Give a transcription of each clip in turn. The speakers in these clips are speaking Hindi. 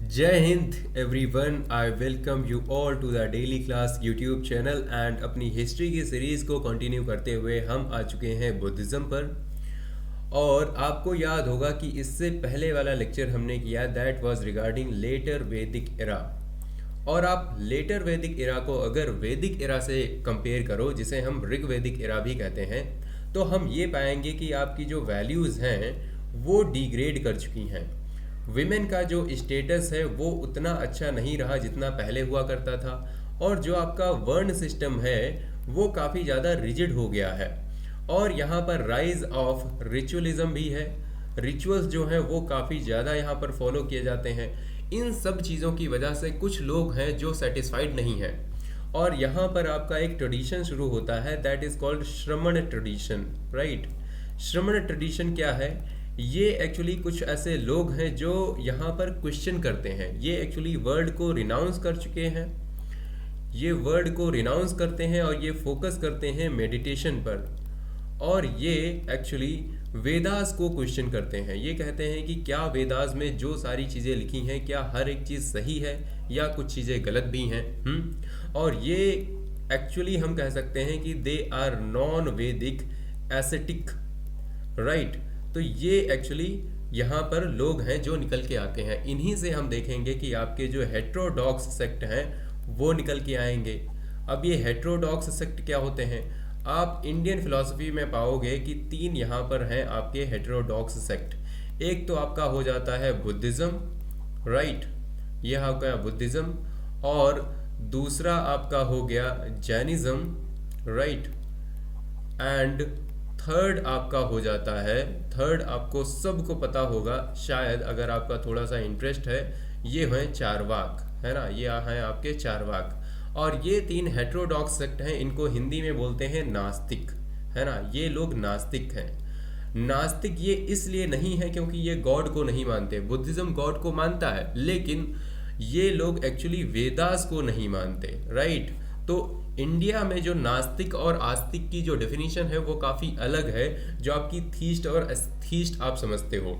जय Hind everyone. I welcome you all to the daily class YouTube channel and अपनी हिस्ट्री की सीरीज़ को कंटिन्यू करते हुए हम आ चुके हैं बुद्धिज़्म पर। और आपको याद होगा कि इससे पहले वाला लेक्चर हमने किया दैट वाज रिगार्डिंग लेटर वैदिक एरा। और आप लेटर वैदिक एरा को अगर वैदिक एरा से कंपेयर करो, जिसे हम ऋग वैदिक एरा भी कहते हैं, तो हम ये पाएंगे कि आपकी जो वैल्यूज़ हैं वो डिग्रेड कर चुकी हैं। विमेन का जो स्टेटस है वो उतना अच्छा नहीं रहा जितना पहले हुआ करता था, और जो आपका वर्ण सिस्टम है वो काफ़ी ज़्यादा रिजिड हो गया है। और यहाँ पर राइज ऑफ रिचुअलिज्म भी है। रिचुअल्स जो हैं वो काफ़ी ज़्यादा यहाँ पर फॉलो किए जाते हैं। इन सब चीज़ों की वजह से कुछ लोग हैं जो सेटिस्फाइड नहीं हैं, और यहाँ पर आपका एक ट्रेडिशन शुरू होता है दैट इज़ कॉल्ड श्रमण ट्रेडिशन। राइट, श्रमण ट्रेडिशन क्या है? ये एक्चुअली कुछ ऐसे लोग हैं जो यहाँ पर क्वेश्चन करते हैं। ये एक्चुअली वर्ड को रिनाउंस कर चुके हैं, ये वर्ड को रिनाउंस करते हैं और ये फोकस करते हैं मेडिटेशन पर। और ये एक्चुअली वेदास को क्वेश्चन करते हैं। ये कहते हैं कि क्या वेदास में जो सारी चीज़ें लिखी हैं क्या हर एक चीज़ सही है या कुछ चीज़ें गलत भी हैं। और ये एक्चुअली हम कह सकते हैं कि दे आर नॉन वैदिक एसेटिक। राइट, तो ये एक्चुअली यहाँ पर लोग हैं जो निकल के आते हैं। इन्हीं से हम देखेंगे कि आपके जो हेट्रोडॉक्स सेक्ट हैं वो निकल के आएंगे। अब ये हेट्रोडॉक्स सेक्ट क्या होते हैं? आप इंडियन फिलॉसफी में पाओगे कि तीन यहाँ पर हैं आपके हेट्रोडॉक्स सेक्ट। एक तो आपका हो जाता है बुद्धिज़्म। राइट, ये आपका बुद्धिज़्म। और दूसरा आपका हो गया जैनिज़्म। राइट, एंड थर्ड आपका हो जाता है, थर्ड आपको सबको पता होगा शायद अगर आपका थोड़ा सा इंटरेस्ट है, ये हैं चारवाक, है ना। ये हैं आपके चारवाक। और ये तीन हेट्रोडॉक्स सेक्ट हैं, इनको हिंदी में बोलते हैं नास्तिक, है ना। ये लोग नास्तिक हैं। नास्तिक ये इसलिए नहीं है क्योंकि ये गॉड को नहीं मानते। बुद्धिज़्म गॉड को मानता है, लेकिन ये लोग एक्चुअली वेदास को नहीं मानते। राइट, तो इंडिया में जो नास्तिक और आस्तिक की जो डेफिनेशन है वो काफ़ी अलग है, जो आपकी थीस्ट और एस्थीस्ट आप समझते हो।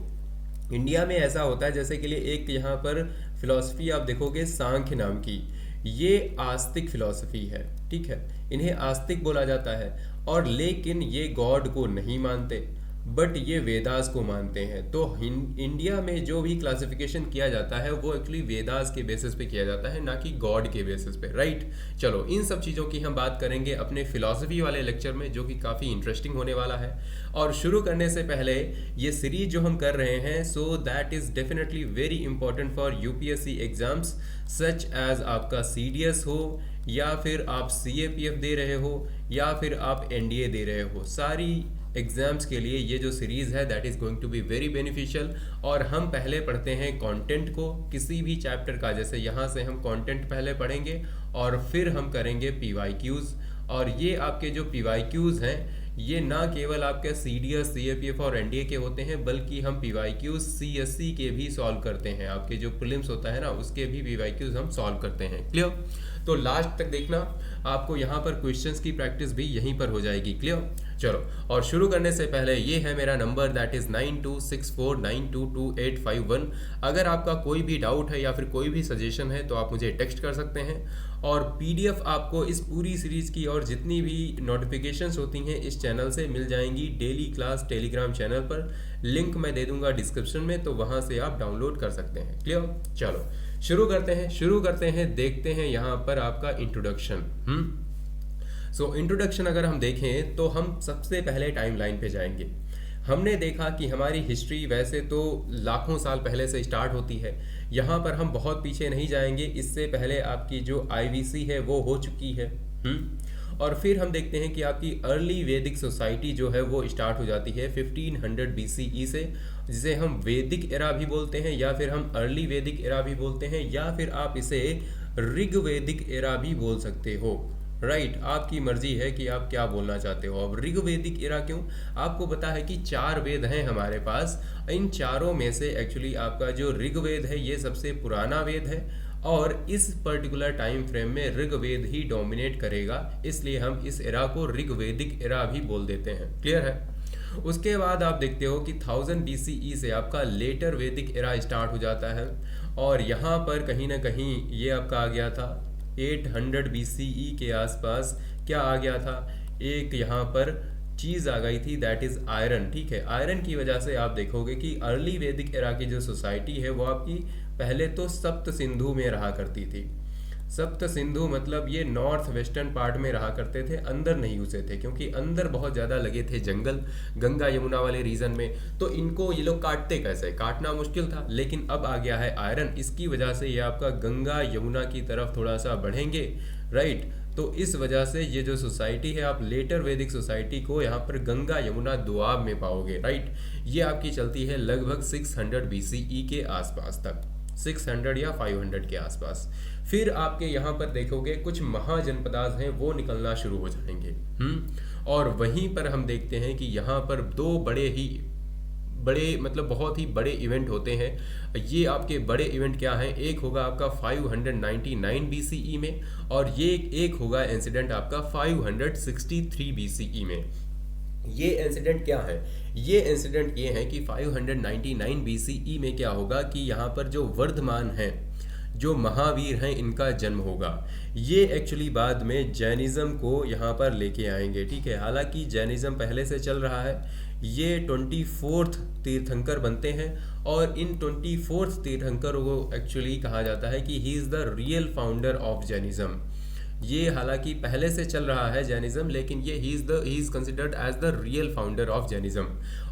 इंडिया में ऐसा होता है, जैसे के लिए एक यहाँ पर फिलॉसफी आप देखोगे सांख्य नाम की, ये आस्तिक फिलॉसफी है, ठीक है। इन्हें आस्तिक बोला जाता है, और लेकिन ये गॉड को नहीं मानते, बट ये वेदास को मानते हैं। तो इंडिया में जो भी क्लासिफिकेशन किया जाता है वो एक्चुअली वेदास के बेसिस पे किया जाता है, ना कि गॉड के बेसिस पे। राइट, चलो इन सब चीज़ों की हम बात करेंगे अपने फिलॉसफी वाले लेक्चर में, जो कि काफ़ी इंटरेस्टिंग होने वाला है। और शुरू करने से पहले ये सीरीज जो हम कर रहे हैं, so that is definitely very important for UPSC exams such as आपका सीडीएस हो, या फिर आप सीएपीएफ दे रहे हो, या फिर आप एनडीए दे रहे हो। सारी एग्जाम्स के लिए ये जो सीरीज़ है that is going to be very beneficial. और हम पहले पढ़ते हैं कंटेंट को किसी भी चैप्टर का, जैसे यहाँ से हम कंटेंट पहले पढ़ेंगे और फिर हम करेंगे पीवाईक्यूज़। और ये आपके जो पीवाईक्यूज़ हैं ये ना केवल आपके सीडीएस, सीएपीएफ और एनडीए के होते हैं, बल्कि हम पीवाईक्यूज़ सीएससी के भी सॉल्व करते हैं। आपके जो प्रीलिम्स होता है ना, उसके भी पीवाईक्यूज़ हम सॉल्व करते हैं। क्लियर? तो लास्ट तक देखना, आपको यहाँ पर क्वेश्चंस की प्रैक्टिस भी यहीं पर हो जाएगी। क्लियर? चलो, और शुरू करने से पहले ये है मेरा नंबर दैट इज़ 9264922851। अगर आपका कोई भी डाउट है या फिर कोई भी सजेशन है तो आप मुझे टेक्स्ट कर सकते हैं। और पीडीएफ आपको इस पूरी सीरीज़ की और जितनी भी नोटिफिकेशंस होती हैं इस चैनल से मिल जाएंगी डेली क्लास टेलीग्राम चैनल पर। लिंक मैं दे दूंगा डिस्क्रिप्शन में, तो वहाँ से आप डाउनलोड कर सकते हैं। क्लियर? चलो शुरू करते हैं, देखते हैं यहाँ पर आपका इंट्रोडक्शन। सो इंट्रोडक्शन अगर हम देखें तो हम सबसे पहले टाइमलाइन पे जाएंगे। हमने देखा कि हमारी हिस्ट्री वैसे तो लाखों साल पहले से स्टार्ट होती है। यहाँ पर हम बहुत पीछे नहीं जाएंगे, इससे पहले आपकी जो आईवीसी है वो हो चुकी है। और फिर हम देखते हैं कि आपकी अर्ली वैदिक सोसाइटी जो है वो स्टार्ट हो जाती है 1500 बीसीई से, जिसे हम वैदिक एरा भी बोलते हैं, या फिर हम अर्ली वैदिक एरा भी बोलते हैं, या फिर आप इसे ऋग वैदिक एरा भी बोल सकते हो। राइट, आपकी मर्जी है कि आप क्या बोलना चाहते हो। अब ऋग वैदिक एरा क्यों? आपको पता है कि 4 वेद हैं हमारे पास। इन चारों में से एक्चुअली आपका जो ऋग्वेद है ये सबसे पुराना वेद है, और इस पर्टिकुलर टाइम फ्रेम में ऋग्वेद ही डोमिनेट करेगा, इसलिए हम इस एरा को ऋग्वेदिक एरा भी बोल देते हैं। क्लियर है? उसके बाद आप देखते हो कि 1000 BCE से आपका लेटर वैदिक एरा स्टार्ट हो जाता है, और यहाँ पर कहीं ना कहीं ये आपका आ गया था 800 BCE के आसपास। क्या आ गया था, एक यहाँ पर चीज़ आ गई थी, दैट इज़ आयरन। ठीक है, आयरन की वजह से आप देखोगे कि अर्ली वैदिक एरा की जो सोसाइटी है वो आपकी पहले तो सप्त सिंधु में रहा करती थी। सप्त सिंधु मतलब ये नॉर्थ वेस्टर्न पार्ट में रहा करते थे, अंदर नहीं घुसे थे, क्योंकि अंदर बहुत ज़्यादा लगे थे जंगल, गंगा यमुना वाले रीजन में। तो इनको ये लोग काटते कैसे, काटना मुश्किल था। लेकिन अब आ गया है आयरन, इसकी वजह से ये आपका गंगा यमुना की तरफ थोड़ा सा बढ़ेंगे, राइट। तो इस वजह से ये जो सोसाइटी है, आप लेटर वैदिक सोसाइटी को यहाँ पर गंगा यमुना दोआब में पाओगे, राइट। ये आपकी चलती है लगभग 600 BCE के आसपास तक, 600 या 500 के आसपास। फिर आपके यहाँ पर देखोगे कुछ महाजनपदाज हैं वो निकलना शुरू हो जाएंगे। और वहीं पर हम देखते हैं कि यहाँ पर दो बड़े मतलब बहुत ही बड़े इवेंट होते हैं। ये आपके बड़े इवेंट क्या हैं, एक होगा आपका 599 BCE में, और ये एक होगा इंसिडेंट आपका 563 BCE में। ये इंसिडेंट क्या है, ये इंसिडेंट ये है कि 599 BCE में क्या होगा कि यहाँ पर जो वर्धमान हैं, जो महावीर हैं, इनका जन्म होगा। ये एक्चुअली बाद में जैनिज़्म को यहाँ पर लेके आएंगे। ठीक है, हालांकि जैनिज़्म पहले से चल रहा है। ये 24th तीर्थंकर बनते हैं, और इन 24th तीर्थंकर को एक्चुअली कहा जाता है कि he is the real founder of Jainism. ये हालांकि पहले से चल रहा है जैनिज़्म, लेकिन ये he is considered as the real founder of Jainism.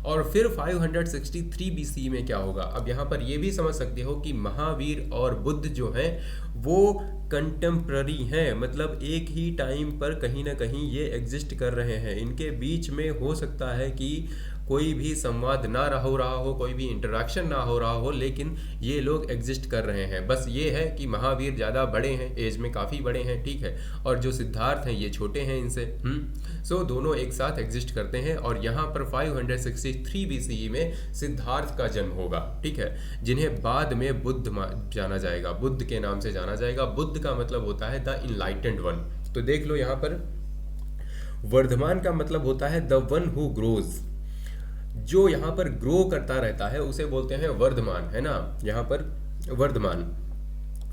और फिर 563 BCE में क्या होगा, अब यहाँ पर ये भी समझ सकते हो कि महावीर और बुद्ध जो हैं वो कंटेम्प्ररी हैं, मतलब एक ही टाइम पर कहीं ना कहीं ये एग्जिस्ट कर रहे हैं। इनके बीच में हो सकता है कि कोई भी संवाद ना हो रहा हो, कोई भी इंटरेक्शन ना हो रहा हो, लेकिन ये लोग एग्जिस्ट कर रहे हैं। बस ये है कि महावीर ज़्यादा बड़े हैं, एज में काफ़ी बड़े हैं, ठीक है, और जो सिद्धार्थ हैं ये छोटे हैं इनसे। सो दोनों एक साथ एग्जिस्ट करते हैं, और यहाँ पर 563 BCE में सिद्धार्थ का जन्म होगा, ठीक है, जिन्हें बाद में बुद्ध जाना जाएगा, बुद्ध के नाम से जाना जाएगा। बुद्ध का मतलब होता है द इनलाइटेंड वन। तो देख लो यहाँ पर वर्धमान का मतलब होता है द वन हु ग्रोज, जो यहाँ पर ग्रो करता रहता है उसे बोलते हैं वर्धमान, है ना, यहाँ पर वर्धमान।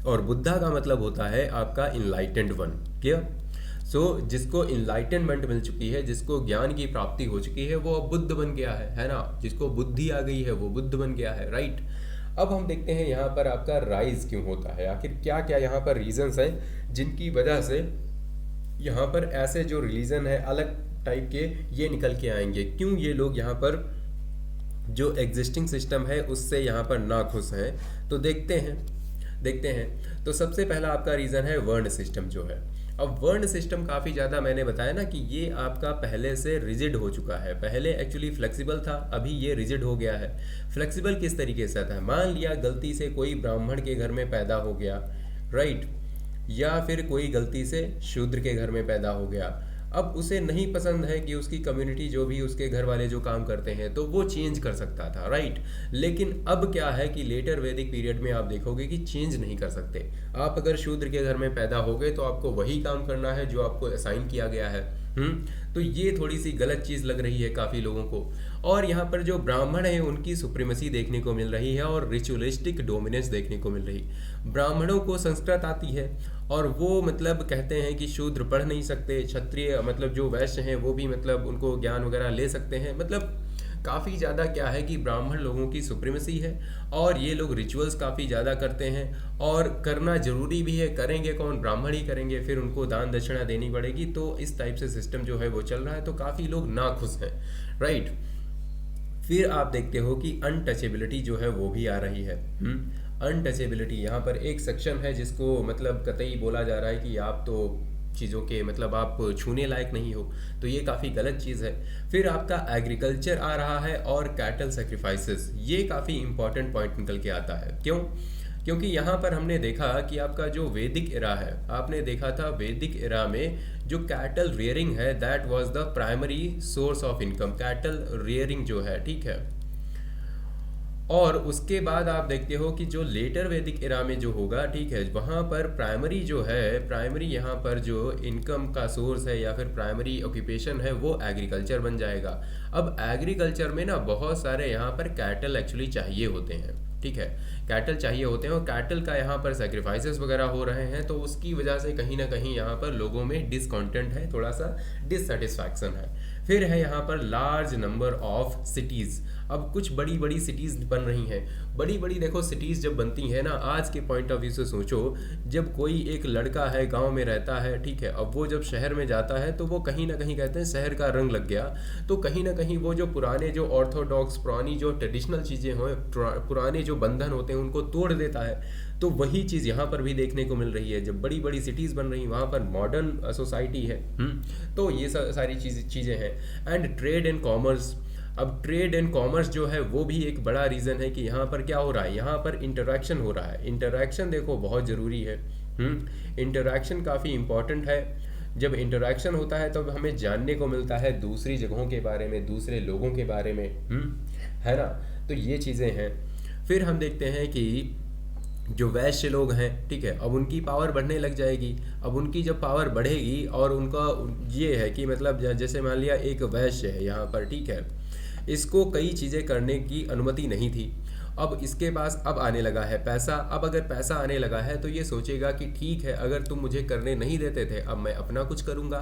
और बुद्धा का मतलब होता है आपका इनलाइटेंड वन। क्लियर? सो जिसको इनलाइटनमेंट मिल चुकी है, जिसको ज्ञान की प्राप्ति हो चुकी है, वो अब बुद्ध बन गया है ना। जिसको बुद्धि आ गई है वो बुद्ध बन गया है, राइट। अब हम देखते हैं यहाँ पर आपका राइज क्यों होता है, आखिर क्या क्या यहाँ पर रीजंस हैं जिनकी वजह से यहाँ पर ऐसे जो रिलीजन है अलग टाइप के ये निकल के आएंगे। क्यों ये लोग यहाँ पर जो एग्जिस्टिंग सिस्टम है उससे यहाँ पर ना खुश हैं, तो देखते हैं। तो सबसे पहला आपका रीज़न है वर्ण सिस्टम जो है। अब वर्ण सिस्टम काफ़ी ज़्यादा मैंने बताया ना कि ये आपका पहले से रिजिड हो चुका है। पहले एक्चुअली फ्लेक्सिबल था, अभी ये रिजिड हो गया है। फ्लेक्सिबल किस तरीके से था, मान लिया गलती से कोई ब्राह्मण के घर में पैदा हो गया, राइट, या फिर कोई गलती से शूद्र के घर में पैदा हो गया। अब उसे नहीं पसंद है कि उसकी कम्युनिटी जो भी उसके घर वाले जो काम करते हैं तो वो चेंज कर सकता था, राइट। लेकिन अब क्या है कि लेटर वैदिक पीरियड में आप देखोगे कि चेंज नहीं कर सकते। आप अगर शूद्र के घर में पैदा हो गए तो आपको वही काम करना है जो आपको असाइन किया गया है। तो ये थोड़ी सी गलत चीज़ लग रही है काफ़ी लोगों को। और यहाँ पर जो ब्राह्मण है उनकी सुप्रीमेसी देखने को मिल रही है और रिचुअलिस्टिक डोमिनेंस देखने को मिल रही। ब्राह्मणों को संस्कृत आती है और वो मतलब कहते हैं कि शूद्र पढ़ नहीं सकते, क्षत्रिय मतलब जो वैश्य हैं वो भी मतलब उनको ज्ञान वगैरह ले सकते हैं। मतलब काफ़ी ज़्यादा क्या है कि ब्राह्मण लोगों की सुप्रीमेसी है और ये लोग रिचुअल्स काफ़ी ज़्यादा करते हैं और करना ज़रूरी भी है। करेंगे कौन, ब्राह्मण ही करेंगे, फिर उनको दान दक्षिणा देनी पड़ेगी। तो इस टाइप से सिस्टम जो है वो चल रहा है, तो काफ़ी लोग नाखुश हैं, राइट। फिर आप देखते हो कि अनटचेबिलिटी जो है वो भी आ रही है। अनटचेबिलिटी, यहाँ पर एक सेक्शन है जिसको मतलब कतई बोला जा रहा है कि आप तो चीज़ों के मतलब आप छूने लायक नहीं हो, तो ये काफ़ी गलत चीज़ है। फिर आपका एग्रीकल्चर आ रहा है और कैटल सेक्रीफाइसेस, ये काफ़ी इंपॉर्टेंट पॉइंट निकल के आता है। क्यों? क्योंकि यहाँ पर हमने देखा कि आपका जो वैदिक एरा है, आपने देखा था वैदिक एरा में जो कैटल रियरिंग है that was the primary source of income. Cattle rearing जो है, ठीक है, और उसके बाद आप देखते हो कि जो लेटर वैदिक एरा में जो होगा, ठीक है, वहाँ पर प्राइमरी जो है, प्राइमरी यहाँ पर जो इनकम का सोर्स है या फिर प्राइमरी ऑक्यूपेशन है वो एग्रीकल्चर बन जाएगा। अब एग्रीकल्चर में ना बहुत सारे यहाँ पर कैटल एक्चुअली चाहिए होते हैं, ठीक है, कैटल चाहिए होते हैं और कैटल का यहाँ पर सेक्रीफाइसेस वगैरह हो रहे हैं, तो उसकी वजह से कहीं ना कहीं यहाँ पर लोगों में डिसकॉन्टेंट है, थोड़ा सा डिससेटिस्फैक्शन है। फिर है यहाँ पर लार्ज नंबर ऑफ सिटीज़। अब कुछ बड़ी बड़ी सिटीज़ बन रही हैं, बड़ी बड़ी देखो सिटीज़ जब बनती हैं ना, आज के पॉइंट ऑफ व्यू से सोचो, जब कोई एक लड़का है गांव में रहता है, ठीक है, अब वो जब शहर में जाता है तो वो कहीं ना कहीं कहते हैं शहर का रंग लग गया, तो कहीं ना कहीं वो जो पुराने जो ऑर्थोडॉक्स पुरानी जो ट्रेडिशनल चीज़ें हो, पुराने जो बंधन होते हैं उनको तोड़ देता है। तो वही चीज़ यहाँ पर भी देखने को मिल रही है, जब बड़ी बड़ी सिटीज़ बन रही वहाँ पर मॉडर्न सोसाइटी है। तो ये सारी चीज़ें हैं। And trade and commerce. अब ट्रेड एंड कॉमर्स जो है वो भी एक बड़ा रीज़न है कि यहाँ पर क्या हो रहा है, यहाँ पर इंटरेक्शन हो रहा है। इंटरेक्शन देखो बहुत ज़रूरी है, इंटरेक्शन काफ़ी इंपॉर्टेंट है। जब इंटरेक्शन होता है तब हमें जानने को मिलता है दूसरी जगहों के बारे में, दूसरे लोगों के बारे में, है ना। तो ये चीज़ें हैं। फिर हम देखते हैं कि जो वैश्य लोग हैं, ठीक है, अब उनकी पावर बढ़ने लग जाएगी। अब उनकी जब पावर बढ़ेगी और उनका ये है कि मतलब जैसे मान लिया एक वैश्य है यहाँ पर, ठीक है, इसको कई चीज़ें करने की अनुमति नहीं थी। अब इसके पास अब आने लगा है पैसा। अब अगर पैसा आने लगा है तो ये सोचेगा कि ठीक है, अगर तुम मुझे करने नहीं देते थे अब मैं अपना कुछ करूँगा,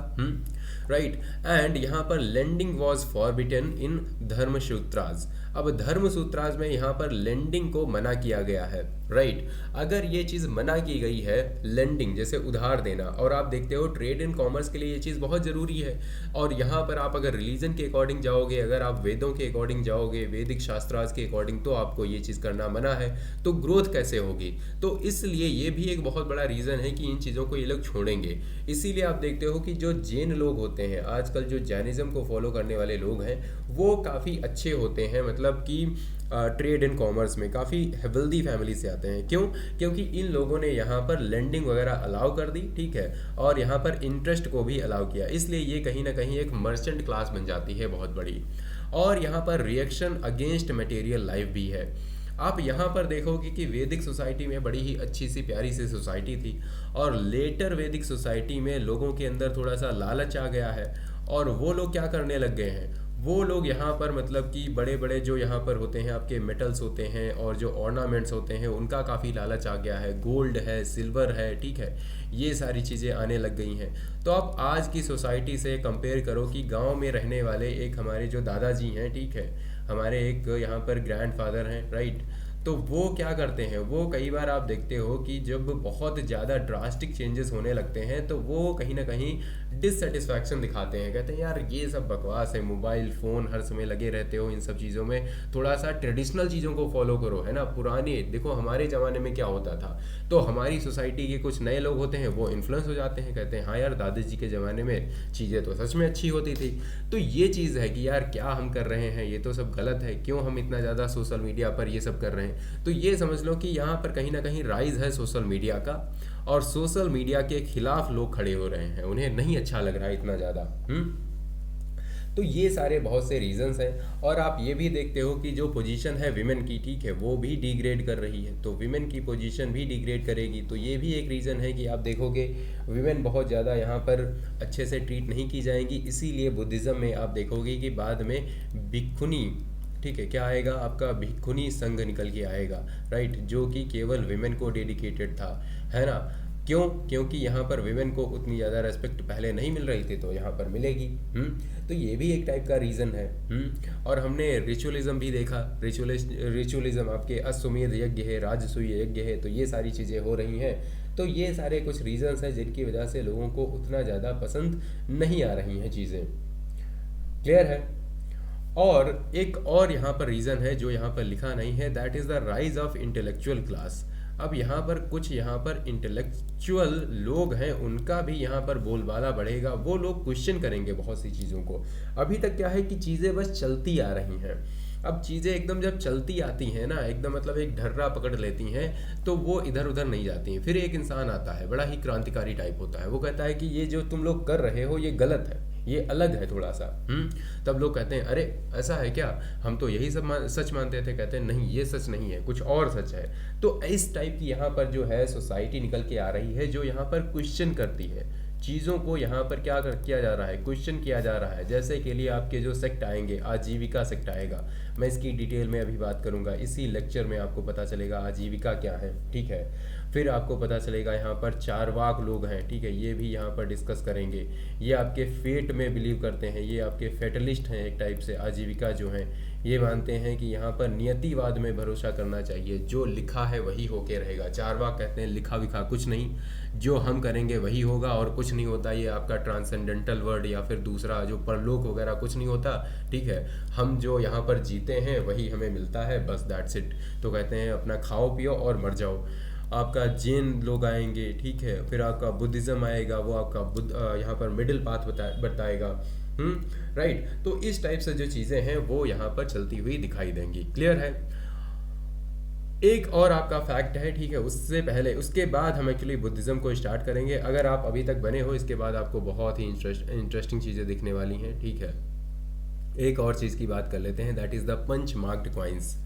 राइट। एंड यहाँ पर लेंडिंग वॉज फॉरबिडन इन धर्मसूत्रास। अब धर्मसूत्रास में यहाँ पर लेंडिंग को मना किया गया है, राइट। अगर ये चीज़ मना की गई है, लेंडिंग जैसे उधार देना, और आप देखते हो ट्रेड एंड कॉमर्स के लिए ये चीज़ बहुत ज़रूरी है। और यहाँ पर आप अगर रिलीजन के अकॉर्डिंग जाओगे, अगर आप वेदों के अकॉर्डिंग जाओगे, वैदिक शास्त्रार्थ के अकॉर्डिंग, तो आपको ये चीज़ करना मना है, तो ग्रोथ कैसे होगी। तो इसलिए ये भी एक बहुत बड़ा रीज़न है कि इन चीज़ों को ये लोग छोड़ेंगे। इसीलिए आप देखते हो कि जो जैन लोग होते हैं, आजकल जो जैनिज़्म को फॉलो करने वाले लोग हैं, वो काफ़ी अच्छे होते हैं, मतलब कि ट्रेड एंड कॉमर्स में काफ़ी वेल्दी फैमिली से आते हैं। क्यों? क्योंकि इन लोगों ने यहाँ पर लेंडिंग वगैरह अलाउ कर दी, ठीक है, और यहाँ पर इंटरेस्ट को भी अलाउ किया, इसलिए ये कहीं ना कहीं एक मर्चेंट क्लास बन जाती है बहुत बड़ी। और यहाँ पर रिएक्शन अगेंस्ट मटेरियल लाइफ भी है। आप यहाँ पर देखोगे कि वैदिक सोसाइटी में बड़ी ही अच्छी सी प्यारी सी सोसाइटी थी, और लेटर वैदिक सोसाइटी में लोगों के अंदर थोड़ा सा लालच आ गया है, और वो लोग क्या करने लग गए हैं, वो लोग यहाँ पर मतलब कि बड़े बड़े जो यहाँ पर होते हैं आपके मेटल्स होते हैं और जो ऑर्नामेंट्स होते हैं उनका काफ़ी लालच आ गया है, गोल्ड है, सिल्वर है, ठीक है, ये सारी चीज़ें आने लग गई हैं। तो आप आज की सोसाइटी से कंपेयर करो कि गांव में रहने वाले एक हमारे जो दादाजी हैं, ठीक है, हमारे एक यहाँ पर ग्रैंडफादर हैं, राइट, तो वो क्या करते हैं, वो कई बार आप देखते हो कि जब बहुत ज़्यादा ड्रास्टिक चेंजेस होने लगते हैं तो वो कहीं ना कहीं डिससेटिस्फैक्शन दिखाते हैं, कहते हैं यार ये सब बकवास है, मोबाइल फ़ोन हर समय लगे रहते हो इन सब चीज़ों में, थोड़ा सा ट्रेडिशनल चीज़ों को फॉलो करो, है ना। पुराने देखो हमारे ज़माने में क्या होता था, तो हमारी सोसाइटी के कुछ नए लोग होते हैं वो इन्फ्लुएंस हो जाते हैं, कहते हैं हाँ यार दादाजी के ज़माने में चीज़ें तो सच में अच्छी होती थी। तो ये चीज़ है कि यार क्या हम कर रहे हैं, ये तो सब गलत है, क्यों हम इतना ज़्यादा सोशल मीडिया पर ये सब कर रहे हैं। तो ये समझ लो कि यहाँ पर कहीं ना कहीं राइज है सोशल मीडिया का, और सोशल मीडिया के खिलाफ लोग खड़े हो रहे हैं, उन्हें नहीं अच्छा लग रहा है इतना ज़्यादा। तो ये सारे बहुत से रीजंस हैं। और आप ये भी देखते हो कि जो पोजीशन है विमेन की, ठीक है, वो भी डिग्रेड कर रही है, तो विमेन की पोजीशन भी डिग्रेड करेगी, तो ये भी एक रीज़न है कि आप देखोगे विमेन बहुत ज़्यादा यहाँ पर अच्छे से ट्रीट नहीं की जाएंगी। इसीलिए बुद्धिज़्म में आप देखोगे कि बाद में भिक्षुनी, ठीक है, क्या आएगा आपका भिक्षुनी संघ निकल के आएगा, राइट, जो कि केवल विमेन को डेडिकेटेड था, है ना। क्यों? क्योंकि यहाँ पर विमेन को उतनी ज़्यादा रेस्पेक्ट पहले नहीं मिल रही थी, तो यहाँ पर मिलेगी। तो ये भी एक टाइप का रीज़न है। और हमने रिचुअलिज्म भी देखा, रिचुअलिज्म आपके अश्वमेध यज्ञ है, राजसूय यज्ञ है, तो ये सारी चीज़ें हो रही हैं। तो ये सारे कुछ रीजंस हैं जिनकी वजह से लोगों को उतना ज़्यादा पसंद नहीं आ रही हैं चीज़ें। क्लियर है? और एक और यहाँ पर रीज़न है जो यहाँ पर लिखा नहीं है, that is the rise of intellectual class. अब यहाँ पर कुछ यहाँ पर इंटेलेक्चुअल लोग हैं, उनका भी यहाँ पर बोलबाला बढ़ेगा, वो लोग क्वेश्चन करेंगे बहुत सी चीज़ों को। अभी तक क्या है कि चीज़ें बस चलती आ रही हैं, अब चीज़ें एकदम जब चलती आती हैं ना, एकदम मतलब एक ढर्रा पकड़ लेती हैं, तो वो इधर उधर नहीं जाती हैं। फिर एक इंसान आता है, बड़ा ही क्रांतिकारी टाइप होता है, वो कहता है कि ये जो तुम लोग कर रहे हो ये गलत है, ये अलग है थोड़ा सा। तब लोग कहते हैं अरे ऐसा है क्या, हम तो यही सब सच मानते थे। कहते हैं नहीं, ये सच नहीं है, कुछ और सच है। तो इस टाइप की यहाँ पर जो है सोसाइटी निकल के आ रही है, जो यहाँ पर क्वेश्चन करती है चीज़ों को। यहाँ पर किया जा रहा है, क्वेश्चन किया जा रहा है। जैसे के लिए आपके जो सेक्ट आएंगे, आजीविका सेक्ट आएगा, मैं इसकी डिटेल में अभी बात करूँगा, इसी लेक्चर में आपको पता चलेगा आजीविका क्या है, ठीक है। फिर आपको पता चलेगा यहाँ पर चारवाक लोग हैं, ठीक है, ये भी यहाँ पर डिस्कस करेंगे। ये आपके फेट में बिलीव करते हैं, ये आपके फेटलिस्ट हैं एक टाइप से। आजीविका जो हैं ये मानते हैं कि यहाँ पर नियतिवाद में भरोसा करना चाहिए, जो लिखा है वही होके रहेगा। चारवाक कहते हैं लिखा विखा कुछ नहीं, जो हम करेंगे वही होगा और कुछ नहीं होता। ये आपका ट्रांसेंडेंटल वर्ड या फिर दूसरा जो परलोक वगैरह कुछ नहीं होता, ठीक है। हम जो यहाँ पर जीते हैं वही हमें मिलता है, बस दैट्स इट। तो कहते हैं अपना खाओ पियो और मर जाओ। आपका जैन लोग आएंगे, ठीक है, फिर आपका बुद्धिज़्म आएगा, वो आपका यहाँ पर मिडिल पाथ बताएगा। राइट। तो इस टाइप से जो चीज़ें हैं वो यहाँ पर चलती हुई दिखाई देंगी। क्लियर है। एक और आपका फैक्ट है, ठीक है, उससे पहले उसके बाद हम एक्चुअली बुद्धिज़्म को स्टार्ट करेंगे। अगर आप अभी तक बने हो, इसके बाद आपको बहुत ही इंटरेस्टिंग चीज़ें दिखने वाली हैं, ठीक है। एक और चीज़ की बात कर लेते हैं, that is the punch marked coins.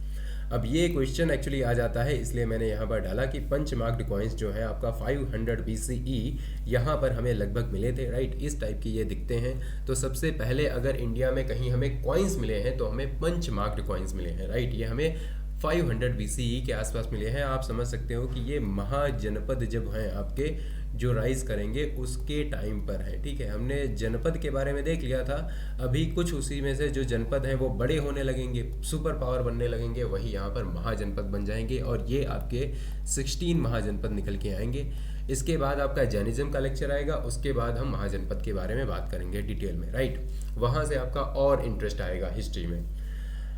अब ये क्वेश्चन एक्चुअली आ जाता है, इसलिए मैंने यहाँ पर डाला कि पंच मार्क्ड कॉइन्स जो है आपका 500 BCE यहाँ पर हमें लगभग मिले थे, राइट। इस टाइप की ये दिखते हैं। तो सबसे पहले अगर इंडिया में कहीं हमें कॉइन्स मिले हैं तो हमें पंच मार्क्ड कॉइन्स मिले हैं, राइट। ये हमें 500 BCE के आसपास मिले हैं। आप समझ सकते हो कि ये महाजनपद जब हैं आपके जो राइज करेंगे उसके टाइम पर है, ठीक है। हमने जनपद के बारे में देख लिया था, अभी कुछ उसी में से जो जनपद हैं वो बड़े होने लगेंगे, सुपर पावर बनने लगेंगे, वही यहाँ पर महाजनपद बन जाएंगे और ये आपके 16 महाजनपद निकल के आएंगे। इसके बाद आपका जैनिज्म का लेक्चर आएगा, उसके बाद हम महाजनपद के बारे में बात करेंगे डिटेल में, राइट। वहाँ से आपका और इंटरेस्ट आएगा हिस्ट्री में।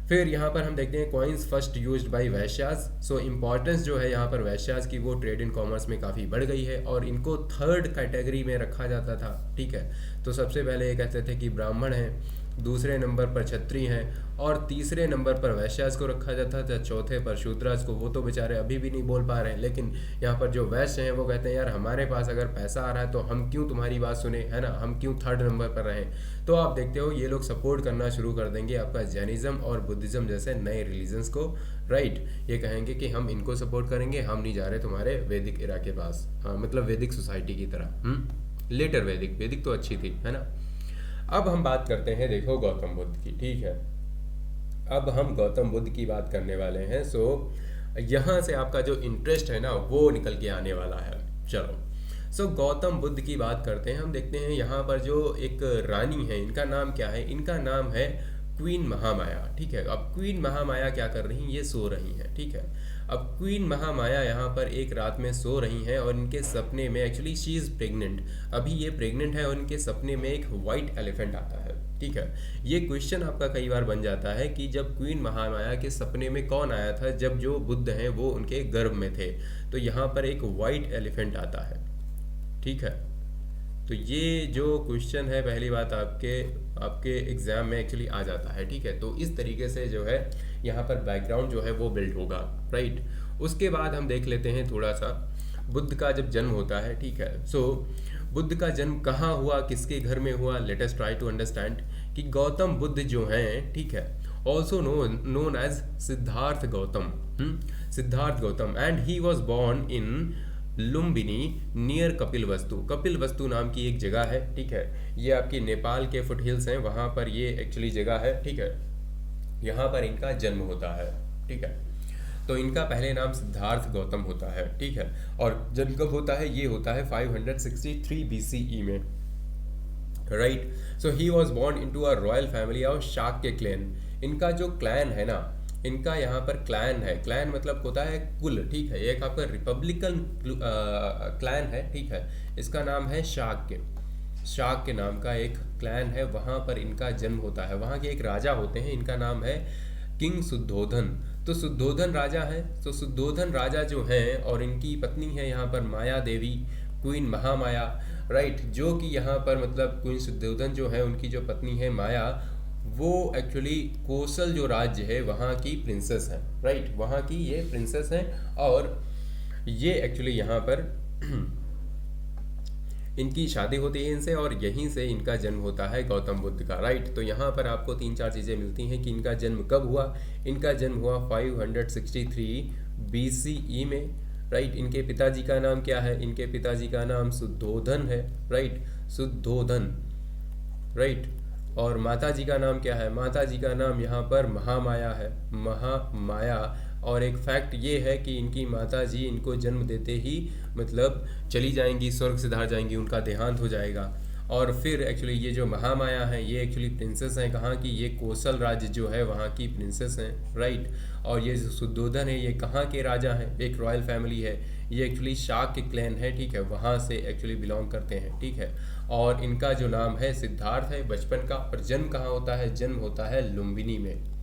फिर यहाँ पर हम देखते हैं कॉइन्स फर्स्ट यूज्ड बाय वैश्यास। सो इम्पॉर्टेंस जो है यहाँ पर वैश्यास की वो ट्रेड इन कॉमर्स में काफ़ी बढ़ गई है और इनको थर्ड कैटेगरी में रखा जाता था, ठीक है। तो सबसे पहले ये कहते थे कि ब्राह्मण हैं, दूसरे नंबर पर क्षत्रिय हैं और तीसरे नंबर पर वैश्यास को रखा जाता था, चौथे पर शूद्राज को। वो तो बेचारे अभी भी नहीं बोल पा रहे हैं, लेकिन यहाँ पर जो वैश्य हैं वो कहते हैं यार हमारे पास अगर पैसा आ रहा है तो हम क्यों तुम्हारी बात सुने, है ना, हम क्यों थर्ड नंबर पर रहें। तो आप देखते हो ये लोग सपोर्ट करना शुरू कर देंगे आपका जैनिज्म और बुद्धिज़्म जैसे नए रिलीजन्स को, राइट। ये कहेंगे कि हम इनको सपोर्ट करेंगे, हम नहीं जा रहे तुम्हारे वैदिक इरा के पास, हाँ, मतलब वैदिक सोसाइटी की तरह। लेटर वैदिक तो अच्छी थी, है ना। अब हम बात करते हैं, देखो, गौतम बुद्ध की, ठीक है। अब हम गौतम बुद्ध की बात करने वाले हैं। सो यहाँ से आपका जो इंटरेस्ट है ना वो निकल के आने वाला है। चलो, सो गौतम बुद्ध की बात करते हैं। हम देखते हैं यहाँ पर जो एक रानी है, इनका नाम क्या है, इनका नाम है क्वीन महामाया, ठीक है। अब क्वीन महामाया क्या कर रही हैं, ये सो रही हैं, ठीक है। अब क्वीन महामाया यहाँ पर एक रात में सो रही हैं और इनके सपने में, एक्चुअली शी इज़ प्रेग्नेंट, अभी ये प्रेग्नेंट है और इनके सपने में एक वाइट एलिफेंट आता है, ठीक है। ये क्वेश्चन आपका कई बार बन जाता है कि जब क्वीन महामाया के सपने में कौन आया था, जब जो बुद्ध हैं वो उनके गर्भ में थे। तो यहाँ पर एक वाइट एलिफेंट आता है, ठीक है। तो ये जो क्वेश्चन है पहली बात आपके एग्जाम में एक्चुअली आ जाता है, ठीक है। तो इस तरीके से जो है यहाँ पर बैकग्राउंड जो है वो बिल्ड होगा, राइट। उसके बाद हम देख लेते हैं थोड़ा सा बुद्ध का जब जन्म होता है, ठीक है। सो बुद्ध का जन्म कहाँ हुआ, किसके घर में हुआ, let us try to understand कि गौतम बुद्ध जो हैं, ठीक है, also known as Siddharth Gautam, Siddharth Gautam, and he was born in Lumbini near Kapilvastu. Kapilvastu नाम की एक जगह है, ठीक है। ये आपकी नेपाल के फुट हिल्स हैं, वहाँ पर ये एक्चुअली जगह है, ठीक है। यहाँ पर इनका जन्म होता है, ठीक है। तो इनका पहले नाम सिद्धार्थ गौतम होता है, ठीक है। और जन्म कब होता है, ये होता है 563 BCE में, right. So he was born into a royal family of Shakya clan. इनका जो क्लैन है ना, इनका यहाँ पर क्लैन है, क्लैन मतलब होता है कुल, ठीक है। एक आपका रिपब्लिकन क्लैन है, ठीक है। इसका नाम है शाक्य नाम का एक क्लैन है, वहाँ पर इनका जन्म होता है। वहाँ के एक राजा होते हैं, इनका नाम है किंग शुद्धोधन। तो शुद्धोधन राजा है। तो शुद्धोधन राजा जो हैं और इनकी पत्नी है यहाँ पर माया देवी, क्वीन महामाया, राइट। जो कि यहाँ पर मतलब क्वीन शुद्धोधन जो है उनकी जो पत्नी है माया, वो एक्चुअली कोसल जो राज्य है वहाँ की प्रिंसेस है, राइट। वहाँ की ये प्रिंसेस हैं और ये एक्चुअली यहाँ पर इनकी शादी होती है इनसे और यहीं से इनका जन्म होता है गौतम बुद्ध का, राइट। तो यहाँ पर आपको 3-4 चीज़ें मिलती हैं कि इनका जन्म कब हुआ। इनका जन्म हुआ 563 BCE में, राइट। इनके पिताजी का नाम क्या है? इनके पिताजी का नाम शुद्धोधन है, राइट, शुद्धोधन, राइट। और माता जी का नाम क्या है? माता जी का नाम यहाँ पर महामाया है, महामाया। और एक फैक्ट ये है कि इनकी माता जी इनको जन्म देते ही मतलब चली जाएंगी, स्वर्ग सिधार जाएंगी, उनका देहांत हो जाएगा। और फिर एक्चुअली ये जो महामाया है ये एक्चुअली प्रिंसेस हैं कहाँ की? ये कोसल राज्य जो है वहाँ की प्रिंसेस हैं, राइट। और ये जो शुद्धोधन है ये कहाँ के राजा हैं? एक रॉयल फैमिली है, ये एक्चुअली शाक्य क्लैन है, ठीक है, वहाँ से एक्चुअली बिलोंग करते हैं, ठीक है। और इनका जो नाम है सिद्धार्थ है बचपन का। और जन्म कहाँ होता है? जन्म होता है लुम्बिनी में।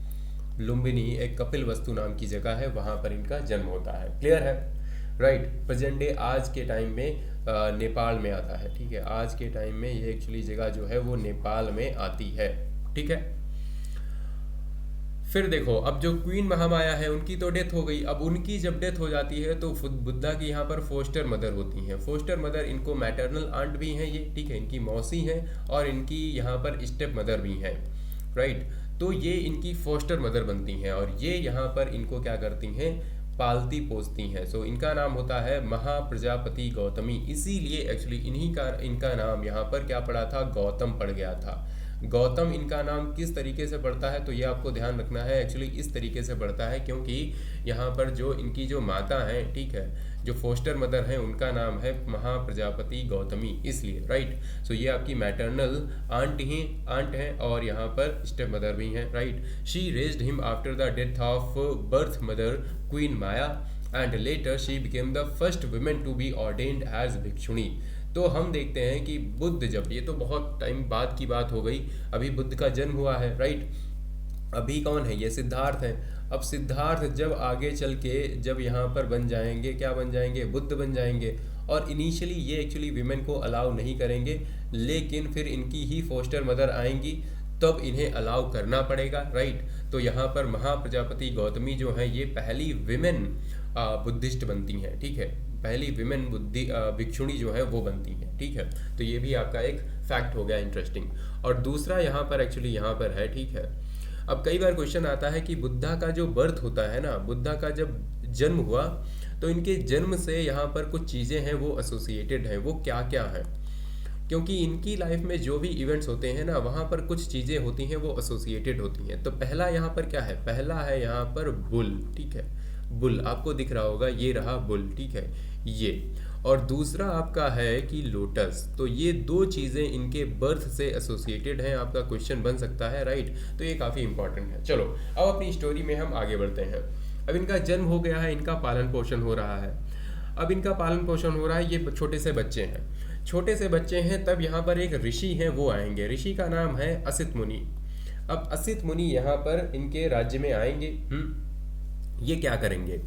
लुम्बिनी एक कपिल वस्तु नाम की जगह है, वहाँ पर इनका जन्म होता है। क्लियर है, राइट। प्रेजेंट डे आज के टाइम में नेपाल में आता है, ठीक है। आज के टाइम में ये एक्चुअली जगह जो है वो नेपाल में आती है, ठीक है। फिर देखो, अब जो क्वीन महामाया है उनकी तो डेथ हो गई। अब उनकी जब डेथ हो जाती है तो बुद्धा की यहाँ पर फोस्टर मदर होती हैं। फोस्टर मदर, इनको मैटरनल आंट भी हैं ये, ठीक है, इनकी मौसी हैं और इनकी यहाँ पर स्टेप मदर भी हैं, राइट। तो ये इनकी फोस्टर मदर बनती हैं और ये यहाँ पर इनको क्या करती हैं? पालती पोसती हैं। सो इनका नाम होता है महाप्रजापति गौतमी। इसीलिए एक्चुअली इनका नाम यहाँ पर क्या पड़ा था? गौतम पड़ गया था। गौतम इनका नाम किस तरीके से पड़ता है तो ये आपको ध्यान रखना है। एक्चुअली इस तरीके से पड़ता है क्योंकि यहाँ पर जो इनकी जो माता है, ठीक है, जो फोस्टर मदर है उनका नाम है महाप्रजापति गौतमी, इसलिए, राइट। सो ये आपकी मैटरनल आंट है और यहाँ पर स्टेप मदर भी हैं, right. She raised him after the death of birth mother queen Maya and later she became the first women to be ordained as भिक्षुणी। तो हम देखते हैं कि बुद्ध, जब, ये तो बहुत टाइम बाद की बात हो गई, अभी बुद्ध का जन्म हुआ है, राइट। अभी कौन है? ये सिद्धार्थ हैं। अब सिद्धार्थ जब आगे चल के जब यहाँ पर बन जाएंगे, क्या बन जाएंगे? बुद्ध बन जाएंगे। और इनिशियली ये एक्चुअली विमेन को अलाउ नहीं करेंगे, लेकिन फिर इनकी ही फोस्टर मदर आएंगी तब इन्हें अलाउ करना पड़ेगा, राइट। तो यहाँ पर महाप्रजापति गौतमी जो है ये पहली विमेन बुद्धिस्ट बनती हैं, ठीक है, पहली विमेन भिक्षुणी जो है वो बनती हैं, ठीक है। तो ये भी आपका एक फैक्ट हो गया इंटरेस्टिंग। और दूसरा यहाँ पर एक्चुअली यहाँ पर है, ठीक है। अब कई बार क्वेश्चन आता है कि बुद्धा का जो बर्थ होता है ना, बुद्धा का जब जन्म हुआ तो इनके जन्म से यहाँ पर कुछ चीज़ें हैं वो एसोसिएटेड हैं। वो क्या क्या हैं? क्योंकि इनकी लाइफ में जो भी इवेंट्स होते हैं ना वहाँ पर कुछ चीज़ें होती हैं वो एसोसिएटेड होती हैं। तो पहला यहाँ पर क्या है? पहला है यहाँ पर बुल, ठीक है, बुल आपको दिख रहा होगा, ये रहा बुल, ठीक है, ये। और दूसरा आपका है कि लोटस। तो ये दो चीज़ें इनके बर्थ से एसोसिएटेड हैं, आपका क्वेश्चन बन सकता है, राइट। तो ये काफ़ी इंपॉर्टेंट है। चलो अब अपनी स्टोरी में हम आगे बढ़ते हैं। अब इनका जन्म हो गया है, इनका पालन पोषण हो रहा है। अब इनका पालन पोषण हो रहा है, ये छोटे से बच्चे हैं, छोटे से बच्चे हैं। तब यहाँ पर एक ऋषि हैं वो आएंगे, ऋषि का नाम है असित मुनि। अब असित मुनि यहाँ पर इनके राज्य में आएंगे। ये क्या करेंगे?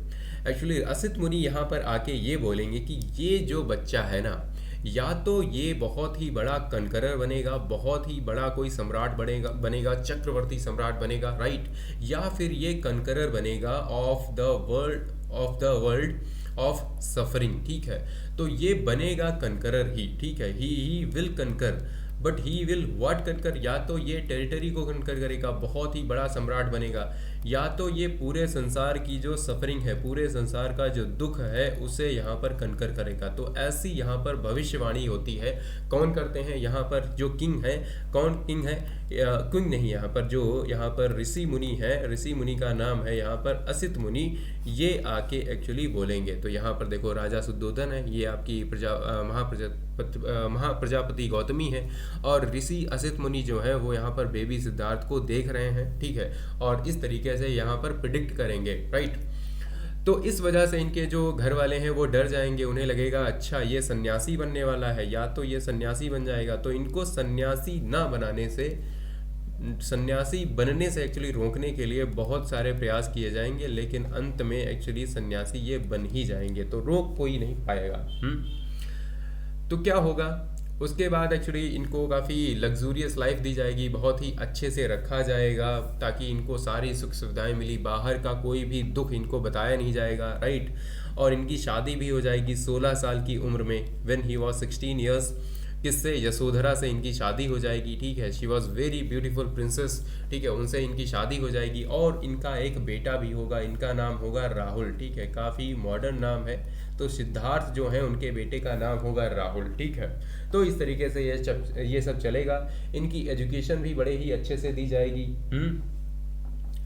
एक्चुअली असित मुनि यहाँ पर आके ये बोलेंगे कि ये जो बच्चा है ना, या तो ये बहुत ही बड़ा कनकरर बनेगा, बहुत ही बड़ा कोई सम्राट बनेगा, चक्रवर्ती सम्राट बनेगा, राइट। या फिर ये कनकरर बनेगा of the world of suffering, ठीक है। तो ये बनेगा कनकरर ही, ठीक है, he will conquer, but he will what conquer? या तो ये टेरिटरी को कनकर करेगा, बहुत ही बड़ा सम्राट बनेगा, या तो ये पूरे संसार की जो सफरिंग है, पूरे संसार का जो दुख है उसे यहाँ पर कनकर करेगा। तो ऐसी यहाँ पर भविष्यवाणी होती है। कौन करते हैं? यहाँ पर जो किंग है, कौन किंग है? किंग नहीं, यहाँ पर जो यहाँ पर ऋषि मुनि है, ऋषि मुनि का नाम है यहाँ पर असित मुनि। ये आके एक्चुअली बोलेंगे। तो यहाँ पर देखो राजा शुद्धोधन है, ये आपकी महाप्रजापति गौतमी है, और ऋषि असित मुनि जो है वो यहाँ पर बेबी सिद्धार्थ को देख रहे हैं, ठीक है, और इस तरीके से यहाँ पर प्रिडिक्ट करेंगे, राइट। तो इस वजह से इनके जो घर वाले हैं वो डर जाएंगे, उन्हें लगेगा अच्छा ये सन्यासी बनने वाला है, या तो ये सन्यासी बन जाएगा। तो इनको सन्यासी बनने से एक्चुअली रोकने के लिए बहुत सारे प्रयास किए जाएंगे, लेकिन अंत में एक्चुअली सन्यासी ये बन ही जाएंगे, तो रोक कोई नहीं पाएगा। तो क्या होगा उसके बाद? एक्चुअली इनको काफ़ी लग्जूरियस लाइफ दी जाएगी, बहुत ही अच्छे से रखा जाएगा ताकि इनको सारी सुख सुविधाएं मिली, बाहर का कोई भी दुख इनको बताया नहीं जाएगा, राइट। और इनकी शादी भी हो जाएगी 16 साल की उम्र में, व्हेन ही वॉज 16 ईयर्स। किससे? यशोधरा से इनकी शादी हो जाएगी, ठीक है। She was very beautiful princess, ठीक है, उनसे इनकी शादी हो जाएगी और इनका एक बेटा भी होगा, इनका नाम होगा राहुल, ठीक है, काफ़ी मॉडर्न नाम है। तो सिद्धार्थ जो है उनके बेटे का नाम होगा राहुल, ठीक है। तो इस तरीके से ये सब चलेगा। इनकी एजुकेशन भी बड़े ही अच्छे से दी जाएगी,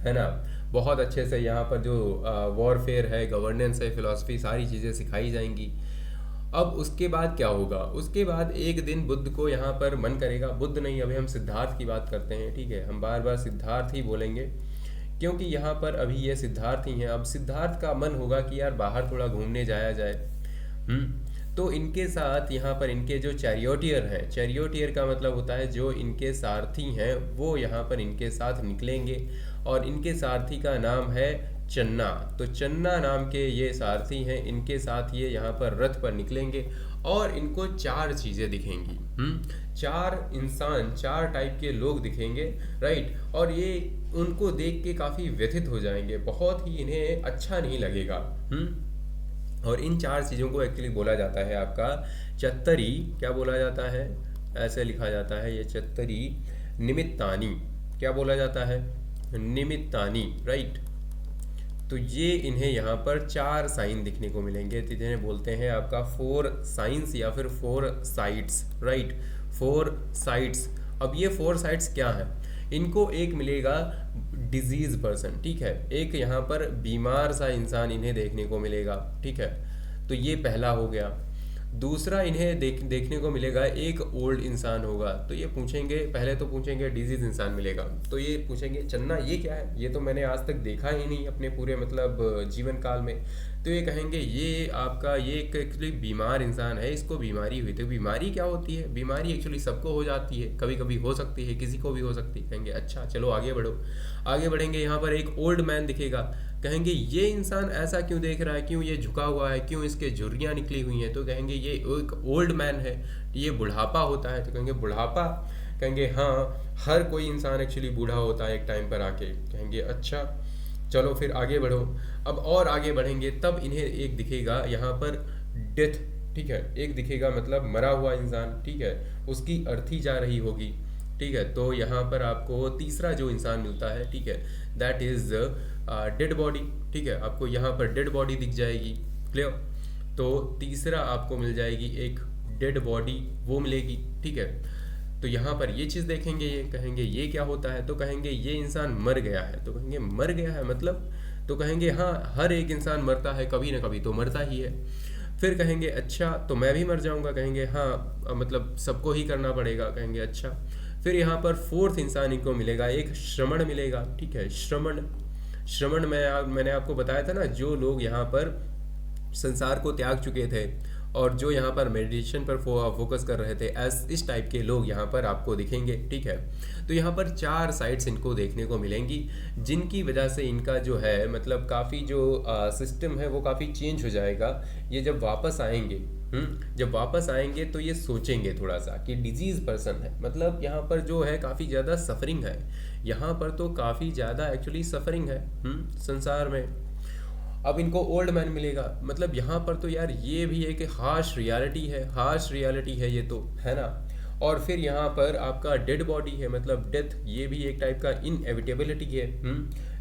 है ना। बहुत अच्छे से यहाँ पर जो वॉरफेयर है, गवर्नेंस है, फिलॉसफी, सारी चीज़ें सिखाई जाएंगी। अब उसके बाद क्या होगा? उसके बाद एक दिन बुद्ध को यहाँ पर मन करेगा, बुद्ध नहीं, अभी हम सिद्धार्थ की बात करते हैं, ठीक है, हम बार बार सिद्धार्थ ही बोलेंगे क्योंकि यहाँ पर अभी ये सिद्धार्थ ही हैं। अब सिद्धार्थ का मन होगा कि यार बाहर थोड़ा घूमने जाया जाए। तो इनके साथ यहाँ पर इनके जो चैरियोटियर हैं, चैरियोटियर का मतलब होता है जो इनके सारथी हैं, वो यहाँ पर इनके साथ निकलेंगे और इनके सारथी का नाम है चन्ना। तो चन्ना नाम के ये सारथी हैं, इनके साथ ये यहाँ पर रथ पर निकलेंगे और इनको 4 चीज़ें दिखेंगी। 4 इंसान, 4 टाइप के लोग दिखेंगे, राइट। और ये उनको देख के काफ़ी व्यथित हो जाएंगे, बहुत ही इन्हें अच्छा नहीं लगेगा। और इन 4 चीज़ों को एक्चुअली बोला जाता है आपका चत्तरी। क्या बोला जाता है? ऐसे लिखा जाता है ये चत्तरी निमित्तानी। क्या बोला जाता है? निमित्तानी, राइट। तो ये इन्हें यहाँ पर 4 साइन दिखने को मिलेंगे, तो जिन्हें बोलते हैं आपका 4 साइंस या फिर 4 साइट्स, राइट, 4 साइट्स। अब ये 4 साइट्स क्या है? इनको एक मिलेगा डिजीज पर्सन, ठीक है, एक यहाँ पर बीमार सा इंसान इन्हें देखने को मिलेगा, ठीक है। तो ये पहला हो गया। दूसरा इन्हें देखने को मिलेगा एक ओल्ड इंसान होगा। तो ये पूछेंगे, पहले तो पूछेंगे डिजीज इंसान मिलेगा, तो ये पूछेंगे चन्ना ये क्या है, ये तो मैंने आज तक देखा ही नहीं अपने पूरे मतलब जीवन काल में। तो ये कहेंगे ये आपका ये एक एक्चुअली बीमार इंसान है, इसको बीमारी हुई। तो बीमारी क्या होती है? बीमारी एक्चुअली सबको हो जाती है, कभी कभी हो सकती है, किसी को भी हो सकती है। कहेंगे अच्छा चलो आगे बढ़ो। आगे बढ़ेंगे, यहाँ पर एक ओल्ड मैन दिखेगा, कहेंगे ये इंसान ऐसा क्यों देख रहा है, क्यों ये झुका हुआ है, क्यों इसके झुर्रियाँ निकली हुई हैं। तो कहेंगे ये एक ओल्ड मैन है, ये बुढ़ापा होता है। तो कहेंगे बुढ़ापा? कहेंगे हाँ, हर कोई इंसान एक्चुअली बूढ़ा होता है एक टाइम पर आके। कहेंगे अच्छा चलो फिर आगे बढ़ो। अब और आगे बढ़ेंगे, तब इन्हें एक दिखेगा यहाँ पर डेथ, ठीक है, एक दिखेगा मतलब मरा हुआ इंसान, ठीक है, उसकी अर्थी जा रही होगी, ठीक है। तो यहाँ पर आपको तीसरा जो इंसान मिलता है, ठीक है, दैट इज डेड बॉडी, ठीक है, आपको यहाँ पर डेड बॉडी दिख जाएगी, क्लियर। तो तीसरा आपको मिल जाएगी एक डेड बॉडी, वो मिलेगी, ठीक है। तो यहाँ पर ये चीज़ देखेंगे, ये कहेंगे ये क्या होता है। तो कहेंगे ये इंसान मर गया है। तो कहेंगे मर गया है मतलब? तो कहेंगे हाँ, हर एक इंसान मरता है, कभी ना कभी तो मरता ही है। फिर कहेंगे अच्छा तो मैं भी मर जाऊंगा। कहेंगे हाँ, मतलब सबको ही करना पड़ेगा। कहेंगे अच्छा। फिर यहाँ पर 4th इंसान इनको मिलेगा, एक श्रमण मिलेगा, ठीक है, श्रमण। श्रमण मैंने आपको बताया था ना, जो लोग यहाँ पर संसार को त्याग चुके थे और जो यहाँ पर मेडिटेशन पर फोकस कर रहे थे, इस टाइप के लोग यहाँ पर आपको दिखेंगे, ठीक है। तो यहाँ पर 4 साइट्स इनको देखने को मिलेंगी, जिनकी वजह से इनका जो है मतलब काफ़ी जो सिस्टम है वो काफ़ी चेंज हो जाएगा। ये जब वापस आएंगे, जब वापस आएंगे तो ये सोचेंगे थोड़ा सा कि डिजीज पर्सन है, मतलब यहाँ पर जो है काफ़ी ज़्यादा सफरिंग है, यहाँ पर तो काफ़ी ज़्यादा एक्चुअली सफरिंग है संसार में। अब इनको ओल्ड मैन मिलेगा, मतलब यहाँ पर तो यार ये भी एक हार्श रियलिटी है, हार्श रियलिटी है ये तो, है ना। और फिर यहाँ पर आपका डेड बॉडी है, मतलब डेथ, ये भी एक टाइप का इनएविटेबिलिटी है।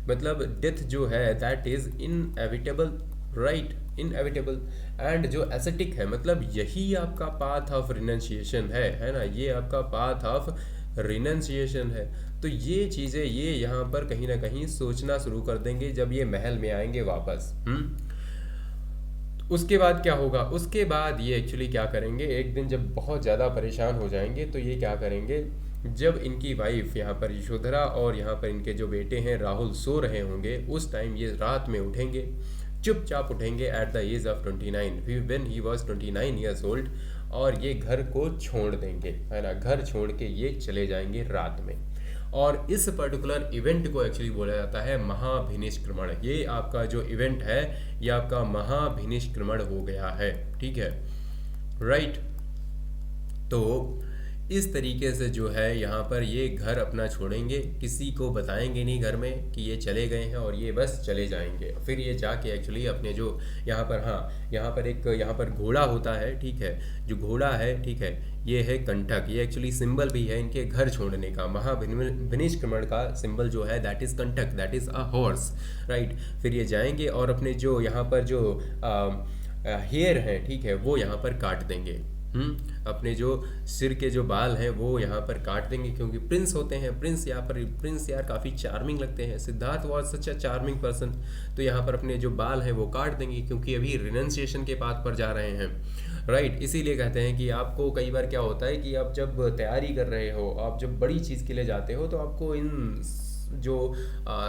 मतलब डेथ जो है that is inevitable, right, inevitable. And जो एसेटिक है, मतलब यही आपका पाथ ऑफ रिनंसिएशन है ना, ये आपका पाथ ऑफ रिनंसिएशन है। तो ये चीज़ें ये यहाँ पर कहीं ना कहीं सोचना शुरू कर देंगे जब ये महल में आएंगे वापस। उसके बाद क्या होगा? उसके बाद ये एक्चुअली क्या करेंगे, एक दिन जब बहुत ज़्यादा परेशान हो जाएंगे तो ये क्या करेंगे, जब इनकी वाइफ यहाँ पर यशोधरा और यहाँ पर इनके जो बेटे हैं राहुल सो रहे होंगे, उस टाइम ये रात में उठेंगे, चुपचाप उठेंगे at the age of 29 when he was 29 years old, और ये घर को छोड़ देंगे, है ना, घर छोड़ के ये चले जाएंगे रात में। और इस पर्टिकुलर इवेंट को एक्चुअली बोला जाता है महाभिनिष्क्रमण। ये आपका जो इवेंट है ये आपका महाभिनिष्क्रमण हो गया है, ठीक है, राइट। तो इस तरीके से जो है यहाँ पर ये घर अपना छोड़ेंगे, किसी को बताएंगे नहीं घर में कि ये चले गए हैं, और ये बस चले जाएंगे। फिर ये जाके एक्चुअली अपने जो यहाँ पर, हाँ यहाँ पर एक यहाँ पर घोड़ा होता है, ठीक है, जो घोड़ा है, ठीक है, ये है कंटक। ये एक्चुअली सिंबल भी है इनके घर छोड़ने का। महाविनिष्क्रमण का सिंबल जो है that is Kanthaka, that is a horse, right. फिर ये जाएंगे और अपने जो यहाँ पर जो हेयर है, ठीक है, वो यहाँ पर काट देंगे। अपने जो सिर के जो बाल हैं वो यहाँ पर काट देंगे, क्योंकि प्रिंस होते हैं। प्रिंस यहाँ पर, प्रिंस यार काफ़ी चार्मिंग लगते हैं। Siddharth was such a charming person. तो यहाँ पर अपने जो बाल हैं वो काट देंगे, क्योंकि अभी रिनंसिएशन के पाथ पर जा रहे हैं, राइट। इसीलिए कहते हैं कि आपको कई बार क्या होता है कि आप जब तैयारी कर रहे हो, आप जब बड़ी चीज़ के लिए जाते हो, तो आपको इन जो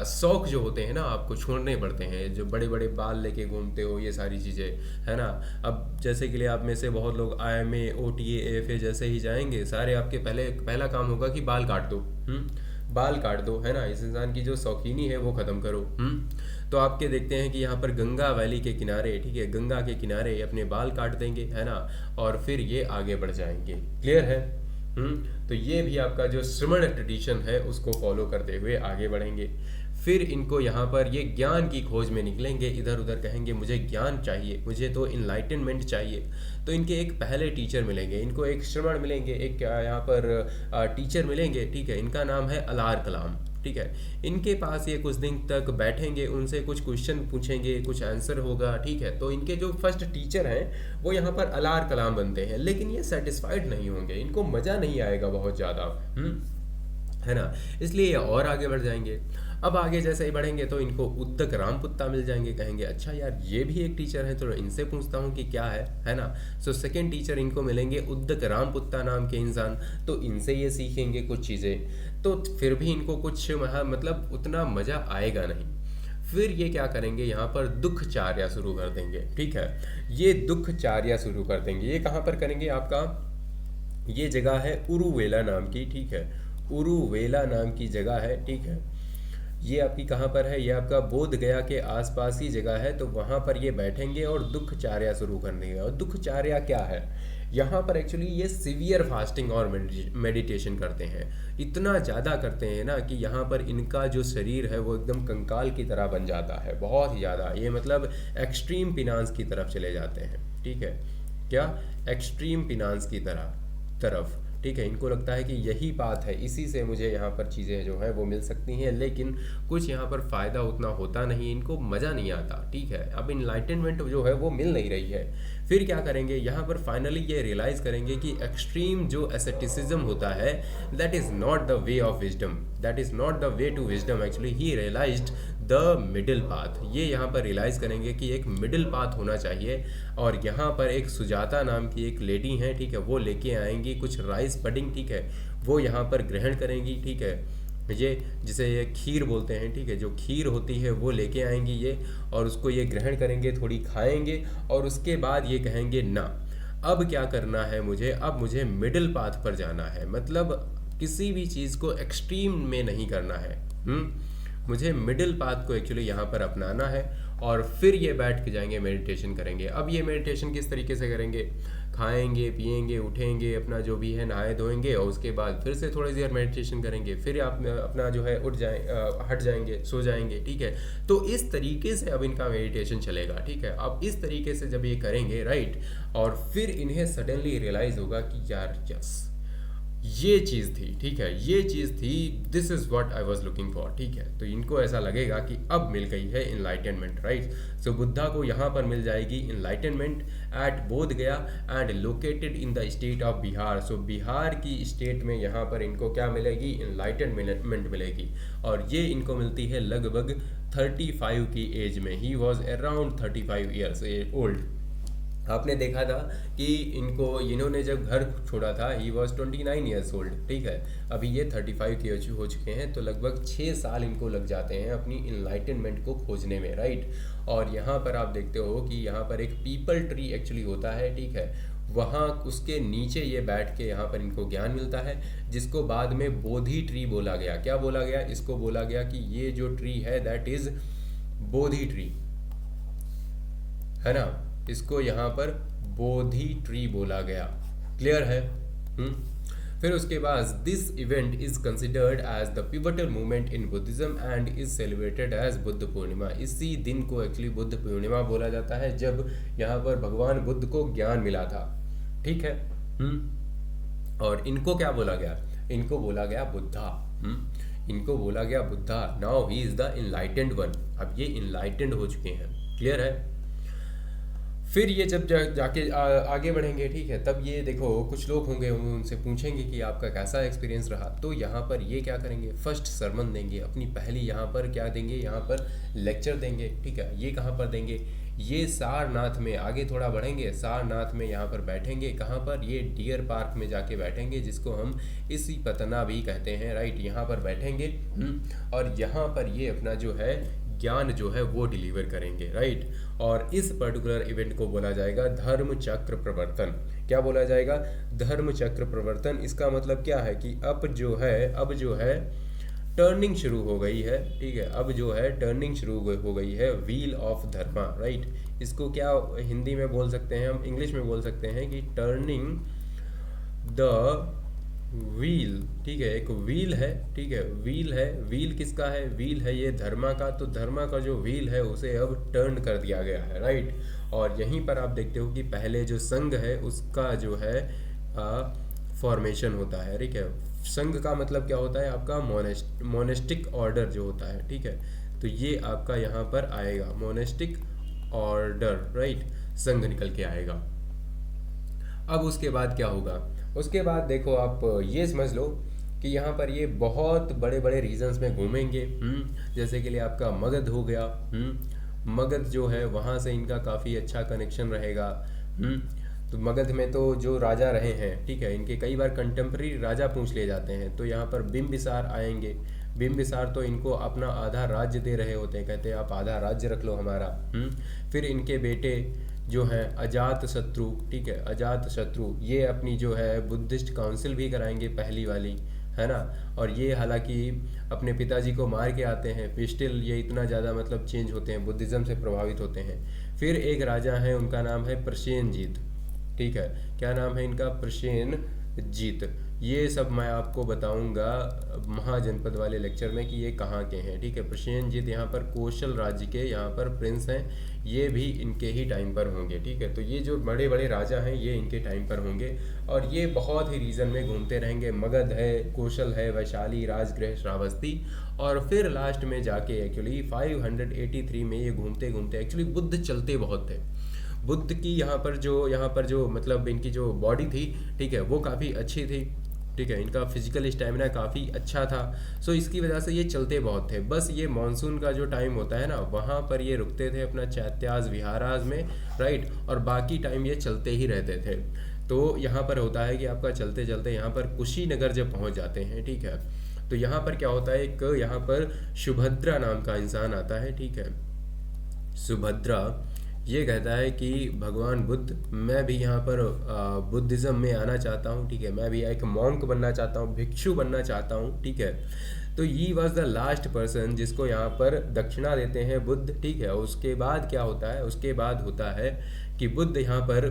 शौक जो होते हैं ना, आपको छोड़ने पड़ते हैं। जो बड़े बड़े बाल लेके घूमते हो, ये सारी चीज़ें, है ना। अब जैसे कि लिए आप में से बहुत लोग IMA OTA AFA जैसे ही जाएंगे, सारे आपके पहला काम होगा कि बाल काट दो, बाल काट दो, है ना। इस इंसान की जो शौकीनी है वो ख़त्म करो। तो आपके देखते हैं कि यहाँ पर गंगा वैली के किनारे, ठीक है, गंगा के किनारे अपने बाल काट देंगे, है ना, और फिर ये आगे बढ़ जाएंगे। क्लियर है। तो ये भी आपका जो श्रमण ट्रेडिशन है उसको फॉलो करते हुए आगे बढ़ेंगे। फिर इनको यहाँ पर ये ज्ञान की खोज में निकलेंगे, इधर उधर कहेंगे मुझे ज्ञान चाहिए, मुझे तो इनलाइटनमेंट चाहिए। तो इनके एक पहले टीचर मिलेंगे, इनको एक श्रमण मिलेंगे, एक यहाँ पर टीचर मिलेंगे, ठीक है। इनका नाम है अलार कलाम, ठीक है। इनके पास ये कुछ दिन तक बैठेंगे, उनसे कुछ क्वेश्चन पूछेंगे, कुछ आंसर होगा, ठीक है। तो इनके जो फर्स्ट टीचर हैं वो यहाँ पर अलार कलाम बनते हैं, लेकिन ये सेटिस्फाइड नहीं होंगे, इनको मज़ा नहीं आएगा बहुत ज़्यादा, है ना। इसलिए ये और आगे बढ़ जाएंगे। अब आगे जैसे ही बढ़ेंगे तो इनको उद्दक रामपुत्ता मिल जाएंगे, कहेंगे अच्छा यार ये भी एक टीचर है, तो इनसे पूछता हूँ कि क्या है ना। सो सेकेंड टीचर इनको मिलेंगे उद्दक रामपुत्ता नाम के इंसान, तो इनसे ये सीखेंगे कुछ चीज़ें। तो फिर भी इनको कुछ मतलब उतना मज़ा आएगा नहीं। फिर ये क्या करेंगे, यहाँ पर दुखचार्या शुरू कर देंगे, ठीक है। ये दुखचार्या शुरू कर देंगे। ये कहाँ पर करेंगे, आपका ये जगह है उरुवेला नाम की, ठीक है, उरुवेला नाम की जगह है, ठीक है। ये आपकी कहाँ पर है, ये आपका बोध गया के आसपास ही जगह है। तो वहाँ पर ये बैठेंगे और दुखचार्या शुरू कर देंगे। और दुखचार्या क्या है, यहाँ पर एक्चुअली ये सिवियर फास्टिंग और मेडिटेशन करते हैं। इतना ज़्यादा करते हैं ना कि यहाँ पर इनका जो शरीर है वो एकदम कंकाल की तरह बन जाता है, बहुत ही ज़्यादा। ये मतलब एक्सट्रीम पिनांस की तरफ चले जाते हैं, ठीक है, क्या एक्सट्रीम पिनांस की तरफ, ठीक है। इनको लगता है कि यही बात है, इसी से मुझे यहाँ पर चीज़ें जो है वो मिल सकती हैं, लेकिन कुछ यहाँ पर फ़ायदा उतना होता नहीं, इनको मज़ा नहीं आता, ठीक है। अब इनलाइटनमेंट जो है वो मिल नहीं रही है। फिर क्या करेंगे, यहाँ पर फाइनली ये रियलाइज़ करेंगे कि एक्सट्रीम जो एसेटिसिज्म होता है that is not the way of wisdom, that is not the way to wisdom. Actually he realised the middle path. ये यहाँ पर रियलाइज़ करेंगे कि एक मिडिल पाथ होना चाहिए। और यहाँ पर एक सुजाता नाम की एक लेडी हैं, ठीक है, वो लेके आएंगी कुछ राइस पडिंग, ठीक है, वो यहाँ पर ग्रहण करेंगी, ठीक है। ये जिसे ये खीर बोलते हैं, ठीक है, जो खीर होती है वो लेके आएंगी ये, और उसको ये ग्रहण करेंगे, थोड़ी खाएंगे, और उसके बाद ये कहेंगे ना अब क्या करना है मुझे, अब मुझे मिडिल पाथ पर जाना है। मतलब किसी भी चीज़ को एक्सट्रीम में नहीं करना है, मुझे मिडिल पाथ को एक्चुअली यहाँ पर अपनाना है। और फिर ये बैठ के जाएंगे, मेडिटेशन करेंगे। अब ये मेडिटेशन किस तरीके से करेंगे, खाएंगे, पिएंगे, उठेंगे, अपना जो भी है नहाए धोएंगे, और उसके बाद फिर से थोड़ी देर मेडिटेशन करेंगे, फिर आप अपना जो है हट जाएंगे, सो जाएंगे, ठीक है। तो इस तरीके से अब इनका मेडिटेशन चलेगा, ठीक है। अब इस तरीके से जब ये करेंगे, राइट, और फिर इन्हें सडनली रियलाइज़ होगा कि यार यस ये चीज़ थी, ठीक है, ये चीज़ थी, this is what I was looking for, ठीक है। तो इनको ऐसा लगेगा कि अब मिल गई है इनलाइटनमेंट, राइट। सो बुद्धा को यहाँ पर मिल जाएगी enlightenment at Bodh Gaya and located in the state of Bihar. So Bihar की स्टेट में यहाँ पर इनको क्या मिलेगी, इनलाइटनमेंट मिलेगी। और ये इनको मिलती है लगभग 35 की एज में। He was around 35 years old. आपने देखा था कि इन्होंने जब घर छोड़ा था ही वॉज 29 ईयर्स ओल्ड, ठीक है। अभी ये 35 के हो चुके हैं, तो लगभग 6 साल इनको लग जाते हैं अपनी इनलाइटनमेंट को खोजने में, राइट। और यहाँ पर आप देखते हो कि यहाँ पर एक पीपल ट्री एक्चुअली होता है, ठीक है, वहाँ उसके नीचे ये बैठ के यहाँ पर इनको ज्ञान मिलता है, जिसको बाद में बोधि ट्री बोला गया। क्या बोला गया, इसको बोला गया कि ये जो ट्री है दैट इज बोधि ट्री, है ना, इसको यहाँ पर बोधि ट्री बोला गया। क्लियर है। फिर उसके बाद this event is considered as the pivotal moment in Buddhism and is celebrated as Buddha Purnima. इसी दिन को एक्चुअली बुद्ध पूर्णिमा बोला जाता है, जब यहाँ पर भगवान बुद्ध को ज्ञान मिला था। ठीक है। और इनको क्या बोला गया? इनको बोला गया बुद्धा। इनको बोला गया Buddha. Now he is the enlightened one. अब ये इनलाइटेंड हो चुके हैं। क्लियर है? फिर ये जब जाके आगे बढ़ेंगे, ठीक है, तब ये देखो कुछ लोग होंगे, उनसे पूछेंगे कि आपका कैसा एक्सपीरियंस रहा। तो यहाँ पर ये क्या करेंगे? फर्स्ट सरमन देंगे, अपनी पहली यहाँ पर क्या देंगे? यहाँ पर लेक्चर देंगे। ठीक है। ये कहाँ पर देंगे? ये सारनाथ में। आगे थोड़ा बढ़ेंगे, सारनाथ में यहाँ पर बैठेंगे। कहाँ पर? ये डियर पार्क में जाके बैठेंगे, जिसको हम इसी पतना भी कहते हैं। राइट, यहाँ पर बैठेंगे और यहाँ पर ये अपना जो है ज्ञान जो है वो डिलीवर करेंगे। राइट। और इस पर्टिकुलर इवेंट को बोला जाएगा धर्म चक्र प्रवर्तन। क्या बोला जाएगा? धर्म चक्र प्रवर्तन। इसका मतलब क्या है कि अब जो है टर्निंग शुरू हो गई है। ठीक है। अब जो है टर्निंग शुरू हो गई है, व्हील ऑफ धर्मा। राइट। इसको क्या हिंदी में बोल सकते हैं, हम इंग्लिश में बोल सकते हैं कि टर्निंग द व्हील। ठीक है। एक व्हील है। ठीक है। व्हील है। व्हील किसका है? व्हील है ये धर्मा का। तो धर्मा का जो व्हील है उसे अब टर्न कर दिया गया है। राइट। और यहीं पर आप देखते हो कि पहले जो संघ है उसका जो है फॉर्मेशन होता है। ठीक है। संघ का मतलब क्या होता है? आपका मोनेस्टिक ऑर्डर जो होता है। ठीक है। तो ये आपका यहाँ पर आएगा मोनेस्टिक ऑर्डर। राइट। संघ निकल के आएगा। अब उसके बाद क्या होगा? उसके बाद देखो आप ये समझ लो कि यहाँ पर ये बहुत बड़े बड़े रीजन्स में घूमेंगे। जैसे कि लिए आपका मगध हो गया। मगध जो है वहाँ से इनका काफ़ी अच्छा कनेक्शन रहेगा। तो मगध में तो जो राजा रहे हैं, ठीक है, इनके कई बार कंटेम्प्रेरी राजा पूछ लिए जाते हैं। तो यहाँ पर बिंबिसार आएंगे। बिंबिसार तो इनको अपना आधा राज्य दे रहे होते हैं, कहते हैं आप आधा राज्य रख लो हमारा। फिर इनके बेटे जो है अजात शत्रु। ठीक है। अजात शत्रु ये अपनी जो है बुद्धिस्ट काउंसिल भी कराएंगे, पहली वाली, है ना। और ये हालांकि अपने पिताजी को मार के आते हैं, पिस्टिल ये इतना ज़्यादा मतलब चेंज होते हैं, बुद्धिज़्म से प्रभावित होते हैं। फिर एक राजा है, उनका नाम है प्रसेनजीत। ठीक है। क्या नाम है इनका? प्रसेनजीत। ये सब मैं आपको बताऊंगा महाजनपद वाले लेक्चर में कि ये कहाँ के हैं। ठीक है। प्रसेनजीत यहाँ पर कौशल राज्य के यहाँ पर प्रिंस हैं। ये भी इनके ही टाइम पर होंगे। ठीक है। तो ये जो बड़े बड़े राजा हैं ये इनके टाइम पर होंगे और ये बहुत ही रीजन में घूमते रहेंगे। मगध है, कौशल है, वैशाली, राजगृह, श्रावस्ती, और फिर लास्ट में जाके एक्चुअली 583 में ये घूमते घूमते एक्चुअली बुद्ध चलते बहुत थे। बुद्ध की यहाँ पर जो मतलब इनकी जो बॉडी थी, ठीक है, वो काफ़ी अच्छी थी। ठीक है। इनका फिजिकल स्टैमिना काफ़ी अच्छा था। सो इसकी वजह से ये चलते बहुत थे। बस ये मानसून का जो टाइम होता है ना, वहाँ पर ये रुकते थे अपना चैत्याज विहाराज में। राइट। और बाकी टाइम ये चलते ही रहते थे। तो यहाँ पर होता है कि आपका चलते चलते यहाँ पर कुशीनगर जब पहुँच जाते हैं, ठीक है, तो यहाँ पर क्या होता है, एक यहाँ पर सुभद्रा नाम का इंसान आता है। ठीक है। सुभद्रा ये कहता है कि भगवान बुद्ध, मैं भी यहाँ पर बुद्धिज़्म में आना चाहता हूँ। ठीक है। मैं भी एक मॉन्क बनना चाहता हूँ, भिक्षु बनना चाहता हूँ। ठीक है। तो he was the last person जिसको यहाँ पर दक्षिणा देते हैं बुद्ध। ठीक है। उसके बाद क्या होता है? उसके बाद होता है कि बुद्ध यहाँ पर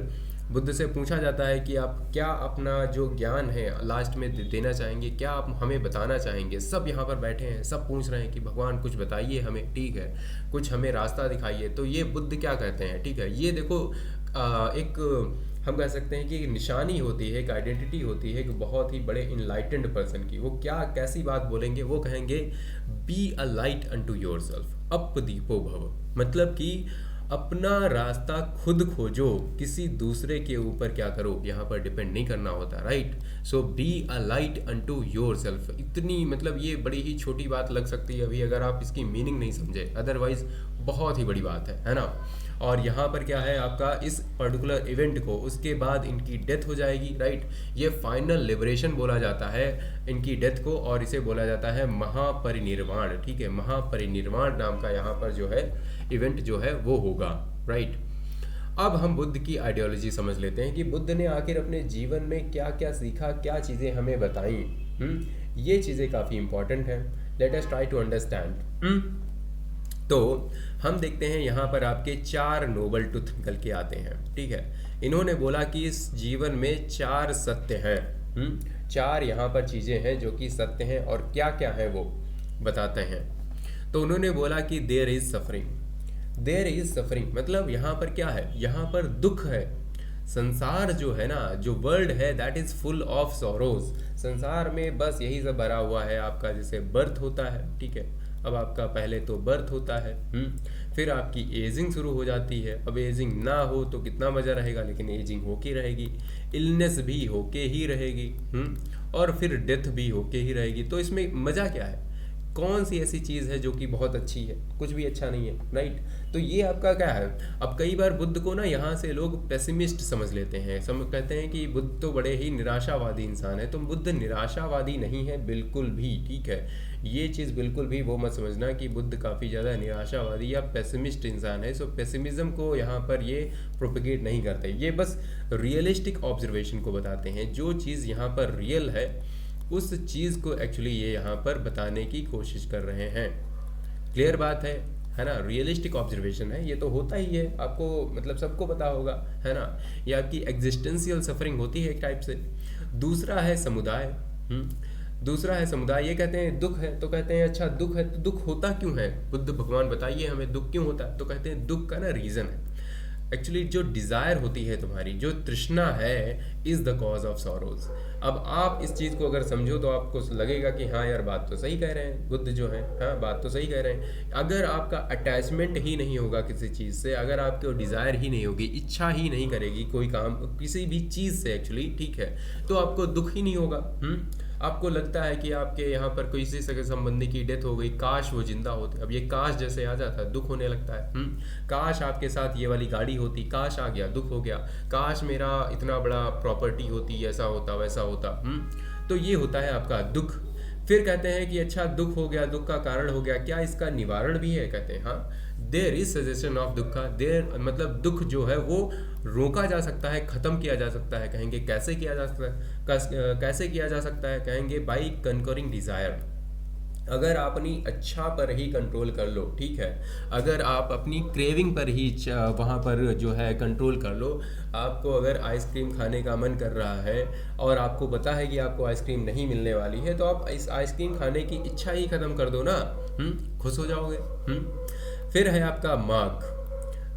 बुद्ध से पूछा जाता है कि आप क्या अपना जो ज्ञान है लास्ट में देना चाहेंगे, क्या आप हमें बताना चाहेंगे। सब यहाँ पर बैठे हैं, सब पूछ रहे हैं कि भगवान कुछ बताइए हमें। ठीक है। कुछ हमें रास्ता दिखाइए। तो ये बुद्ध क्या कहते हैं? ठीक है। ये देखो एक हम कह सकते हैं कि निशानी होती है, एक आइडेंटिटी होती है एक बहुत ही बड़े इनलाइटेंड पर्सन की। वो क्या कैसी बात बोलेंगे? वो कहेंगे be a light unto yourself, up दीपो भव। मतलब कि अपना रास्ता खुद खोजो, किसी दूसरे के ऊपर क्या करो, यहाँ पर डिपेंड नहीं करना होता। Right. So be a light unto yourself. इतनी मतलब ये बड़ी ही छोटी बात लग सकती है अभी अगर आप इसकी मीनिंग नहीं समझे, अदरवाइज बहुत ही बड़ी बात है ना। और यहाँ पर क्या है आपका इस पर्टिकुलर इवेंट को, उसके बाद इनकी डेथ हो जाएगी। राइट। ये फाइनल लिबरेशन बोला जाता है इनकी डेथ को, और इसे बोला जाता है महापरिनिर्वाण। ठीक है। महापरिनिर्वाण नाम का यहाँ पर जो है इवेंट जो है वो होगा। राइट। अब हम बुद्ध की आइडियोलॉजी समझ लेते हैं कि बुद्ध ने आखिर अपने जीवन में क्या क्या सीखा, क्या चीज़ें हमें बताई। ये चीज़ें काफ़ी इंपॉर्टेंट हैं। Let us try to understand. तो हम देखते हैं यहाँ पर आपके 4 नोबल ट्रुथ निकल के आते हैं। ठीक है। इन्होंने बोला कि इस जीवन में 4 सत्य हैं। चार यहाँ पर चीज़ें हैं जो कि सत्य हैं, और क्या क्या है वो बताते हैं। तो उन्होंने बोला कि there is suffering. There is suffering मतलब यहाँ पर क्या है, यहाँ पर दुख है। संसार जो है ना, जो वर्ल्ड है, that is full of sorrows. संसार में बस यही सब भरा हुआ है। आपका जैसे बर्थ होता है, ठीक है, अब आपका पहले तो बर्थ होता है, फिर आपकी एजिंग शुरू हो जाती है। अब एजिंग ना हो तो कितना मज़ा रहेगा, लेकिन एजिंग होके रहेगी। इलनेस भी होके ही रहेगी, और फिर डेथ भी होके ही रहेगी। तो इसमें मज़ा क्या है, कौन सी ऐसी चीज़ है जो कि बहुत अच्छी है? कुछ भी अच्छा नहीं है, राइट। तो ये आपका क्या है। अब कई बार बुद्ध को ना यहाँ से लोग पेसिमिस्ट समझ लेते हैं, कहते हैं कि बुद्ध तो बड़े ही निराशावादी इंसान है। तो बुद्ध निराशावादी नहीं है बिल्कुल भी, ठीक है। ये चीज़ बिल्कुल भी वो मत समझना कि बुद्ध काफ़ी ज़्यादा निराशावादी या पेसिमिस्ट इंसान है। सो पेसिमिज्म को यहाँ पर ये प्रोपेगेट नहीं करते, ये बस रियलिस्टिक ऑब्जर्वेशन को बताते हैं। जो चीज़ यहाँ पर रियल है उस चीज़ को एक्चुअली ये यहाँ पर बताने की कोशिश कर रहे हैं। क्लियर बात है ना। रियलिस्टिक ऑब्जर्वेशन है, ये तो होता ही है, आपको मतलब सबको पता होगा, है ना। ये आपकी एग्जिस्टेंशियल सफरिंग होती है एक टाइप से। दूसरा है समुदाय। दूसरा है समुदाय। ये कहते हैं दुख है, तो कहते हैं अच्छा दुख है तो दुख होता क्यों है, बुद्ध भगवान बताइए हमें दुख क्यों होता है। तो कहते हैं दुख का ना रीज़न है एक्चुअली जो डिज़ायर होती है तुम्हारी, जो तृष्णा है, is the cause of sorrows. अब आप इस चीज़ को अगर समझो तो आपको लगेगा कि हाँ यार बात तो सही कह रहे हैं बुद्ध जो है, हाँ बात तो सही कह रहे हैं। अगर आपका अटैचमेंट ही नहीं होगा किसी चीज़ से, अगर आपको डिज़ायर ही नहीं होगी, इच्छा ही नहीं करेगी कोई काम किसी भी चीज़ से एक्चुअली, ठीक है, तो आपको दुख ही नहीं होगा। आपको लगता है कि आपके यहाँ पर किसी सगे संबंधी की डेथ हो गई, काश वो जिंदा होते। अब ये काश जैसे आ जाता है दुख होने लगता है। काश आपके साथ ये वाली गाड़ी होती, काश आ गया दुख हो गया। काश मेरा इतना बड़ा प्रॉपर्टी होती, ऐसा होता वैसा होता। तो ये होता है आपका दुख। फिर कहते हैं कि अच्छा दुख हो गया, दुख का कारण हो गया, क्या इसका निवारण भी है? कहते हैं हाँ, देयर इज सजेशन ऑफ दुखा। देयर मतलब दुख जो है वो रोका जा सकता है, खत्म किया जा सकता है। कहेंगे कैसे किया जा सकता है, कैसे किया जा सकता है? कहेंगे बाई कंकरिंग डिजायर। अगर आप अपनी अच्छा पर ही कंट्रोल कर लो, ठीक है, अगर आप अपनी क्रेविंग पर ही वहाँ पर जो है कंट्रोल कर लो। आपको अगर आइसक्रीम खाने का मन कर रहा है और आपको पता है कि आपको आइसक्रीम नहीं मिलने वाली है, तो आप इस आइसक्रीम खाने की इच्छा ही ख़त्म कर दो ना, खुश हो जाओगे। फिर है आपका माग।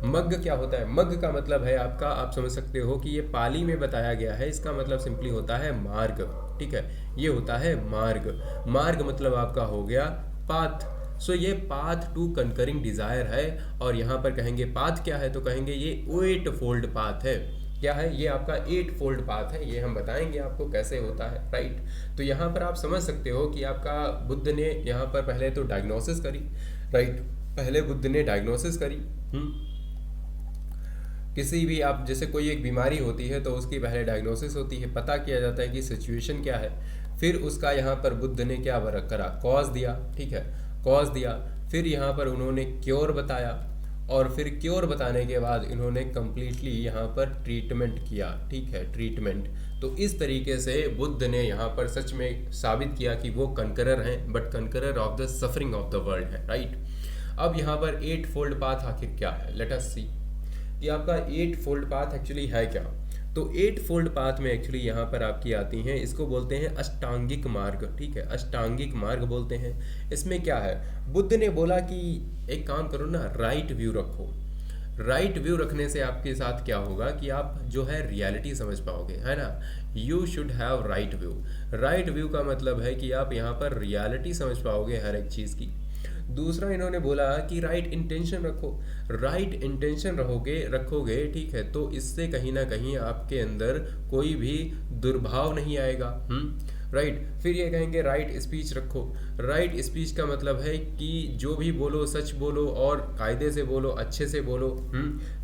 मग क्या होता है? मग का मतलब है आपका, आप समझ सकते हो कि ये पाली में बताया गया है, इसका मतलब सिंपली होता है मार्ग, ठीक है, ये होता है मार्ग। मार्ग मतलब आपका हो गया पाथ। सो ये पाथ टू कंकरिंग डिजायर है। और यहाँ पर कहेंगे पाथ क्या है, तो कहेंगे ये 8 फोल्ड पाथ है। क्या है ये? आपका 8 फोल्ड पाथ है। ये हम बताएंगे आपको कैसे होता है, राइट। तो यहाँ पर आप समझ सकते हो कि आपका बुद्ध ने यहाँ पर पहले तो डायग्नोसिस करी, राइट। पहले बुद्ध ने डायग्नोसिस करी। किसी भी आप जैसे कोई एक बीमारी होती है तो उसकी पहले डायग्नोसिस होती है, पता किया जाता है कि सिचुएशन क्या है। फिर उसका यहाँ पर बुद्ध ने क्या वर्क करा? कॉज दिया, ठीक है, कॉज दिया। फिर यहाँ पर उन्होंने क्योर बताया, और फिर क्योर बताने के बाद इन्होंने कम्प्लीटली यहाँ पर ट्रीटमेंट किया, ठीक है, ट्रीटमेंट। तो इस तरीके से बुद्ध ने यहाँ पर सच में साबित किया कि वो कंकरर हैं, but conqueror of the suffering of the world है, राइट। अब यहाँ पर 8 फोल्ड पाथ आखिर क्या है? लेट अस सी कि आपका 8 फोल्ड पाथ एक्चुअली है क्या। तो 8 फोल्ड पाथ में एक्चुअली यहाँ पर आपकी आती हैं, इसको बोलते हैं अष्टांगिक मार्ग, ठीक है, अष्टांगिक मार्ग बोलते हैं। इसमें क्या है? बुद्ध ने बोला कि एक काम करो ना, राइट व्यू रखो। राइट व्यू रखने से आपके साथ क्या होगा कि आप जो है रियलिटी समझ पाओगे, है ना। You should have right view. Right view का मतलब है कि आप यहाँ पर रियलिटी समझ पाओगे हर एक चीज़ की। दूसरा इन्होंने बोला कि राइट इंटेंशन रखो। राइट इंटेंशन रखोगे, ठीक है, तो इससे कहीं ना कहीं आपके अंदर कोई भी दुर्भाव नहीं आएगा, राइट। फिर ये कहेंगे राइट स्पीच रखो। राइट स्पीच का मतलब है कि जो भी बोलो सच बोलो और कायदे से बोलो, अच्छे से बोलो।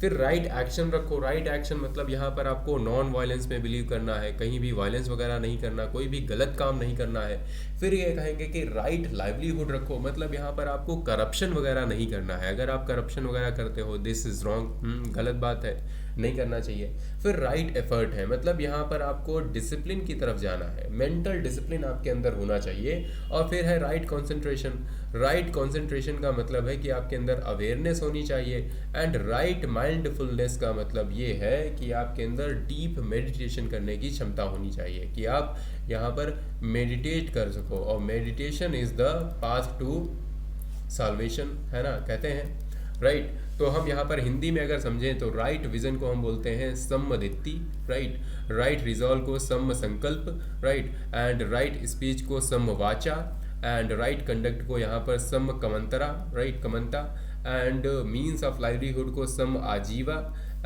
फिर राइट एक्शन रखो। राइट एक्शन मतलब यहाँ पर आपको नॉन वायलेंस में बिलीव करना है, कहीं भी वायलेंस वगैरह नहीं करना, कोई भी गलत काम नहीं करना है। फिर ये कहेंगे कि राइट लाइवलीहुड रखो, मतलब यहाँ पर आपको करप्शन वगैरह नहीं करना है। अगर आप करप्शन वगैरह करते हो, दिस इज रॉन्ग, गलत बात है। नहीं करना चाहिए। फिर राइट एफर्ट है, मतलब यहाँ पर आपको डिसिप्लिन की तरफ जाना है, मेंटल डिसिप्लिन आपके अंदर होना चाहिए। और फिर है राइट कंसंट्रेशन। राइट कंसंट्रेशन का मतलब है कि आपके अंदर अवेयरनेस होनी चाहिए। एंड राइट माइंडफुलनेस का मतलब ये है कि आपके अंदर डीप मेडिटेशन करने की क्षमता होनी चाहिए, कि आप यहाँ पर मेडिटेट कर सको। और meditation is the path to salvation, है ना, कहते हैं, राइट। तो हम यहाँ पर हिंदी में अगर समझें तो राइट विजन को हम बोलते हैं सम्मदित्ति, राइट। राइट रिजॉल्व को सम संकल्प, राइट। एंड राइट स्पीच को सम वाचा। एंड राइट कंडक्ट को यहाँ पर सम कमंतरा, राइट, कमंता। एंड मीन्स ऑफ लाइवलीहुड को सम आजीवा।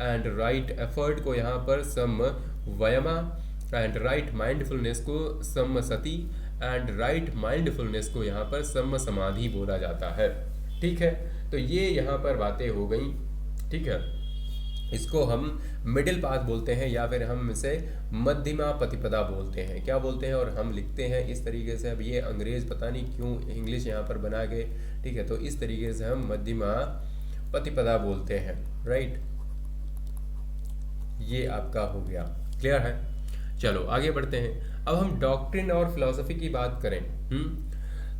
एंड राइट एफर्ट को यहाँ पर सम वयमा। एंड राइट माइंडफुलनेस को सम सती। एंड राइट माइंडफुलनेस को यहाँ पर सम समाधि बोला जाता है, ठीक है। तो ये यहाँ पर बातें हो गई, ठीक है। इसको हम मिडिल पाथ बोलते हैं, या फिर हम इसे मध्यमा प्रतिपदा बोलते हैं। क्या बोलते हैं? और हम लिखते हैं इस तरीके से। अब ये अंग्रेज पता नहीं क्यों इंग्लिश यहाँ पर बना के, ठीक है। तो इस तरीके से हम मध्यमा प्रतिपदा बोलते हैं, राइट। ये आपका हो गया, क्लियर है। चलो आगे बढ़ते हैं। अब हम डॉक्ट्रिन और फिलॉसफी की बात करें,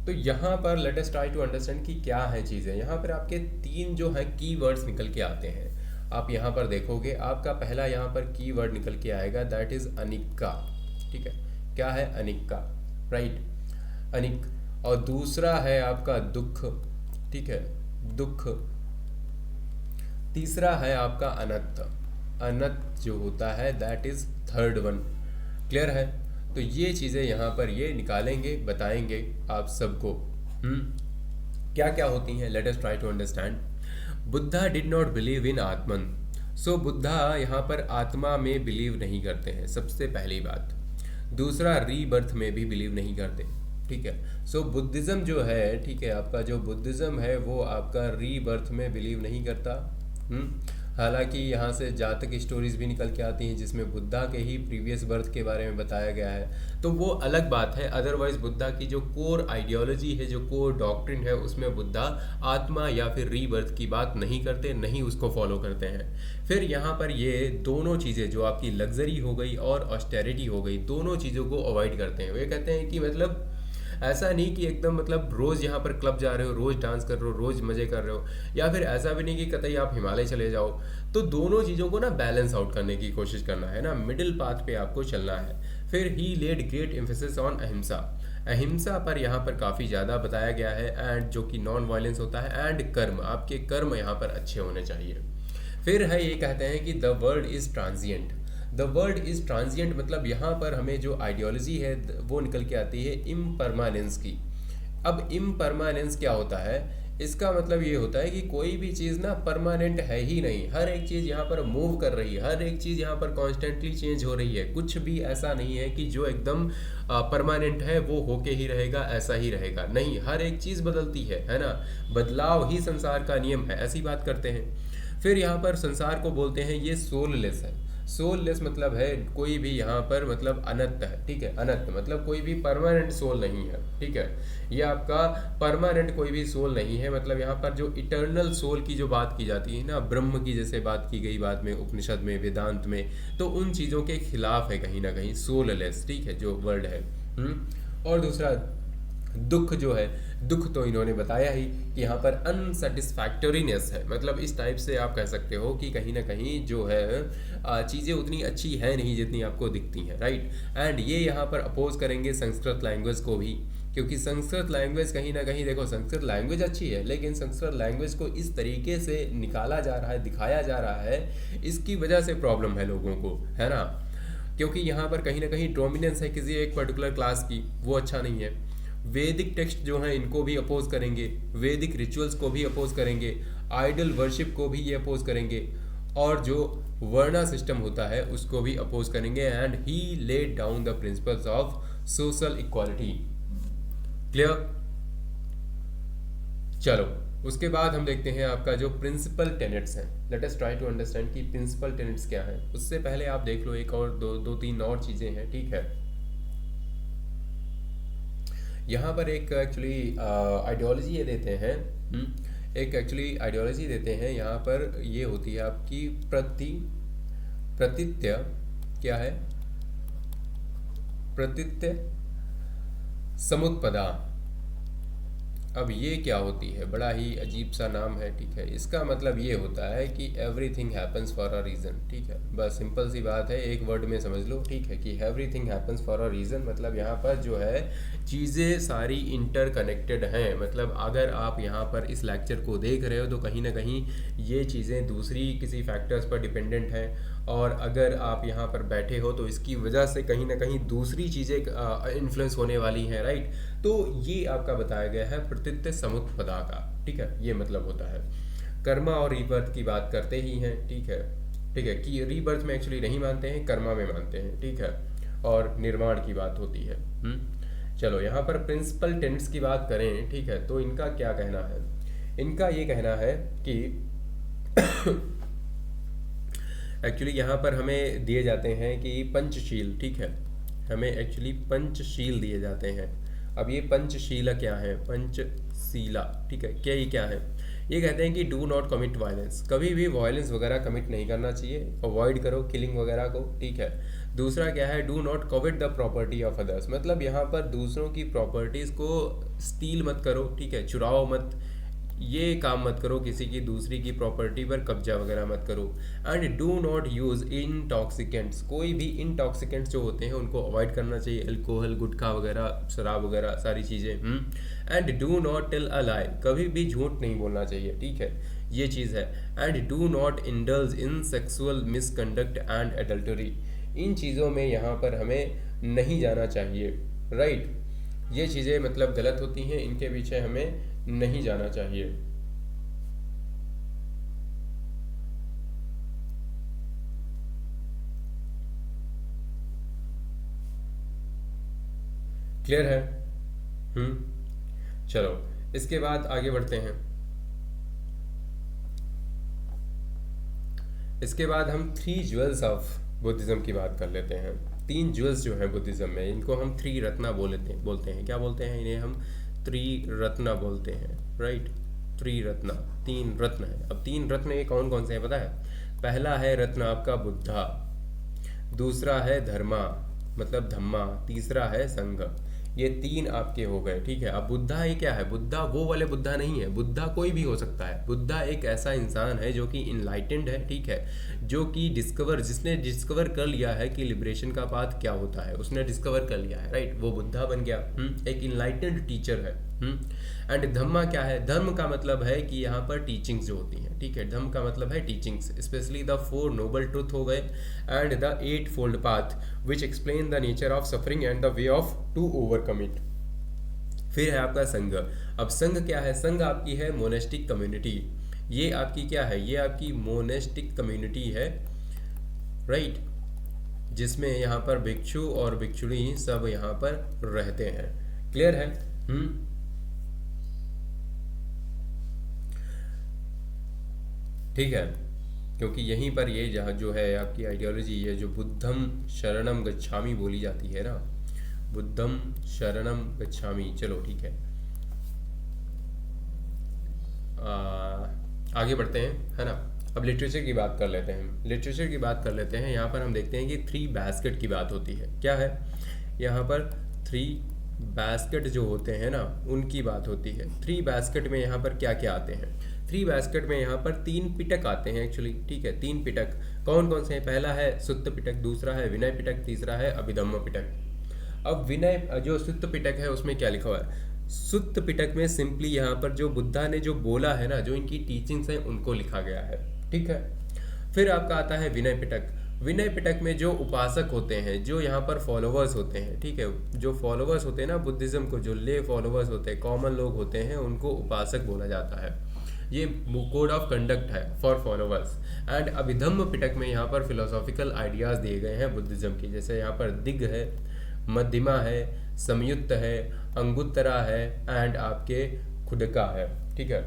तो यहाँ पर let us try to understand कि क्या है चीज़ें। यहाँ पर आपके 3 जो है की वर्ड्स निकल के आते हैं। आप यहाँ पर देखोगे, आपका पहला यहाँ पर की वर्ड निकल के आएगा, दैट इज अनिक्का, ठीक है। क्या है? अनिक्का, राइट, अनिक। और दूसरा है आपका दुख, ठीक है, दुख। तीसरा है आपका अनंत, अनंत जो होता है that is third one, clear है। तो ये चीज़ें यहाँ पर ये निकालेंगे, बताएंगे आप सबको क्या क्या होती हैं। Let us try to understand. Buddha did not believe in atman. So Buddha यहाँ पर आत्मा में बिलीव नहीं करते हैं, सबसे पहली बात। दूसरा, रीबर्थ में भी बिलीव नहीं करते, ठीक है। सो बुद्धिज़्म जो है, ठीक है, आपका जो बुद्धिज़्म है वो आपका रीबर्थ में बिलीव नहीं करता। हालांकि यहाँ से जातक स्टोरीज भी निकल के आती हैं जिसमें बुद्धा के ही प्रीवियस बर्थ के बारे में बताया गया है, तो वो अलग बात है। अदरवाइज बुद्धा की जो कोर आइडियोलॉजी है, जो कोर डॉक्ट्रिन है, उसमें बुद्धा आत्मा या फिर रीबर्थ की बात नहीं करते, नहीं उसको फॉलो करते हैं। फिर यहाँ पर ये दोनों चीज़ें जो आपकी लग्जरी हो गई और ऑस्टेरिटी हो गई, दोनों चीज़ों को अवॉइड करते हैं। वे कहते हैं कि मतलब ऐसा नहीं कि एकदम मतलब रोज़ यहाँ पर क्लब जा रहे हो, रोज़ डांस कर रहे हो, रोज़ मज़े कर रहे हो, या फिर ऐसा भी नहीं कि कतई आप हिमालय चले जाओ। तो दोनों चीज़ों को ना बैलेंस आउट करने की कोशिश करना है ना, मिडिल पाथ पे आपको चलना है। फिर ही लेड ग्रेट एम्फेसिस ऑन अहिंसा। अहिंसा पर यहाँ पर काफ़ी ज़्यादा बताया गया है, एंड जो कि नॉन वायलेंस होता है, एंड कर्म, आपके कर्म यहाँ पर अच्छे होने चाहिए। फिर है ये कहते हैं कि the world is transient. The world is transient मतलब यहाँ पर हमें जो आइडियोलॉजी है वो निकल के आती है इम्परमानेंस की। अब इम्परमानेंस क्या होता है? इसका मतलब ये होता है कि कोई भी चीज़ ना परमानेंट है ही नहीं, हर एक चीज़ यहाँ पर मूव कर रही है, हर एक चीज़ यहाँ पर कॉन्स्टेंटली चेंज हो रही है। कुछ भी ऐसा नहीं है कि जो एकदम परमानेंट है वो होके ही रहेगा, ऐसा ही रहेगा, नहीं, हर एक चीज़ बदलती है ना। बदलाव ही संसार का नियम है, ऐसी बात करते हैं। फिर यहाँ पर संसार को बोलते हैं ये सोललेस है। सोललेस मतलब है कोई भी यहाँ पर मतलब अनंत है, ठीक है। अनंत मतलब कोई भी परमानेंट सोल नहीं है, ठीक है। ये आपका परमानेंट कोई भी सोल नहीं है, मतलब यहाँ पर जो इटर्नल सोल की जो बात की जाती है ना, ब्रह्म की जैसे बात की गई बाद में उपनिषद में, वेदांत में, तो उन चीज़ों के खिलाफ है कहीं ना कहीं सोललेस, ठीक है, जो वर्ड है। और दूसरा दुख जो है, दुख तो इन्होंने बताया ही कि यहाँ पर अनसेटिस्फैक्टरीनेस है, मतलब इस टाइप से आप कह सकते हो कि कहीं ना कहीं जो है चीज़ें उतनी अच्छी है नहीं जितनी आपको दिखती हैं, राइट। एंड ये यहाँ पर अपोज करेंगे संस्कृत लैंग्वेज को भी, क्योंकि संस्कृत लैंग्वेज कहीं ना कहीं, देखो संस्कृत लैंग्वेज अच्छी है, लेकिन संस्कृत लैंग्वेज को इस तरीके से निकाला जा रहा है, दिखाया जा रहा है, इसकी वजह से प्रॉब्लम है लोगों को, है ना। क्योंकि यहाँ पर कहीं ना कहीं डोमिनेंस है किसी एक पर्टिकुलर क्लास की, वो अच्छा नहीं है। वैदिक टेक्स्ट जो हैं इनको भी अपोज करेंगे, वैदिक रिचुअल्स को भी अपोज करेंगे, आइडल वर्शिप को भी ये अपोज करेंगे, और जो वर्णा सिस्टम होता है उसको भी अपोज करेंगे। And he laid down the principles of social equality, clear. चलो उसके बाद हम देखते हैं आपका जो प्रिंसिपल टेनेट्स हैं। Let us try to understand कि प्रिंसिपल टेनेट्स क्या हैं। उससे पहले आप देख लो एक और दो तीन और चीज़ें हैं, ठीक है। यहाँ पर एक एक्चुअली आइडियोलॉजी ये देते हैं, एक एक्चुअली आइडियोलॉजी देते हैं यहाँ पर, ये होती है आपकी प्रतीत्य क्या है? प्रतीत्य समुत्पदा। अब ये क्या होती है? बड़ा ही अजीब सा नाम है, ठीक है। इसका मतलब ये होता है कि everything happens for a reason, ठीक है। बस सिंपल सी बात है, एक वर्ड में समझ लो, ठीक है, कि everything happens for a reason मतलब यहाँ पर जो है चीज़ें सारी इंटरकनेक्टेड हैं। मतलब अगर आप यहाँ पर इस लेक्चर को देख रहे हो तो कहीं ना कहीं ये चीज़ें दूसरी किसी फैक्टर्स पर डिपेंडेंट हैं, और अगर आप यहाँ पर बैठे हो तो इसकी वजह से कहीं ना कहीं दूसरी चीज़ें इन्फ्लुएंस होने वाली हैं, राइट। तो ये आपका बताया गया है प्रतीत्य समुत्पदा का, ठीक है, ये मतलब होता है। कर्मा और रीबर्थ की बात करते ही हैं, ठीक है, ठीक है, कि रीबर्थ में एक्चुअली नहीं मानते हैं, कर्मा में मानते हैं, ठीक है, और निर्माण की बात होती है। चलो यहाँ पर प्रिंसिपल टेंट्स की बात करें, ठीक है, तो इनका क्या कहना है? इनका ये कहना है कि एक्चुअली यहाँ पर हमें दिए जाते हैं कि पंचशील, ठीक है, हमें एक्चुअली पंचशील दिए जाते हैं। अब ये पंचशीला क्या है? पंचशीला, ठीक है, क्या ये क्या है? ये कहते हैं कि डू नॉट कमिट वायलेंस, कभी भी वायलेंस वगैरह कमिट नहीं करना चाहिए, अवॉइड करो किलिंग वगैरह को, ठीक है। दूसरा क्या है? Do not covet the property of others, मतलब यहाँ पर दूसरों की प्रॉपर्टीज़ को स्टील मत करो, ठीक है, चुराओ मत, ये काम मत करो, किसी की दूसरी की प्रॉपर्टी पर कब्जा वगैरह मत करो। And do not use intoxicants, कोई भी इंटॉक्सिकेंट्स जो होते हैं उनको अवॉइड करना चाहिए, अल्कोहल, गुटखा वगैरह, शराब वगैरह सारी चीज़ें। And do not tell a lie, कभी भी झूठ नहीं बोलना चाहिए, ठीक है, ये चीज़ है। And do not indulge in sexual misconduct and adultery, इन चीज़ों में यहाँ पर हमें नहीं जाना चाहिए, राइट। ये चीज़ें मतलब गलत होती हैं, इनके पीछे हमें नहीं जाना चाहिए। क्लियर है? चलो इसके बाद आगे बढ़ते हैं। इसके बाद हम 3 ज्वेल्स ऑफ बुद्धिज्म की बात कर लेते हैं। 3 ज्वेल्स जो हैं बुद्धिज्म में, इनको हम त्रिरत्ना बोलते हैं। क्या बोलते हैं इन्हें? हम त्रिरत्ना बोलते हैं, राइट। त्रिरत्ना, 3 रत्न है। अब 3 रत्न ये कौन कौन से हैं पता है? पहला है रत्न आपका बुद्धा, दूसरा है धर्मा मतलब धम्मा, तीसरा है संघ। ये 3 आपके हो गए, ठीक है। अब बुद्धा ये क्या है? बुद्धा वो वाले बुद्धा नहीं है, बुद्धा कोई भी हो सकता है। बुद्धा एक ऐसा इंसान है जो कि इनलाइटेंड है, ठीक है, जो कि जिसने डिस्कवर कर लिया है कि लिबरेशन का पाथ क्या होता है, उसने डिस्कवर कर लिया है, राइट, वो बुद्धा बन गया। एक इनलाइटेंड टीचर है। एंड धम्मा क्या है? धर्म का मतलब है कि यहाँ पर टीचिंग्स जो होती हैं, ठीक है, धम्म का मतलब है teachings, specially the 4 noble truth हो गए and the 8 fold path which explain the nature of suffering and the way of to overcome it. फिर है आपका संघ। अब संघ क्या है? संघ आपकी है मोनेस्टिक कम्युनिटी। ये आपकी क्या है? ये आपकी मोनेस्टिक कम्युनिटी है, राइट, जिसमें यहाँ पर भिक्षु और भिक्षुणी सब यहाँ पर रहते हैं। क्लियर है? ठीक है, क्योंकि यहीं पर ये जहाँ जो है आपकी आइडियोलॉजी, ये जो बुद्धम शरणम गच्छामि बोली जाती है ना, बुद्धम शरणम गच्छामि। चलो ठीक है, आगे बढ़ते हैं, है ना। अब लिटरेचर की बात कर लेते हैं। लिटरेचर की बात कर लेते हैं। यहाँ पर हम देखते हैं कि 3 बास्केट की बात होती है। क्या है? यहाँ पर 3 बास्केट जो होते हैं ना, उनकी बात होती है। 3 बास्केट में यहाँ पर क्या क्या आते हैं? 3 बास्केट में यहाँ पर 3 पिटक आते हैं एक्चुअली, ठीक है। 3 पिटक कौन कौन से हैं? पहला है सुत्त पिटक, दूसरा है विनय पिटक, तीसरा है अभिधम्म पिटक। अब विनय जो सुत्त पिटक है उसमें क्या लिखा हुआ है? सुत्त पिटक में सिंपली यहाँ पर जो बुद्धा ने जो बोला है ना, जो इनकी टीचिंग्स हैं उनको लिखा गया है, ठीक है। फिर आपका आता है विनय पिटक। विनय पिटक में जो उपासक होते हैं, जो यहाँ पर फॉलोवर्स होते हैं, ठीक है, जो फॉलोवर्स होते हैं ना बुद्धिज्म को, जो ले फॉलोवर्स होते हैं, कॉमन लोग होते हैं, उनको उपासक बोला जाता है। ये कोड ऑफ कंडक्ट है फॉर फॉलोवर्स। एंड अभिधम्म पिटक में यहाँ पर फिलोसॉफिकल आइडियाज़ दिए गए हैं बुद्धिज्म की, जैसे यहाँ पर दिग्ग है, मध्यमा है, संयुक्त है, अंगुत्तरा है एंड आपके खुदका है, ठीक है।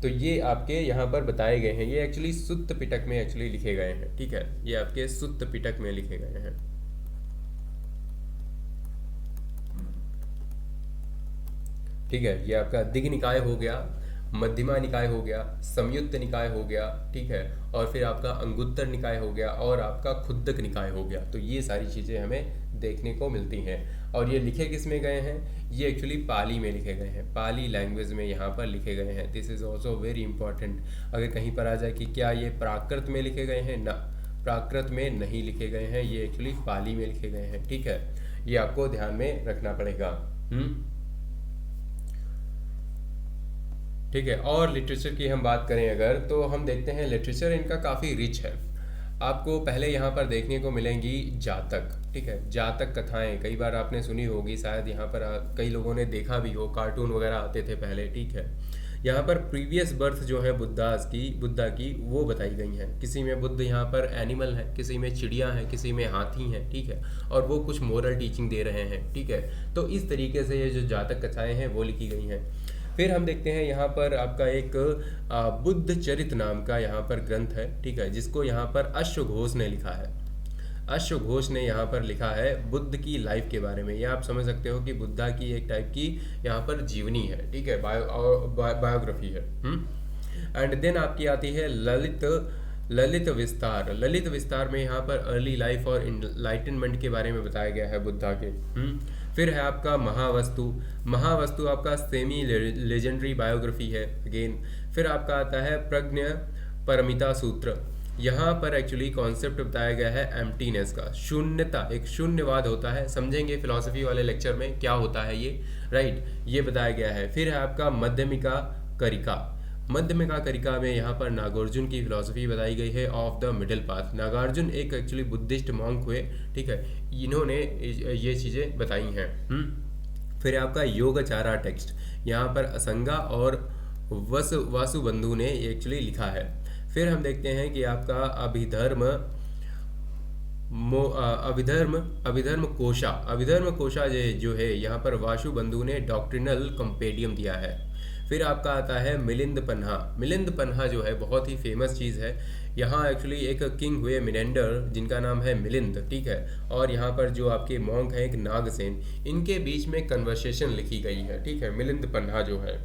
तो ये आपके यहाँ पर बताए गए हैं। ये एक्चुअली सुत्त पिटक में एक्चुअली लिखे गए हैं, ठीक है, ये आपके सुत्त पिटक में लिखे गए हैं। ठीक है, ये आपका दिग्ग निकाय हो गया, मध्यमा निकाय हो गया, संयुक्त निकाय हो गया, ठीक है, और फिर आपका अंगुत्तर निकाय हो गया और आपका खुद्दक निकाय हो गया। तो ये सारी चीज़ें हमें देखने को मिलती हैं। और ये लिखे किस में गए हैं? ये एक्चुअली पाली में लिखे गए हैं, पाली लैंग्वेज में यहाँ पर लिखे गए हैं। This is also very important. अगर कहीं पर आ जाए कि क्या ये प्राकृत में लिखे गए हैं, ना, प्राकृत में नहीं लिखे गए हैं, ये एक्चुअली पाली में लिखे गए हैं, ठीक है। ये आपको ध्यान में रखना पड़ेगा। ठीक है। और लिटरेचर की हम बात करें अगर, तो हम देखते हैं लिटरेचर इनका काफ़ी रिच है। आपको पहले यहाँ पर देखने को मिलेंगी जातक, ठीक है, जातक कथाएं कई बार आपने सुनी होगी, शायद यहाँ पर कई लोगों ने देखा भी हो, कार्टून वगैरह आते थे पहले, ठीक है। यहाँ पर प्रीवियस बर्थ जो है बुद्धा की वो बताई गई हैं। किसी में बुद्ध यहाँ पर एनिमल है, किसी में चिड़िया है, किसी में हाथी हैं, ठीक है, और वो कुछ मोरल टीचिंग दे रहे हैं, ठीक है। तो इस तरीके से ये जो जातक कथाएं हैं वो लिखी गई हैं। फिर हम देखते हैं यहाँ पर आपका एक बुद्ध चरित नाम का यहाँ पर ग्रंथ है, ठीक है, जिसको यहाँ पर अश्वघोष ने लिखा है। अश्वघोष ने यहाँ पर लिखा है बुद्ध की लाइफ के बारे में। ये आप समझ सकते हो कि बुद्धा की एक टाइप की यहाँ पर जीवनी है, ठीक है, बायोग्राफी है। एंड देन आपकी आती है ललित विस्तार। ललित विस्तार में यहाँ पर अर्ली लाइफ और इनलाइटनमेंट के बारे में बताया गया है बुद्धा के। फिर है आपका महावस्तु। महावस्तु आपका सेमी लेजेंडरी बायोग्राफी है अगेन। फिर आपका आता है प्रज्ञ परमिता सूत्र। यहाँ पर एक्चुअली कॉन्सेप्ट बताया गया है एम्प्टीनेस का, शून्यता, एक शून्यवाद होता है, समझेंगे फिलॉसफी वाले लेक्चर में क्या होता है ये, राइट, ये बताया गया है। फिर है आपका मध्यमिका करिका। मध्यमिका करिका में यहाँ पर नागार्जुन की फिलॉसफी बताई गई है of the middle path. Nagarjuna एक एक्चुअली बुद्धिस्ट मॉन्क हुए, ठीक है, इन्होंने ये चीज़ें बताई हैं। फिर आपका योगाचारा टेक्स्ट, यहाँ पर असंगा और वासुबंधु ने एक्चुअली लिखा है। फिर हम देखते हैं कि आपका अभिधर्म कोशा जो है यहाँ पर वासुबंधु ने डॉक्ट्रिनल कंपेडियम दिया है। फिर आपका आता है मिलिंद पन्हा। मिलिंद पन्हा जो है बहुत ही फेमस चीज़ है। यहाँ एक्चुअली एक किंग हुए मिनेंडर जिनका नाम है मिलिंद, ठीक है, और यहाँ पर जो आपके मॉन्क हैं एक नागसेन, इनके बीच में कन्वर्सेशन लिखी गई है, ठीक है, मिलिंद पन्हा जो है,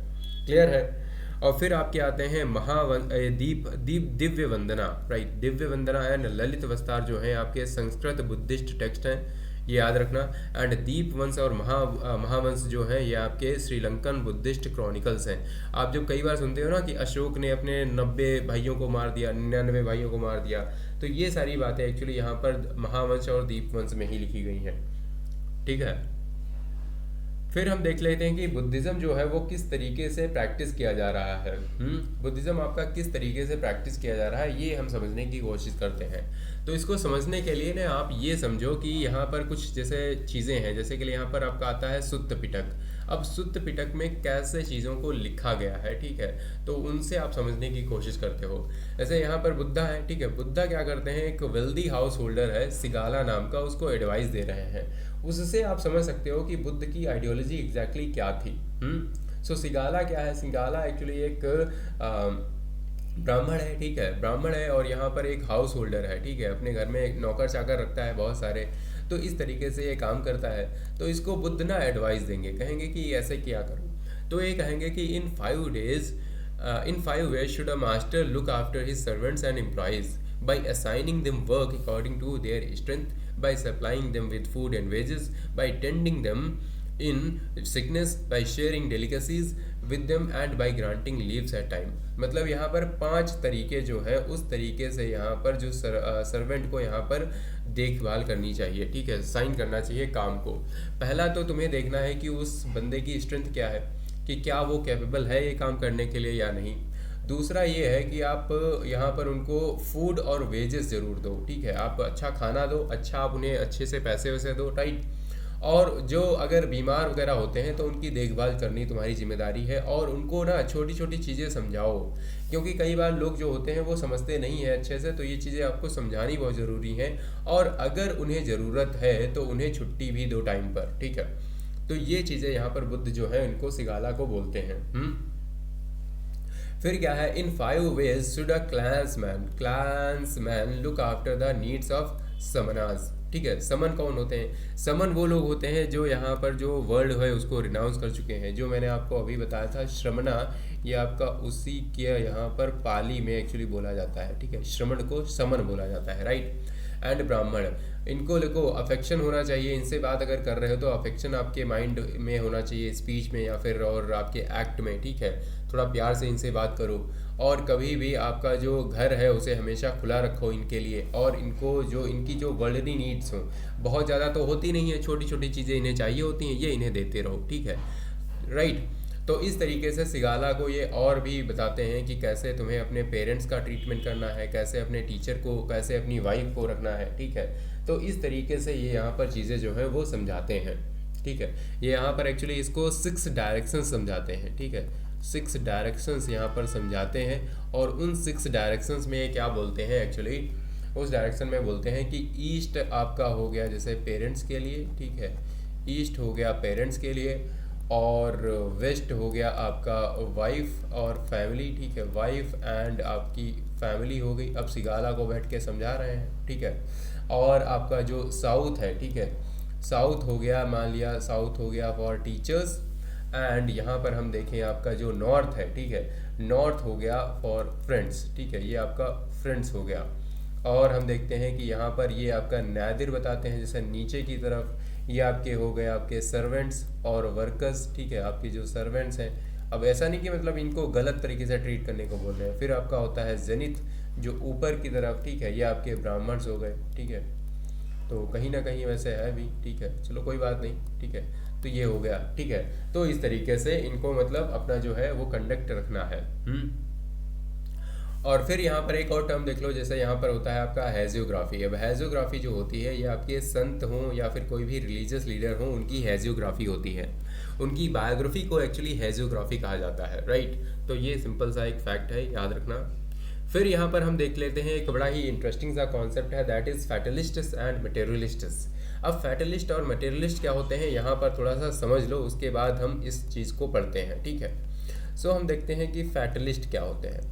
क्लियर है। और फिर आपके आते हैं दिव्य वंदना, right, Divya Vandana and Lalit विस्तार जो है आपके संस्कृत बुद्धिस्ट टेक्स्ट हैं, ये याद रखना। एंड दीप वंश और महावंश जो है ये आपके श्रीलंकन बुद्धिस्ट क्रॉनिकल्स हैं। आप जब कई बार सुनते हो ना कि अशोक ने अपने 90 भाइयों को मार दिया, 99 भाइयों को मार दिया, तो ये सारी बातें एक्चुअली यहाँ पर महावंश और दीप वंश में ही लिखी गई हैं, ठीक है। फिर हम देख लेते हैं कि बुद्धिज़्म जो है वो किस तरीके से प्रैक्टिस किया जा रहा है। बुद्धिज़्म आपका किस तरीके से प्रैक्टिस किया जा रहा है, ये हम समझने की कोशिश करते हैं। तो इसको समझने के लिए ना आप ये समझो कि यहाँ पर कुछ जैसे चीज़ें हैं, जैसे कि यहाँ पर आपका आता है सुत्त पिटक। अब सुत्त पिटक में कैसे चीज़ों को लिखा गया है, ठीक है, तो उनसे आप समझने की कोशिश करते हो। जैसे यहाँ पर बुद्धा है, ठीक है, बुद्धा क्या करते हैं, एक वेल्दी हाउस होल्डर है सिगाला नाम का, उसको एडवाइस दे रहे हैं। उससे आप समझ सकते हो कि बुद्ध की आइडियोलॉजी एग्जैक्टली क्या थी। सो सिगाला क्या है, सिगाला एक्चुअली एक ब्राह्मण है, ठीक है, ब्राह्मण है और यहाँ पर एक हाउस होल्डर है, ठीक है, अपने घर में एक नौकर चाकर रखता है बहुत सारे, तो इस तरीके से ये काम करता है। तो इसको बुद्ध ना एडवाइस देंगे, कहेंगे कि ऐसे किया करो। तो ये कहेंगे कि इन 5 ways should a master look after his servants and employees, by assigning them work according to their strength, by supplying them with food and wages, by tending them in sickness, by sharing delicacies with them and by granting leaves at time। मतलब यहाँ पर 5 तरीके जो है उस तरीके से यहाँ पर जो सर्वेंट को यहाँ पर देखभाल करनी चाहिए, ठीक है, साइन करना चाहिए काम को। पहला तो तुम्हें देखना है कि उस बंदे की स्ट्रेंथ क्या है, कि क्या वो कैपेबल है ये काम करने के लिए या नहीं। दूसरा ये है कि आप यहाँ पर उनको फूड और वेजेस ज़रूर दो, ठीक है, आप अच्छा खाना दो, अच्छा आप उन्हें अच्छे से पैसे वैसे दो, राइट। और जो अगर बीमार वगैरह होते हैं तो उनकी देखभाल करनी तुम्हारी जिम्मेदारी है। और उनको ना छोटी छोटी चीज़ें समझाओ, क्योंकि कई बार लोग जो होते हैं वो समझते नहीं हैं अच्छे से, तो ये चीज़ें आपको समझानी बहुत ज़रूरी है। और अगर उन्हें ज़रूरत है तो उन्हें छुट्टी भी दो टाइम पर, ठीक है। तो ये चीज़ें यहाँ पर बुद्ध जो है इनको सिगाला को बोलते हैं। फिर क्या है, इन 5 ways should a clansman look after the needs of समनास, ठीक है। समन कौन होते हैं, समन वो लोग होते हैं जो यहाँ पर जो वर्ल्ड है उसको रिनाउंस कर चुके हैं। जो मैंने आपको अभी बताया था, श्रमणा ये आपका उसी के यहाँ पर पाली में एक्चुअली बोला जाता है, ठीक है। श्रमण को समन बोला जाता है, राइट। एंड ब्राह्मण, इनको लिखो अफेक्शन होना चाहिए, इनसे बात अगर कर रहे हो तो अफेक्शन आपके माइंड में होना चाहिए, स्पीच में या फिर और आपके एक्ट में, ठीक है। थोड़ा प्यार से इनसे बात करो, और कभी भी आपका जो घर है उसे हमेशा खुला रखो इनके लिए, और इनको जो इनकी जो वर्ल्डली नीड्स हो, बहुत ज़्यादा तो होती नहीं है, छोटी छोटी चीज़ें इन्हें चाहिए होती हैं, ये इन्हें देते रहो, ठीक है, राइट। तो इस तरीके से सिगाला को ये और भी बताते हैं कि कैसे तुम्हें अपने पेरेंट्स का ट्रीटमेंट करना है, कैसे अपने टीचर को, कैसे अपनी वाइफ को रखना है, ठीक है। तो इस तरीके से ये यहाँ पर चीज़ें जो है वो समझाते हैं, ठीक है। ये यहाँ पर एक्चुअली इसको 6 डायरेक्शंस समझाते हैं, ठीक है। 6 डायरेक्शंस यहाँ पर समझाते हैं, और उन 6 डायरेक्शंस में ये क्या बोलते हैं एक्चुअली, उस डायरेक्शन में बोलते हैं कि ईस्ट आपका हो गया जैसे पेरेंट्स के लिए, ठीक है, ईस्ट हो गया पेरेंट्स के लिए, और वेस्ट हो गया आपका वाइफ और फैमिली, ठीक है, वाइफ एंड आपकी फैमिली हो गई। अब सिगाला को बैठ के समझा रहे हैं, ठीक है। और आपका जो साउथ है, ठीक है, साउथ हो गया, मान लिया साउथ हो गया फॉर टीचर्स, एंड यहाँ पर हम देखें आपका जो नॉर्थ है, ठीक है, नॉर्थ हो गया फॉर फ्रेंड्स, ठीक है, ये आपका फ्रेंड्स हो गया। और हम देखते हैं कि यहाँ पर ये आपका नादिर बताते हैं, जैसे नीचे की तरफ ये आपके हो गए आपके सर्वेंट्स और वर्कर्स, ठीक है, आपके जो सर्वेंट्स हैं। अब ऐसा नहीं कि मतलब इनको गलत तरीके से ट्रीट करने को बोल रहे हैं। फिर आपका होता है जेनिथ जो ऊपर की तरफ, ठीक है, ये आपके ब्राह्मण्स हो गए, ठीक है। तो कहीं ना कहीं वैसे है भी, ठीक है, चलो कोई बात नहीं, ठीक है। तो ये हो गया, ठीक है। तो इस तरीके से इनको मतलब अपना जो है वो कंडक्ट रखना है। और फिर यहाँ पर एक और टर्म देख लो, जैसे यहाँ पर होता है आपका हेजियोग्राफी। अब हेजियोग्राफी जो होती है ये आपके संत हों या फिर कोई भी रिलीजियस लीडर हों, उनकी हेजियोग्राफी होती है, उनकी बायोग्राफी को एक्चुअली हेजियोग्राफी कहा जाता है, राइट। तो ये सिंपल सा एक फैक्ट है, याद रखना। फिर यहाँ पर हम देख लेते हैं एक बड़ा ही इंटरेस्टिंग सा कॉन्सेप्ट है, दैट इज फैटलिस्ट्स एंड मटेरियलिस्ट्स। अब फैटलिस्ट और मटेरियलिस्ट क्या होते हैं यहाँ पर थोड़ा सा समझ लो, उसके बाद हम इस चीज़ को पढ़ते हैं, ठीक है। सो हम देखते हैं कि फैटलिस्ट क्या होते हैं।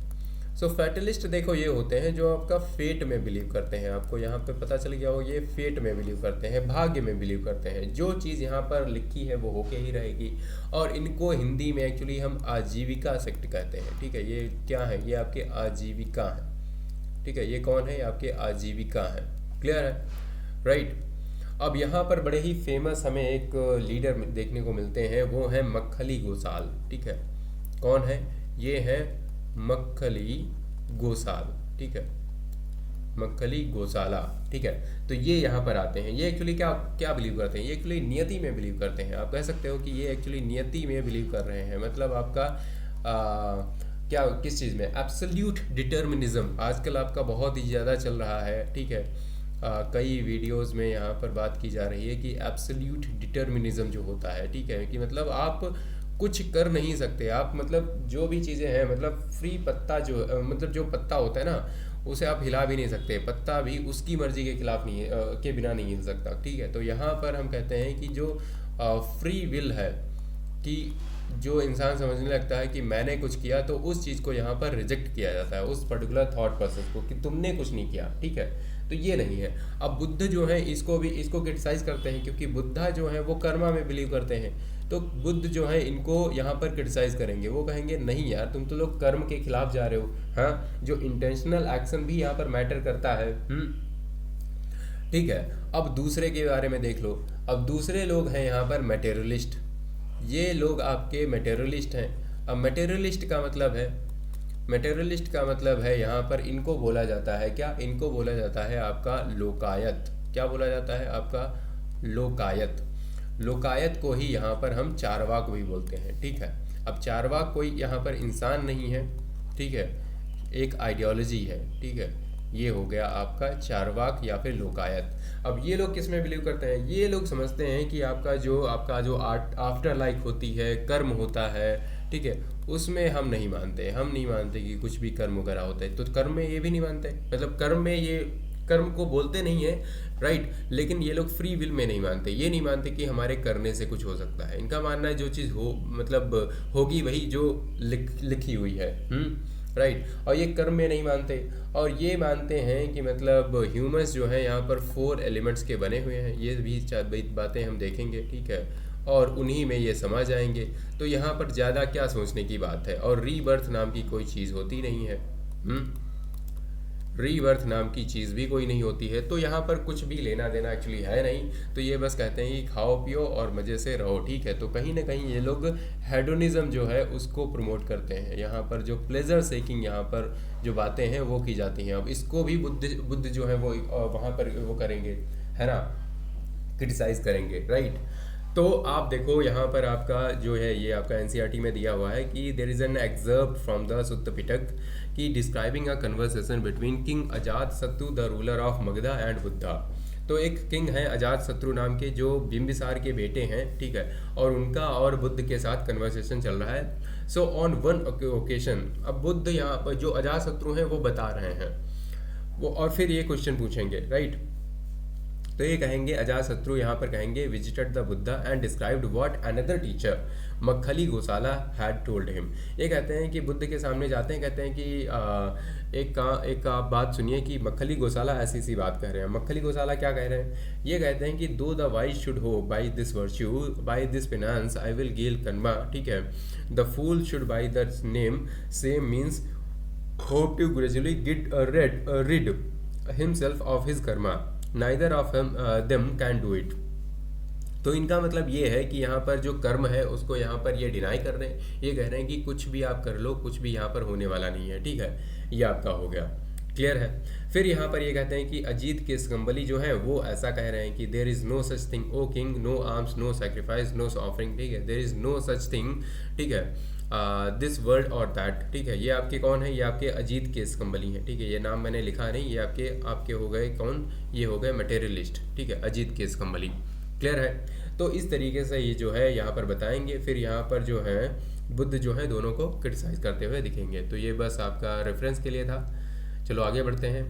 सो फैटलिस्ट देखो ये होते हैं जो आपका फेट में बिलीव करते हैं, आपको यहाँ पे पता चल गया हो, ये फेट में बिलीव करते हैं, भाग्य में बिलीव करते हैं, जो चीज़ यहाँ पर लिखी है वो होके ही रहेगी। और इनको हिंदी में एक्चुअली हम आजीविका सेक्ट कहते हैं, ठीक है। ये क्या है, ये आपके आजीविका है, ठीक है। ये कौन है, ये आपके आजीविका है, क्लियर है, राइट। अब यहाँ पर बड़े ही फेमस हमें एक लीडर देखने को मिलते हैं, वो है मक्खली गोसाल, ठीक है। कौन है, ये है मक्खली गोसाल, ठीक है, मक्खली गोसाला, ठीक है। तो ये यहाँ पर आते हैं, ये एक्चुअली क्या क्या बिलीव करते हैं, ये एक्चुअली नियति में बिलीव करते हैं। आप कह सकते हो कि ये एक्चुअली नियति में बिलीव कर रहे हैं, मतलब आपका क्या किस चीज़ में, एब्सोल्यूट डिटर्मिनिज्म आजकल आपका बहुत ही ज़्यादा चल रहा है, ठीक है। कई वीडियोस में यहाँ पर बात की जा रही है कि एब्सोल्यूट डिटर्मिनिज्म जो होता है, ठीक है, कि मतलब आप कुछ कर नहीं सकते, आप मतलब जो भी चीज़ें हैं, मतलब फ्री पत्ता जो मतलब जो पत्ता होता है ना, उसे आप हिला भी नहीं सकते, पत्ता भी उसकी मर्जी के खिलाफ नहीं है, के बिना नहीं हिल सकता, ठीक है। तो यहाँ पर हम कहते हैं कि जो फ्री विल है, कि जो इंसान समझने लगता है कि मैंने कुछ किया, तो उस चीज़ को यहाँ पर रिजेक्ट किया जाता है, उस पर्टिकुलर थॉट प्रोसेस को, कि तुमने कुछ नहीं किया, ठीक है। तो ये नहीं है। अब बुद्ध जो है इसको क्रिटिसाइज करते हैं, क्योंकि बुद्धा जो है वो कर्मा में बिलीव करते हैं। तो बुद्ध जो है इनको यहाँ पर क्रिटिसाइज करेंगे, वो कहेंगे नहीं यार, तुम तो लोग कर्म के खिलाफ जा रहे हो, हाँ, जो इंटेंशनल एक्शन भी यहाँ पर मैटर करता है, ठीक है। अब दूसरे के बारे में देख लो, अब दूसरे लोग हैं यहाँ पर मटेरियलिस्ट, ये लोग आपके मटेरियलिस्ट हैं। अब मटेरियलिस्ट का मतलब है, मटेरियलिस्ट का मतलब है यहाँ पर इनको बोला जाता है क्या, इनको बोला जाता है आपका लोकायत। क्या बोला जाता है आपका, लोकायत। लोकायत को ही यहाँ पर हम चारवाक भी बोलते हैं, ठीक है। अब चारवाक कोई यहाँ पर इंसान नहीं है, ठीक है, एक आइडियोलॉजी है, ठीक है। ये हो गया आपका चारवाक या फिर लोकायत। अब ये लोग किस में बिलीव करते हैं, ये लोग समझते हैं कि आपका जो आफ्टर लाइफ होती है, कर्म होता है, ठीक है, उसमें हम नहीं मानते, हम नहीं मानते कि कुछ भी कर्म वगैरह होता है। तो कर्म में ये भी नहीं मानते, मतलब कर्म में ये कर्म को बोलते नहीं है, राइट। लेकिन ये लोग फ्री विल में नहीं मानते, ये नहीं मानते कि हमारे करने से कुछ हो सकता है। इनका मानना है जो चीज़ हो मतलब होगी वही जो लिखी हुई है, राइट। और ये कर्म में नहीं मानते, और ये मानते हैं कि मतलब ह्यूमंस जो है यहाँ पर 4 एलिमेंट्स के बने हुए हैं। ये भी बातें हम देखेंगे, ठीक है। और उन्हीं में ये समा जाएंगे। तो यहाँ पर ज़्यादा क्या सोचने की बात है। और रीबर्थ नाम की कोई चीज़ होती नहीं है। रीबर्थ नाम की चीज़ भी कोई नहीं होती है। तो यहाँ पर कुछ भी लेना देना एक्चुअली है नहीं। तो ये बस कहते हैं कि खाओ पियो और मज़े से रहो, ठीक है। तो कहीं ना कहीं ये लोग हेडोनिज्म जो है उसको प्रमोट करते हैं। यहाँ पर जो प्लेजर सेकिंग यहाँ पर जो बातें हैं वो की जाती हैं। अब इसको भी बुद्ध जो है वो वहाँ पर वो करेंगे, है ना, क्रिटिसाइज करेंगे, राइट। तो आप देखो यहाँ पर आपका जो है ये आपका एनसीईआरटी में दिया हुआ है कि there is an excerpt from the Sutta Pitaka कि describing a conversation between king Ajatashatru the ruler of Magadha and Buddha. तो एक किंग है अजात शत्रु नाम के जो बिंबिसार के बेटे हैं, ठीक है, और उनका और बुद्ध के साथ कन्वर्सेशन चल रहा है। सो ऑन वन ओकेशन, अब बुद्ध यहाँ पर जो अजात शत्रु हैं वो बता रहे हैं वो, और फिर ये क्वेश्चन पूछेंगे, राइट। तो ये कहेंगे अजात शत्रु यहाँ पर कहेंगे visited the Buddha and described what another teacher Makkhali Gosala had told him. ये कहते हैं कि बुद्ध के सामने जाते हैं, कहते हैं कि एक आप बात सुनिए कि मक्खली गोसाला ऐसी सी बात कह रहे हैं। मक्खली गोसाला क्या कह रहे हैं, ये कहते हैं कि दो द वाइज शुड हो by this virtue by this finance I will gain कन्मा, ठीक है, the fool should by the name same means hope to gradually get rid himself of his karma, neither of them can do it। तो इनका मतलब ये है कि यहाँ पर जो कर्म है उसको यहाँ पर ये डिनाई कर रहे हैं। ये कह रहे हैं कि कुछ भी आप कर लो, कुछ भी यहाँ पर होने वाला नहीं है, ठीक है। ये आपका हो गया, क्लियर है। फिर यहाँ पर ये कहते हैं कि अजीत के स्कम्बली जो है वो ऐसा कह रहे हैं कि there is no such thing O king, no alms, no sacrifice, no offering, ठीक है, there is no such thing, ठीक है, दिस वर्ल्ड और दैट, ठीक है। ये आपके कौन है, ये आपके अजीत के स्कम्बली हैं, ठीक है। ये नाम मैंने लिखा नहीं, ये आपके आपके हो गए कौन, ये हो गए मटेरियलिस्ट, ठीक है, अजीत के स्कम्बली, क्लियर है। तो इस तरीके से ये जो है यहाँ पर बताएंगे। फिर यहाँ पर जो है बुद्ध जो है दोनों को क्रिटिसाइज करते हुए दिखेंगे। तो ये बस आपका रेफरेंस के लिए था। चलो आगे बढ़ते हैं।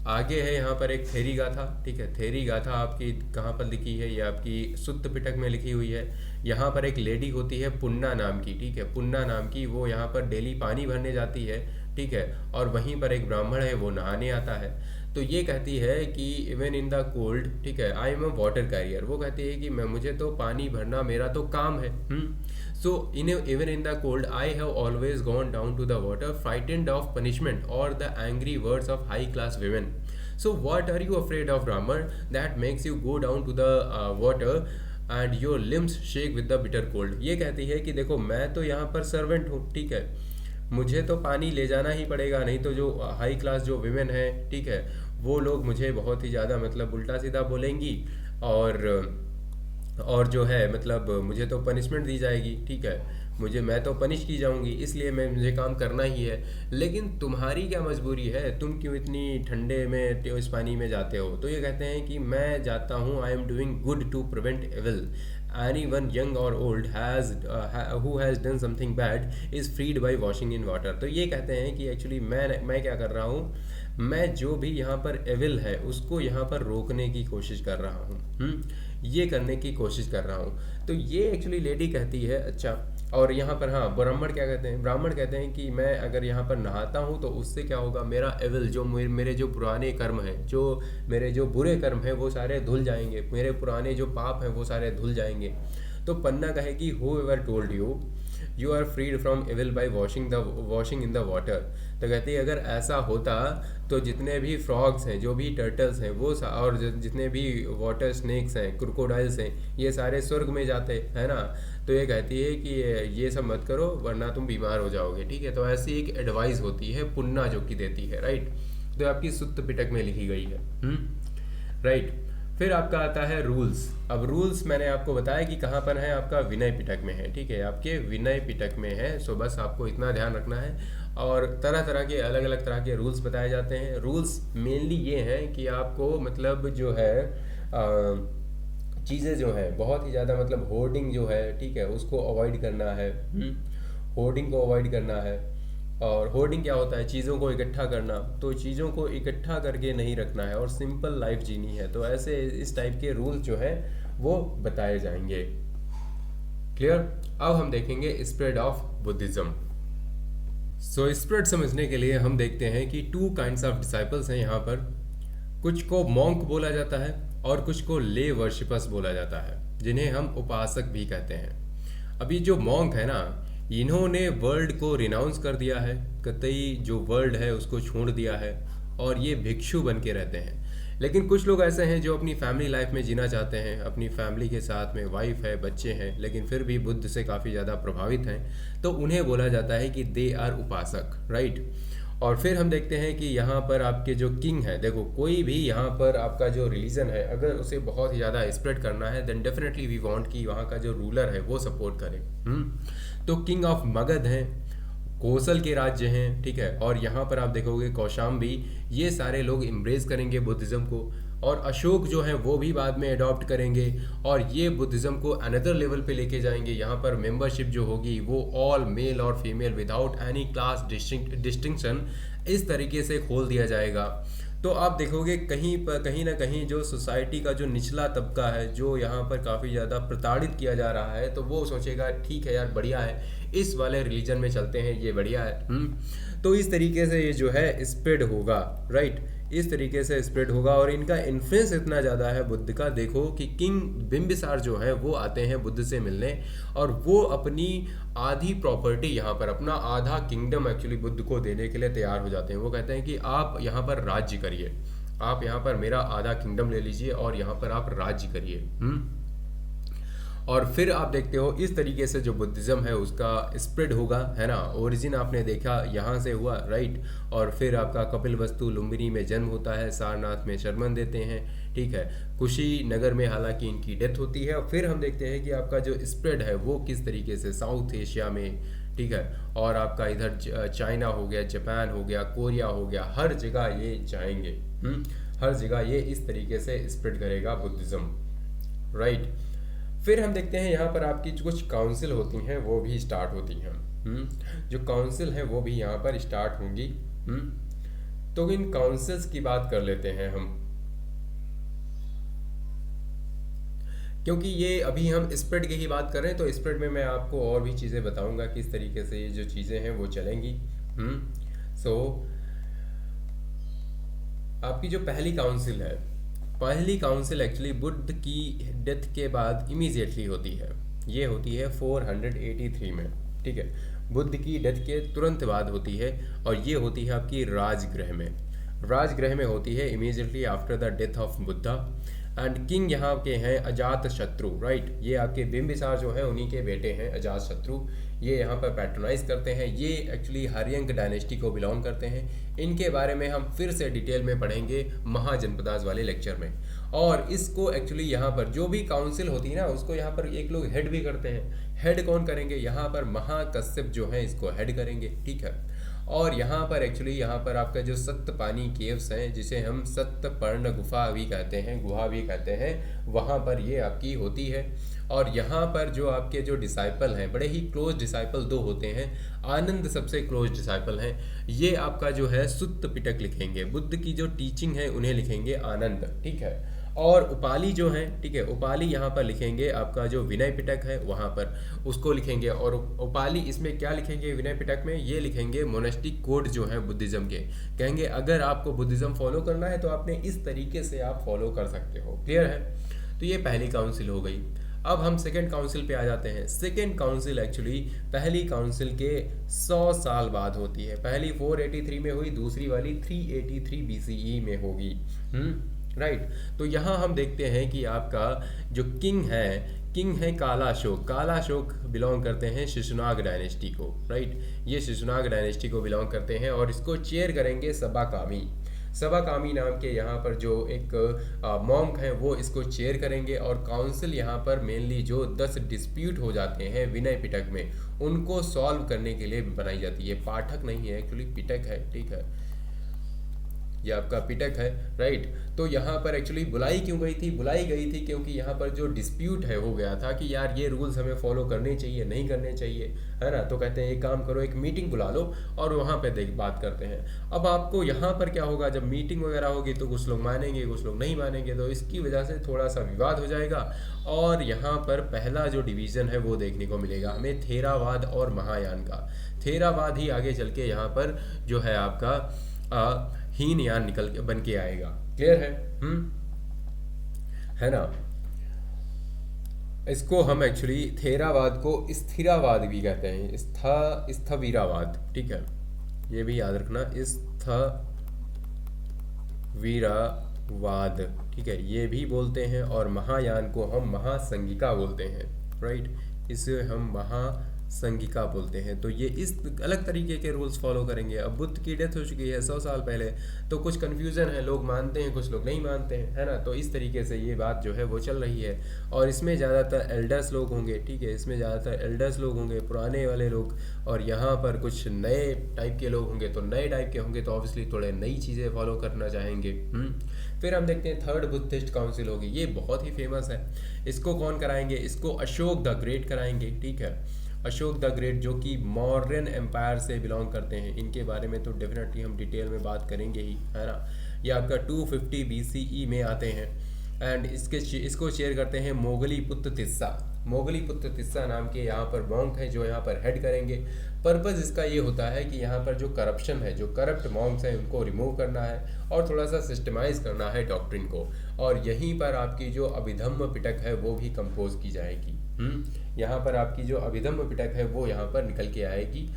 आगे है यहाँ पर एक थेरी गाथा, ठीक है। थेरी गाथा आपकी कहाँ पर लिखी है, ये आपकी सुत्त पिटक में लिखी हुई है। यहाँ पर एक लेडी होती है पुन्ना नाम की, ठीक है, पुन्ना नाम की, वो यहाँ पर डेली पानी भरने जाती है, ठीक है, और वहीं पर एक ब्राह्मण है वो नहाने आता है। तो ये कहती है कि इवन इन द कोल्ड, ठीक है, I am a water career. वो कहती है कि मैं मुझे तो पानी भरना मेरा तो काम है। So even in the cold I have always gone down to the water frightened of punishment और the angry words of high class women. So what are you afraid of Brahmin that makes you go down to the water and your limbs shake with the bitter cold. ये कहती है कि देखो मैं तो यहाँ पर सर्वेंट हूँ, ठीक है, मुझे तो पानी ले जाना ही पड़ेगा, नहीं तो जो हाई क्लास जो विमेन है, ठीक है, वो लोग मुझे बहुत ही ज़्यादा मतलब उल्टा सीधा बोलेंगी और जो है मतलब मुझे तो पनिशमेंट दी जाएगी, ठीक है, मैं तो पनिश की जाऊंगी, इसलिए मुझे काम करना ही है। लेकिन तुम्हारी क्या मजबूरी है, तुम क्यों इतनी ठंडे में इस पानी में जाते हो। तो ये कहते हैं कि मैं जाता हूँ, I am doing good to prevent evil, anyone young or old who has done something bad is freed by washing in water। तो ये कहते हैं कि एक्चुअली मैं क्या कर रहा हूँ, मैं जो भी यहाँ पर एविल है उसको यहाँ पर रोकने की कोशिश कर रहा हूँ, ये करने की कोशिश कर रहा हूँ। तो ये एक्चुअली लेडी कहती है। अच्छा, और यहाँ पर हाँ ब्राह्मण क्या कहते हैं, ब्राह्मण कहते हैं कि मैं अगर यहाँ पर नहाता हूँ तो उससे क्या होगा, मेरा एविल जो मेरे जो पुराने कर्म हैं, जो मेरे जो बुरे कर्म हैं वो सारे धुल जाएंगे, मेरे पुराने जो पाप हैं वो सारे धुल जाएंगे। तो पन्ना कहेगी whoever told you are freed from evil by washing in the water. तो कहती है अगर ऐसा होता तो जितने भी फ्रॉग्स हैं, जो भी टर्टल्स हैं वो और जितने भी वाटर स्नेक्स हैं, क्रोकोडाइल्स हैं, ये सारे स्वर्ग में जाते, है ना। तो ये कहती है कि ये सब मत करो वरना तुम बीमार हो जाओगे, ठीक है। तो ऐसी एक एडवाइस होती है पुन्ना जो कि देती है, राइट। तो आपकी सुत्त पिटक में लिखी गई है, राइट। फिर आपका आता है रूल्स। अब रूल्स मैंने आपको बताया कि कहाँ पर है, आपका विनय पिटक में है, ठीक है, आपके विनय पिटक में है। सो बस आपको इतना ध्यान रखना है। और तरह तरह के अलग अलग तरह के रूल्स बताए जाते हैं। रूल्स मेनली ये हैं कि आपको मतलब जो है चीज़ें जो है बहुत ही ज़्यादा मतलब होर्डिंग जो है, ठीक है, उसको अवॉइड करना है। होर्डिंग को अवॉइड करना है। और होर्डिंग क्या होता है, चीज़ों को इकट्ठा करना, तो चीज़ों को इकट्ठा करके नहीं रखना है और सिंपल लाइफ जीनी है। तो ऐसे इस टाइप के रूल्स जो है वो बताए जाएंगे, क्लियर। अब हम देखेंगे spread of Buddhism. So spread समझने के लिए हम देखते हैं कि 2 काइंड्स ऑफ डिसाइपल्स हैं यहाँ पर। कुछ को मॉन्क बोला जाता है और कुछ को ले वर्शिपर्स बोला जाता है, जिन्हें हम उपासक भी कहते हैं। अभी जो मॉन्क है ना, इन्होंने वर्ल्ड को रिनाउंस कर दिया है, कतई जो वर्ल्ड है उसको छोड़ दिया है, और ये भिक्षु बन के रहते हैं। लेकिन कुछ लोग ऐसे हैं जो अपनी फैमिली लाइफ में जीना चाहते हैं, अपनी फैमिली के साथ में वाइफ है, बच्चे हैं, लेकिन फिर भी बुद्ध से काफ़ी ज़्यादा प्रभावित हैं, तो उन्हें बोला जाता है कि दे आर उपासक, राइट। और फिर हम देखते हैं कि यहाँ पर आपके जो किंग है, देखो कोई भी यहाँ पर आपका जो रिलीजन है, अगर उसे बहुत ही ज़्यादा स्प्रेड करना है, देन डेफिनेटली वी वांट कि वहाँ का जो रूलर है वो सपोर्ट करे। तो किंग ऑफ मगध हैं, कोसल के राज्य हैं, ठीक है, और यहाँ पर आप देखोगे कौशाम्बी, ये सारे लोग इम्ब्रेस करेंगे बुद्धिज़्म को, और अशोक जो है वो भी बाद में अडॉप्ट करेंगे, और ये बुद्धिज़्म को अनदर लेवल पे लेके जाएंगे। यहाँ पर मेंबरशिप जो होगी वो ऑल मेल और female without any class distinction इस तरीके से खोल दिया जाएगा। तो आप देखोगे कहीं ना कहीं जो सोसाइटी का जो निचला तबका है, जो यहाँ पर काफ़ी ज़्यादा प्रताड़ित किया जा रहा है, तो वो सोचेगा ठीक है यार बढ़िया है, इस वाले रिलीजन में चलते हैं, ये बढ़िया है। तो इस तरीके से ये जो है स्प्रेड होगा, राइट, इस तरीके से स्प्रेड होगा। और इनका इन्फ्लुएंस इतना ज़्यादा है बुद्ध का, देखो कि किंग बिंबिसार जो है वो आते हैं बुद्ध से मिलने, और वो अपनी आधी प्रॉपर्टी यहाँ पर, अपना आधा किंगडम एक्चुअली बुद्ध को देने के लिए तैयार हो जाते हैं। वो कहते हैं कि आप यहाँ पर राज्य करिए, आप यहाँ पर मेरा आधा किंगडम ले लीजिए और यहाँ पर आप राज्य करिए। और फिर आप देखते हो इस तरीके से जो बुद्धिज़्म है उसका स्प्रेड होगा, है ना। ओरिजिन आपने देखा यहाँ से हुआ, राइट। और फिर आपका कपिलवस्तु लुम्बिनी में जन्म होता है, सारनाथ में शर्मन देते हैं, ठीक है। कुशीनगर में हालांकि इनकी डेथ होती है। और फिर हम देखते हैं कि आपका जो स्प्रेड है वो किस तरीके से साउथ एशिया में, ठीक है, और आपका इधर चाइना हो गया, जापान हो गया, कोरिया हो गया, हर जगह ये जाएंगे। हर जगह ये इस तरीके से स्प्रेड करेगा बुद्धिज़्म, राइट। फिर हम देखते हैं यहाँ पर आपकी कुछ काउंसिल होती हैं वो भी स्टार्ट होती हैं। जो काउंसिल हैं वो भी यहाँ पर स्टार्ट होंगी। तो इन काउंसिल्स की बात कर लेते हैं हम, क्योंकि ये अभी हम स्प्रेड की ही बात कर रहे हैं, तो स्प्रेड में मैं आपको और भी चीज़ें बताऊंगा किस तरीके से ये जो चीज़ें हैं वो चलेंगी। सो आपकी जो पहली काउंसिल है, पहली काउंसिल एक्चुअली बुद्ध की डेथ के बाद इमीडिएटली होती है। ये होती है 483 में, ठीक है, बुद्ध की डेथ के तुरंत बाद होती है। और ये होती है आपकी राजगृह में, राजगृह में होती है immediately after the death of Buddha. And king यहाँ के हैं अजात शत्रु, राइट। ये आपके बिंबिसार जो है उन्हीं के बेटे हैं अजात शत्रु। ये यहाँ पर पैट्रोनाइज करते हैं। ये एक्चुअली हर्यंक डायनेस्टी को बिलोंग करते हैं। इनके बारे में हम फिर से डिटेल में पढ़ेंगे महाजनपदास वाले लेक्चर में। और इसको एक्चुअली यहाँ पर जो भी काउंसिल होती है ना, उसको यहाँ पर एक लोग हेड भी करते हैं। हेड कौन करेंगे? यहाँ पर महाकश्यप जो है इसको हेड करेंगे, ठीक है। और यहाँ पर एक्चुअली यहाँ पर आपका जो सप्तपानी केव्स हैं, जिसे हम सप्तपर्ण गुफा भी कहते हैं, गुहा भी कहते हैं, वहाँ पर ये आपकी होती है। और यहाँ पर जो आपके जो डिसाइपल हैं, बड़े ही क्लोज डिसाइपल दो होते हैं। आनंद सबसे क्लोज डिसाइपल हैं। ये आपका जो है सुत्त पिटक लिखेंगे, बुद्ध की जो टीचिंग है उन्हें लिखेंगे आनंद, ठीक है। और उपाली जो है, ठीक है, उपाली यहाँ पर लिखेंगे आपका जो विनय पिटक है वहाँ पर उसको लिखेंगे। और उपाली इसमें क्या लिखेंगे विनय पिटक में? ये लिखेंगे मोनेस्टिक कोड जो है बुद्धिज़्म के। कहेंगे अगर आपको बुद्धिज़्म फॉलो करना है तो आपने इस तरीके से आप फॉलो कर सकते हो। क्लियर है? तो ये पहली काउंसिल हो गई। अब हम सेकेंड काउंसिल पे आ जाते हैं। सेकेंड काउंसिल एक्चुअली पहली काउंसिल के 100 साल बाद होती है। पहली 483 में हुई, दूसरी वाली 383 BCE में होगी। राइट। तो यहाँ हम देखते हैं कि आपका जो किंग है कालाशोक। कालाशोक बिलोंग करते हैं शिशुनाग डायनेस्टी को, राइट। ये शिशुनाग डायनेस्टी को बिलोंग करते हैं और इसको चेयर करेंगे सबाकामी। सबाकामी नाम के यहाँ पर जो एक मॉन्क हैं वो इसको चेयर करेंगे। और काउंसिल यहाँ पर मेनली जो 10 डिस्प्यूट हो जाते हैं विनय पिटक में, उनको सॉल्व करने के लिए बनाई जाती है। पाठक नहीं है एक्चुअली, पिटक है, ठीक है, ये आपका पिटक है, राइट। तो यहाँ पर एक्चुअली बुलाई क्यों गई थी? बुलाई गई थी क्योंकि यहाँ पर जो डिस्प्यूट है हो गया था कि यार ये रूल्स हमें फॉलो करने चाहिए, नहीं करने चाहिए, है ना। तो कहते हैं एक काम करो, एक मीटिंग बुला लो और वहाँ पे बात करते हैं। अब आपको यहाँ पर क्या होगा, जब मीटिंग वगैरह होगी तो कुछ लोग मानेंगे, कुछ लोग नहीं मानेंगे, तो इसकी वजह से थोड़ा सा विवाद हो जाएगा। और यहाँ पर पहला जो डिवीज़न है वो देखने को मिलेगा हमें थेरावाद और महायान का। थेरावाद ही आगे चल के यहाँ पर जो है आपका हीनयान निकल के बन के आएगा। क्लियर है? है ना। इसको हम एक्चुअली थेरावाद को स्थिरावाद भी कहते हैं, स्थविरावाद, ठीक है, ये भी याद रखना, स्थविरावाद, ठीक है, ये भी बोलते हैं। और महायान को हम महासंगिका बोलते हैं, राइट, इसे हम महासंगिका बोलते हैं। तो ये इस अलग तरीके के रूल्स फॉलो करेंगे। अब बुद्ध की डेथ हो चुकी है 100 साल पहले, तो कुछ कन्फ्यूज़न है, लोग मानते हैं कुछ लोग नहीं मानते हैं, है ना। तो इस तरीके से ये बात जो है वो चल रही है। और इसमें ज़्यादातर एल्डर्स लोग होंगे, ठीक है, इसमें ज़्यादातर एल्डर्स लोग होंगे, पुराने वाले लोग, और यहाँ पर कुछ नए टाइप के लोग होंगे। तो नए टाइप के होंगे तो ऑब्वियसली थोड़े नई चीज़ें फॉलो करना चाहेंगे। फिर हम देखते हैं थर्ड बुद्धिस्ट काउंसिल होगी, ये बहुत ही फेमस है। इसको कौन कराएंगे? इसको अशोक द ग्रेट कराएंगे, ठीक है, अशोक द ग्रेट, जो कि मौर्यन एम्पायर से बिलोंग करते हैं। इनके बारे में तो डेफिनेटली हम डिटेल में बात करेंगे ही, है ना। ये आपका 250 BCE में आते हैं। एंड इसको शेयर करते हैं मोगली पुत्र तिस्सा। मोगली पुत्र तिस्सा नाम के यहाँ पर मॉन्क हैं जो यहाँ पर हेड करेंगे। पर्पज़ इसका ये होता है कि यहाँ पर जो करप्शन है, जो करप्ट मॉन्क्स हैं, उनको रिमूव करना है और थोड़ा सा सिस्टमाइज करना है डॉक्ट्रिन को। और यहीं पर आपकी जो अभिधम्म पिटक है वो भी कंपोज की जाएगी। यहाँ पर आपकी जो अभिधम्म पिटक है वो यहाँ पर निकल के आएगी,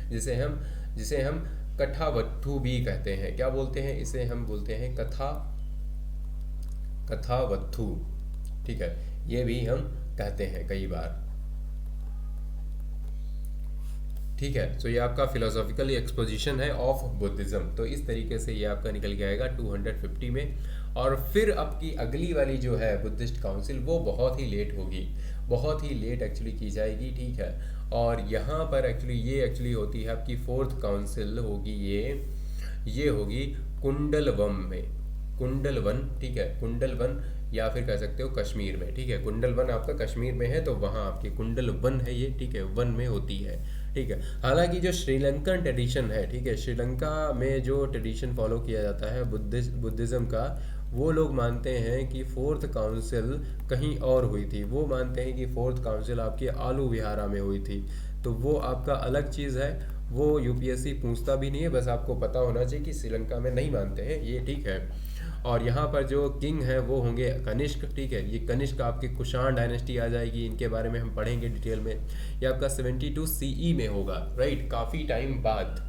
जिसे हम कथावत्थु भी कहते हैं। क्या बोलते हैं इसे? हम बोलते हैं कथावत्थु, ठीक है, ये भी हम कहते हैं कई बार, ठीक है। तो ये आपका फिलोसॉफिकल एक्सपोजिशन है ऑफ बुद्धिज्म। तो इस तरीके से ये आपका निकल के आएगा 250 में। और फिर आपकी अगली वाली जो है बुद्धिस्ट काउंसिल वो बहुत ही लेट होगी, बहुत ही लेट एक्चुअली की जाएगी, ठीक है। और यहाँ पर एक्चुअली होती है आपकी फोर्थ काउंसिल होगी, ये होगी कुंडलवन में, कुंडलवन, ठीक है, कुंडलवन, या फिर कह सकते हो कश्मीर में, ठीक है। कुंडलवन आपका कश्मीर में है, तो वहाँ आपकी कुंडलवन है ये, ठीक है, वन में होती है, ठीक है। हालांकि जो श्रीलंकन ट्रेडिशन है, ठीक है, श्रीलंका में जो ट्रेडिशन फॉलो किया जाता है बुद्धिज़्म का, वो लोग मानते हैं कि फोर्थ काउंसिल कहीं और हुई थी। वो मानते हैं कि फोर्थ काउंसिल आपकी आलू विहारा में हुई थी। तो वो आपका अलग चीज़ है, वो यूपीएससी पूछता भी नहीं है, बस आपको पता होना चाहिए कि श्रीलंका में नहीं मानते हैं ये, ठीक है। और यहाँ पर जो किंग है वो होंगे कनिष्क, ठीक है, ये कनिष्क आपकी कुषाण डायनेस्टी आ जाएगी। इनके बारे में हम पढ़ेंगे डिटेल में। ये आपका 72 CE में होगा, राइट, काफ़ी टाइम बाद।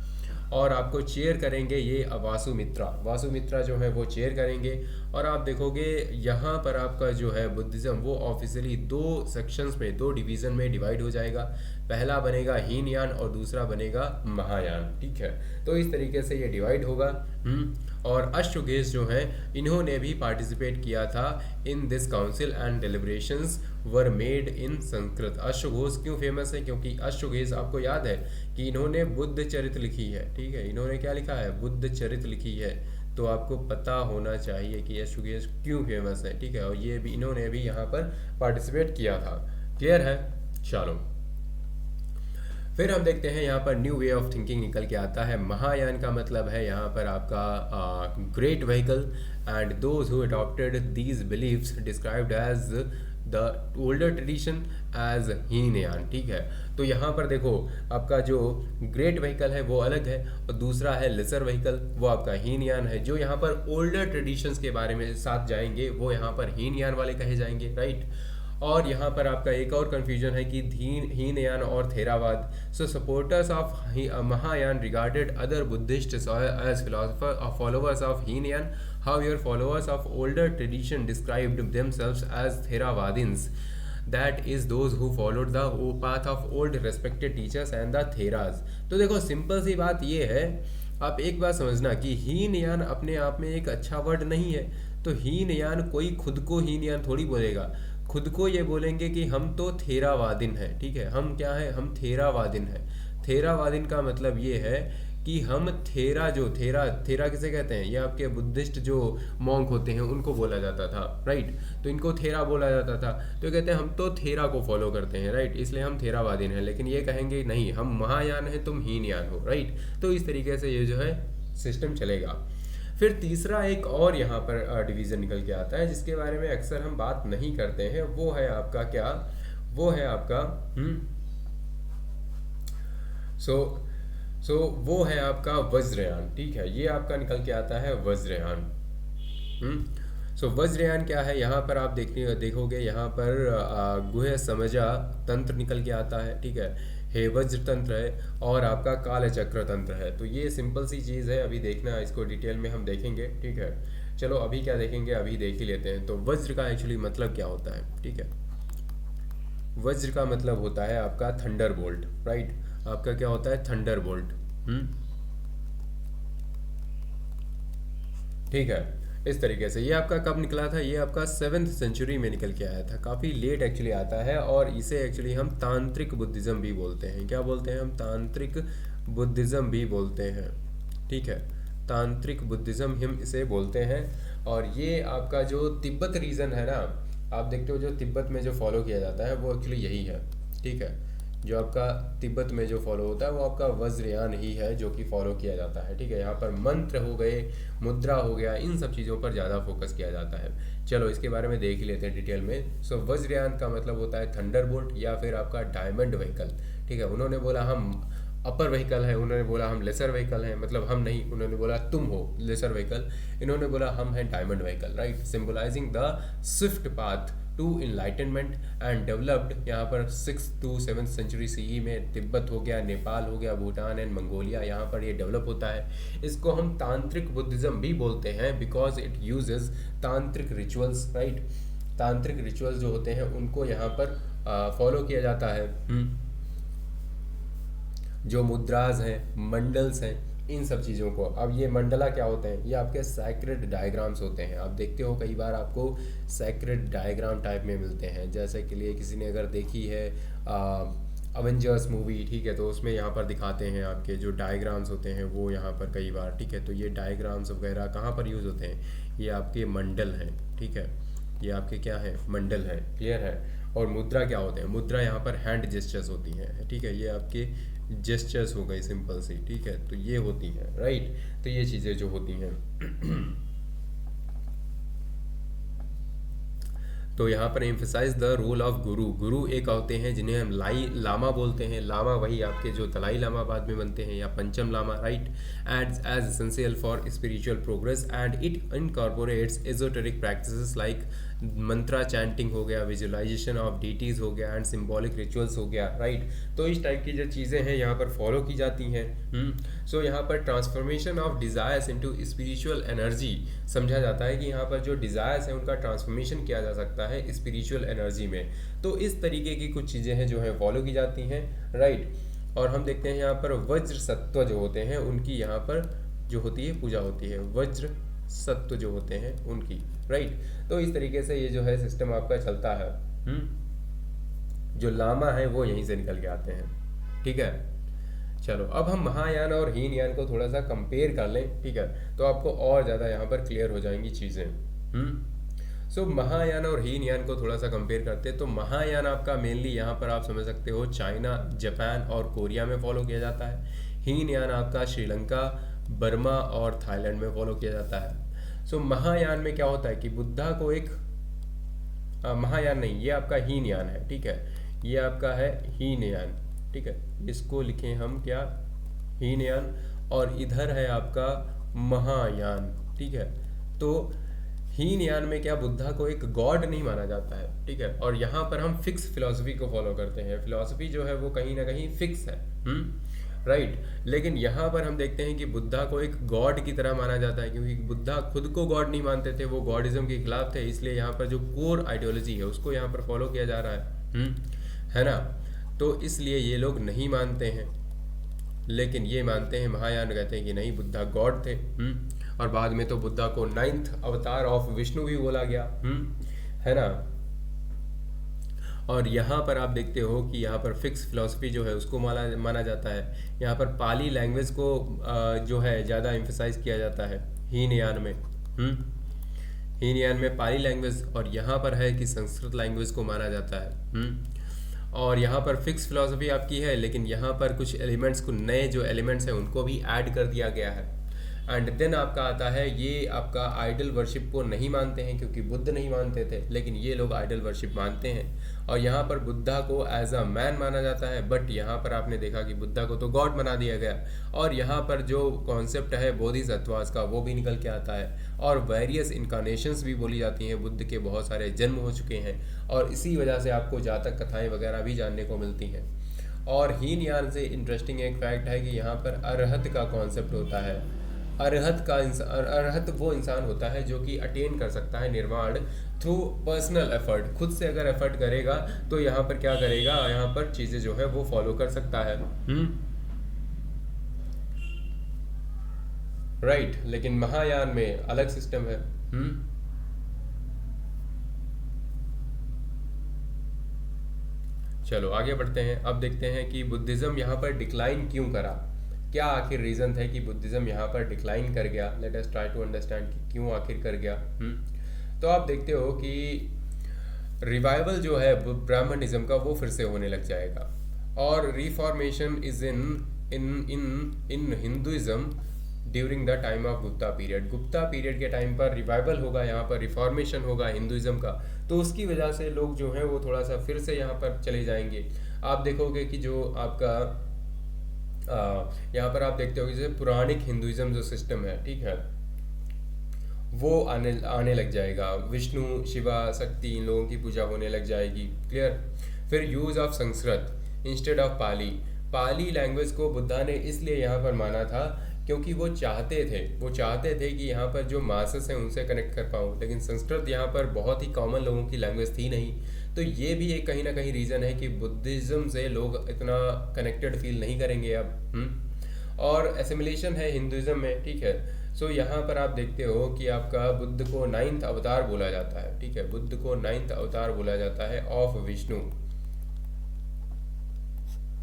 और आपको चेयर करेंगे ये वासुमित्रा जो है वो चेयर करेंगे। और आप देखोगे यहाँ पर आपका जो है बुद्धिज़्म वो ऑफिशियली 2 सेक्शंस में, 2 डिवीज़न में डिवाइड हो जाएगा। पहला बनेगा हीनयान और दूसरा बनेगा महायान, ठीक है। तो इस तरीके से ये डिवाइड होगा। और अश्वघोष जो हैं इन्होंने भी पार्टिसिपेट किया था in this council and deliberations were made in Sanskrit. अश्वघोष क्यों फेमस है? क्योंकि अश्वघोष आपको याद है कि इन्होंने बुद्ध चरित्र लिखी है, ठीक है, इन्होंने क्या लिखा है? बुद्ध चरित्र लिखी है। तो आपको पता होना चाहिए कि अश्वघोष क्यों फेमस है, ठीक है। और ये भी इन्होंने भी यहाँ पर पार्टिसिपेट किया था। क्लियर है? चलो फिर हम देखते हैं यहाँ पर न्यू वे ऑफ थिंकिंग निकल के आता है। महायान का मतलब है यहाँ पर आपका great vehicle and those who adopted these beliefs described as the older tradition as Hinayana, ठीक है। तो यहाँ पर देखो आपका जो ग्रेट व्हीकल है वो अलग है और दूसरा है लेसर व्हीकल, वो आपका हीनयान है। जो यहाँ पर ओल्डर ट्रेडिशंस के बारे में साथ जाएंगे वो यहाँ पर हीनयान वाले कहे जाएंगे, राइट। और यहाँ पर आपका एक और कन्फ्यूजन है कि हीनयान और Theravada. So supporters of Mahayana regarded other Buddhist as philosopher followers of Hinayana, however followers of older tradition described themselves as theravadins, that is those who followed the path of old respected teachers and the theras। तो देखो सिंपल सी बात ये है, आप एक बात समझना कि हीनयान अपने आप में एक अच्छा वर्ड नहीं है। तो हीनयान कोई खुद को हीनयान थोड़ी बोलेगा, खुद को ये बोलेंगे कि हम तो थेरावादिन हैं, ठीक है। हम क्या है? हम थेरावादिन हैं। थेरावादिन का मतलब ये है कि हम थेरा किसे कहते हैं? ये आपके बुद्धिस्ट जो मॉन्क होते हैं उनको बोला जाता था, राइट। तो इनको थेरा बोला जाता था। तो कहते हैं हम तो थेरा को फॉलो करते हैं, राइट, इसलिए हम थेरावादिन हैं। लेकिन ये कहेंगे नहीं, हम महायान हैं, तुम हीनयान हो, राइट। तो इस तरीके से ये जो है सिस्टम चलेगा। फिर तीसरा एक और यहाँ पर डिवीज़न निकल के आता है जिसके बारे में अक्सर हम बात नहीं करते हैं। वो है आपका क्या? वो है आपका वो है आपका वज्रयान, ठीक है। ये आपका निकल के आता है वज्रयान। सो वज्रयान क्या है, यहाँ पर आप देखोगे यहाँ पर गुह्य समझा तंत्र निकल के आता है, ठीक है, हे वज्र तंत्र है और आपका काल चक्र तंत्र है। तो ये सिंपल सी चीज़ है, अभी देखना इसको डिटेल में हम देखेंगे, ठीक है। चलो अभी क्या देखेंगे, अभी देख ही लेते हैं। तो वज्र का एक्चुअली मतलब क्या होता है, ठीक है। वज्र का मतलब होता है आपका थंडर बोल्ट, राइट। आपका क्या होता है, थंडर बोल्ट, ठीक है। इस तरीके से ये आपका कब निकला था, ये आपका 7th सेंचुरी में निकल के आया था, काफ़ी लेट एक्चुअली आता है। और इसे एक्चुअली हम तांत्रिक बुद्धिज़्म भी बोलते हैं। क्या बोलते हैं हम, तांत्रिक बुद्धिज़्म भी बोलते हैं, ठीक है। तांत्रिक बुद्धिज़्म हम इसे बोलते हैं। और ये आपका जो तिब्बत रीजन है ना, आप देखते हो जो तिब्बत में जो फॉलो किया जाता है वो एक्चुअली यही है, ठीक है। जो आपका तिब्बत में जो फॉलो होता है वो आपका वज्रयान ही है जो कि फॉलो किया जाता है, ठीक है। यहाँ पर मंत्र हो गए, मुद्रा हो गया, इन सब चीज़ों पर ज़्यादा फोकस किया जाता है। चलो इसके बारे में देख ही लेते हैं डिटेल में। सो वज्रयान का मतलब होता है थंडरबोल्ट या फिर आपका डायमंड व्हीकल, ठीक है। उन्होंने बोला हम अपर व्हीकल है, उन्होंने बोला हम लेसर व्हीकल हैं, मतलब हम नहीं, उन्होंने बोला तुम हो लेसर व्हीकल, इन्होंने बोला हम हैं diamond vehicle, right. Symbolising the swift path to enlightenment and developed यहाँ पर 6th to 7th century CE में। तिब्बत हो गया, नेपाल हो गया, भूटान एंड मंगोलिया, यहाँ पर ये डेवलप होता है। इसको हम तांत्रिक बुद्धिज़्म भी बोलते हैं बिकॉज इट यूजेस तांत्रिक रिचुअल्स, राइट। तांत्रिक रिचुअल्स जो होते हैं उनको यहाँ पर फॉलो किया जाता है। जो मुद्राज हैं, मंडल्स हैं, इन सब चीज़ों को। अब ये मंडला क्या होते हैं, ये आपके सैक्रेड डायग्राम्स होते हैं। आप देखते हो कई बार आपको सैक्रेड डायग्राम टाइप में मिलते हैं, जैसे कि लिए किसी ने अगर देखी है अवेंजर्स मूवी, ठीक है, तो उसमें यहाँ पर दिखाते हैं आपके जो डायग्राम्स होते हैं वो यहाँ पर कई बार, ठीक है। तो ये डायग्राम्स वगैरह कहाँ पर यूज़ होते हैं, ये आपके मंडल हैं, ठीक है। ये आपके क्या है, मंडल है, क्लियर है। और मुद्रा क्या होते हैं, मुद्रा यहाँ पर हैंड जेस्चर्स होती हैं, ठीक है। ये आपके जेस्चर्स हो गए सिंपल सी, ठीक है। तो ये होती है, राइट। तो ये चीज़ें जो होती हैं तो यहाँ पर एम्फेसाइज द रोल ऑफ गुरु। गुरु एक होते हैं जिन्हें हम लामा बोलते हैं। लामा वही आपके जो दलाई लामा बाद में बनते हैं, या Panchen Lama, right. As essential for spiritual progress and it incorporates esoteric practices like mantra chanting हो गया, विजुअलाइजेशन ऑफ डीटीज हो गया एंड सिंबॉलिक रिचुअल्स हो गया, राइट। तो इस टाइप की जो चीज़ें हैं यहाँ पर फॉलो की जाती हैं। सो यहाँ पर transformation of desires into spiritual energy समझा जाता है कि यहाँ पर जो डिज़ायर्स हैं उनका ट्रांसफॉर्मेशन किया जा सकता है स्पिरिचुअल एनर्जी में। तो इस तरीके की कुछ चीज़ें हैं जो है फॉलो की जाती हैं, राइट। और हम देखते हैं यहाँ पर वज्र सत्व जो होते हैं उनकी यहाँ पर जो होती है पूजा होती है, वज्र सत्व जो होते हैं उनकी, राइट। तो इस तरीके से ये जो है सिस्टम आपका चलता है। जो लामा है वो यहीं से निकल के आते हैं, ठीक है। चलो अब हम महायान और हीनयान को थोड़ा सा कंपेयर कर लें, ठीक है, तो आपको और ज़्यादा यहाँ पर क्लियर हो जाएंगी चीज़ें। सो महायान और हीनयान को थोड़ा सा कंपेयर करते हैं। तो महायान आपका मेनली यहाँ पर आप समझ सकते हो चाइना, जापान और कोरिया में फॉलो किया जाता है। हीनयान आपका श्रीलंका, बर्मा और थाईलैंड में फॉलो किया जाता है। सो महायान में क्या होता है कि बुद्धा को एक महायान नहीं, ये आपका हीनयान है, ठीक है। ये आपका है हीनयान, ठीक है। इसको लिखें हम क्या, हीनयान। और इधर है आपका महायान, ठीक है। तो हीनयान में क्या, बुद्धा को एक गॉड नहीं माना जाता है, ठीक है। और यहाँ पर हम फिक्स फिलॉसफी को फॉलो करते हैं। फिलॉसफी जो है वो कहीं ना कहीं फिक्स है, राइट। लेकिन यहाँ पर हम देखते हैं कि बुद्धा को एक गॉड की तरह माना जाता है, क्योंकि बुद्धा खुद को गॉड नहीं मानते थे, वो गॉडिज्म के खिलाफ थे। इसलिए यहाँ पर जो कोर आइडियोलॉजी है उसको यहाँ पर फॉलो किया जा रहा है ना। तो इसलिए ये लोग नहीं मानते हैं, लेकिन ये मानते हैं, महायान कहते हैं कि नहीं, बुद्धा गॉड थे। और बाद में तो बुद्धा को 9th अवतार ऑफ विष्णु भी बोला गया, है ना। और यहाँ पर आप देखते हो कि यहाँ पर फिक्स फिलॉसफी जो है उसको माना जाता है। यहाँ पर पाली लैंग्वेज को जो है ज़्यादा एम्फेसाइज किया जाता है हीनयान में। हीनयान में पाली लैंग्वेज, और यहाँ पर है कि संस्कृत लैंग्वेज को माना जाता है। और यहाँ पर फिक्स फिलॉसफी आपकी है, लेकिन यहाँ पर कुछ एलिमेंट्स को, नए जो एलिमेंट्स हैं उनको भी ऐड कर दिया गया है। एंड देन आपका आता है, ये आपका आइडल वर्शिप को नहीं मानते हैं क्योंकि बुद्ध नहीं मानते थे, लेकिन ये लोग आइडल वर्शिप मानते हैं। और यहाँ पर बुद्धा को एज अ मैन माना जाता है, बट यहाँ पर आपने देखा कि बुद्धा को तो गॉड बना दिया गया। और यहाँ पर जो कॉन्सेप्ट है बोधिसत्वास का वो भी निकल के आता है, और वेरियस इनकारनेशंस भी बोली जाती हैं, बुद्ध के बहुत सारे जन्म हो चुके हैं, और इसी वजह से आपको जातक कथाएं वगैरह भी जानने को मिलती हैं। और हीनयान से इंटरेस्टिंग एक फैक्ट है कि यहाँ पर अरहत का कॉन्सेप्ट होता है। अरहत वो इंसान होता है जो कि अटेन कर सकता है निर्वाण थ्रू पर्सनल एफर्ट। खुद से अगर एफर्ट करेगा तो यहाँ पर क्या करेगा, यहाँ पर चीज़ें जो है वो फॉलो कर सकता है। राइट, लेकिन महायान में अलग सिस्टम है। चलो आगे बढ़ते हैं। अब देखते हैं कि बुद्धिज़्म यहाँ पर डिक्लाइन क्यों करा, क्या आखिर रीज़न था कि बुद्धिज़्म यहाँ पर डिक्लाइन कर गया। Let us try to understand कि क्यों आखिर कर गया। तो आप देखते हो कि रिवाइवल जो है ब्राह्मणिज्म का वो फिर से होने लग जाएगा, और reformation is in Hinduism during the time of Gupta period. Gupta period के टाइम पर रिवाइवल होगा, यहाँ पर रिफॉर्मेशन होगा हिंदुइज्म का, तो उसकी वजह से लोग जो हैं वो थोड़ा सा फिर से यहाँ पर चले जाएंगे। आप देखोगे कि जो आपका यहाँ पर आप देखते हो कि जैसे पुराणिक हिंदुइज्म जो सिस्टम है, ठीक है, वो आने लग जाएगा। विष्णु शिवा शक्ति इन लोगों की पूजा होने लग जाएगी। क्लियर। फिर use of Sanskrit instead of Pali. Pali language को बुद्धा ने इसलिए यहाँ पर माना था क्योंकि वो चाहते थे कि यहाँ पर जो मासेस हैं उनसे कनेक्ट कर पाऊँ, लेकिन संस्कृत यहाँ पर बहुत ही कॉमन लोगों की लैंग्वेज थी नहीं। तो ये भी एक कहीं ना कहीं रीज़न है कि बुद्धिज़्म से लोग इतना कनेक्टेड फील नहीं करेंगे अब। और एसिमिलेशन है हिंदुइज्म में, ठीक है। सो यहाँ पर आप देखते हो कि आपका बुद्ध को 9th अवतार बोला जाता है, ठीक है, बुद्ध को 9th अवतार बोला जाता है ऑफ विष्णु।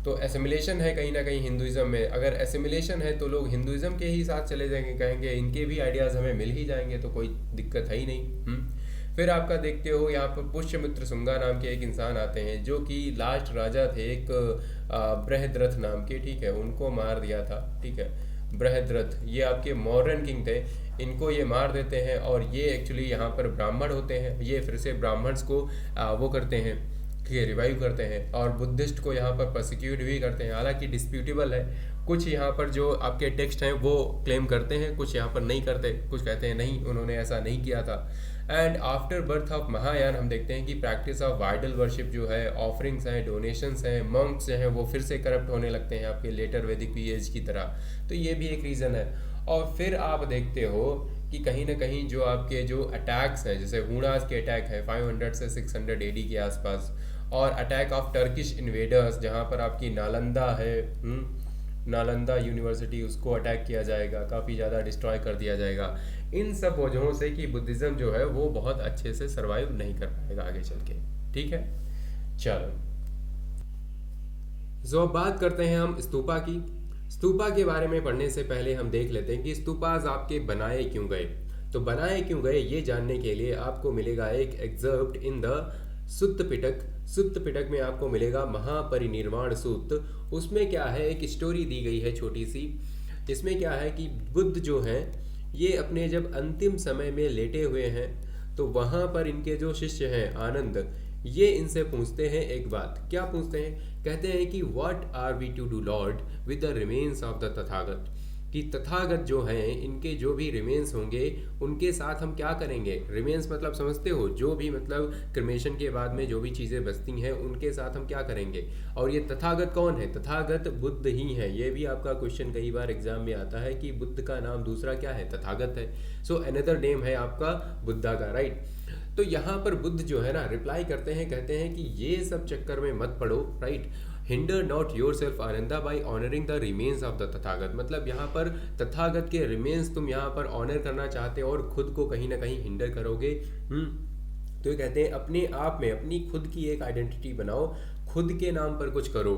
तो एसिमिलेशन है कहीं ना कहीं हिंदुइज्म में। अगर एसिमिलेशन है तो लोग हिंदुइज्म के ही साथ चले जाएंगे, कहेंगे इनके भी आइडियाज़ हमें मिल ही जाएंगे, तो कोई दिक्कत है ही नहीं। फिर आपका देखते हो यहाँ पर पुष्यमित्र शुंगा नाम के एक इंसान आते हैं जो कि लास्ट राजा थे एक बृहद्रथ नाम के, ठीक है, उनको मार दिया था, ठीक है। बृहद्रथ ये आपके मौर्यन किंग थे, इनको ये मार देते हैं, और ये एक्चुअली यहाँ पर ब्राह्मण होते हैं। ये फिर से ब्राह्मण्स को वो करते हैं कि रिवाइव करते हैं, और बुद्धिस्ट को यहाँ पर प्रोसिक्यूट भी करते हैं। हालांकि डिस्प्यूटेबल है, कुछ यहाँ पर जो आपके टेक्स्ट हैं वो क्लेम करते हैं, कुछ यहाँ पर नहीं करते, कुछ कहते हैं नहीं उन्होंने ऐसा नहीं किया था। And after birth of Mahayana हम देखते हैं कि प्रैक्टिस ऑफ आइडल वर्शिप जो है, ऑफरिंग्स हैं, डोनेशंस हैं, मंक्स जो हैं वो फिर से करप्ट होने लगते हैं आपके लेटर वैदिक पीरियड की तरह। तो ये भी एक रीज़न है। और फिर आप देखते हो कि कहीं ना कहीं जो आपके जो अटैक्स हैं, जैसे हुणास के अटैक है 500 से 600 AD के आसपास, और अटैक ऑफ टर्किश इन्वेडर्स जहाँ पर आपकी नालंदा है, नालंदा यूनिवर्सिटी, उसको अटैक किया जाएगा, काफ़ी ज़्यादा डिस्ट्रॉय कर दिया जाएगा। इन सब वजहों से कि बुद्धिज़्म जो है वो बहुत अच्छे से सर्वाइव नहीं कर पाएगा आगे चल के, ठीक है। चलो जो अब बात करते हैं हम स्तूपा की। स्तूपा के बारे में पढ़ने से पहले हम देख लेते हैं कि स्तूपाज आपके बनाए क्यों गए। तो बनाए क्यों गए ये जानने के लिए आपको मिलेगा एक एग्जर्प्ट इन द सुत्त पिटक। सुत्त पिटक में आपको मिलेगा महापरिनिर्वाण सूत्र। उसमें क्या है, एक स्टोरी दी गई है छोटी सी। इसमें क्या है कि बुद्ध जो हैं ये अपने जब अंतिम समय में लेटे हुए हैं तो वहाँ पर इनके जो शिष्य हैं आनंद, ये इनसे पूछते हैं एक बात। क्या पूछते हैं? कहते हैं कि what are we to do lord with the remains of the Tathagata, कि तथागत जो हैं इनके जो भी रिमेन्स होंगे उनके साथ हम क्या करेंगे। रिमेन्स मतलब समझते हो, जो भी मतलब क्रिमेशन के बाद में जो भी चीज़ें बचती हैं उनके साथ हम क्या करेंगे। और ये तथागत कौन है? तथागत बुद्ध ही है। ये भी आपका क्वेश्चन कई बार एग्जाम में आता है कि बुद्ध का नाम दूसरा क्या है? तथागत है। सो अनदर नेम है आपका बुद्धा का, राइट। तो यहाँ पर बुद्ध जो है ना रिप्लाई करते हैं, कहते हैं कि ये सब चक्कर में मत पड़ो, right. Hinder not yourself Ananda by honouring the remains of the Tathagata. मतलब यहाँ पर तथागत के रिमेन्स तुम यहाँ पर ऑनर करना चाहते हो और खुद को कहीं ना कहीं हिंडर करोगे। तो ये कहते हैं अपने आप में अपनी खुद की एक आइडेंटिटी बनाओ, खुद के नाम पर कुछ करो।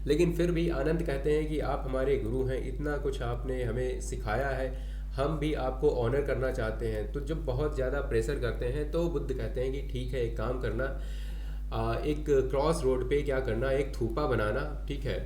लेकिन फिर भी आनंद कहते हैं कि आप हमारे गुरु हैं, इतना कुछ आपने हमें सिखाया है, हम भी आपको ऑनर करना चाहते हैं। तो जब बहुत ज़्यादा प्रेशर करते हैं तो बुद्ध कहते हैं कि ठीक है, एक काम करना, एक क्रॉस रोड पे क्या करना, एक थूपा बनाना, ठीक है,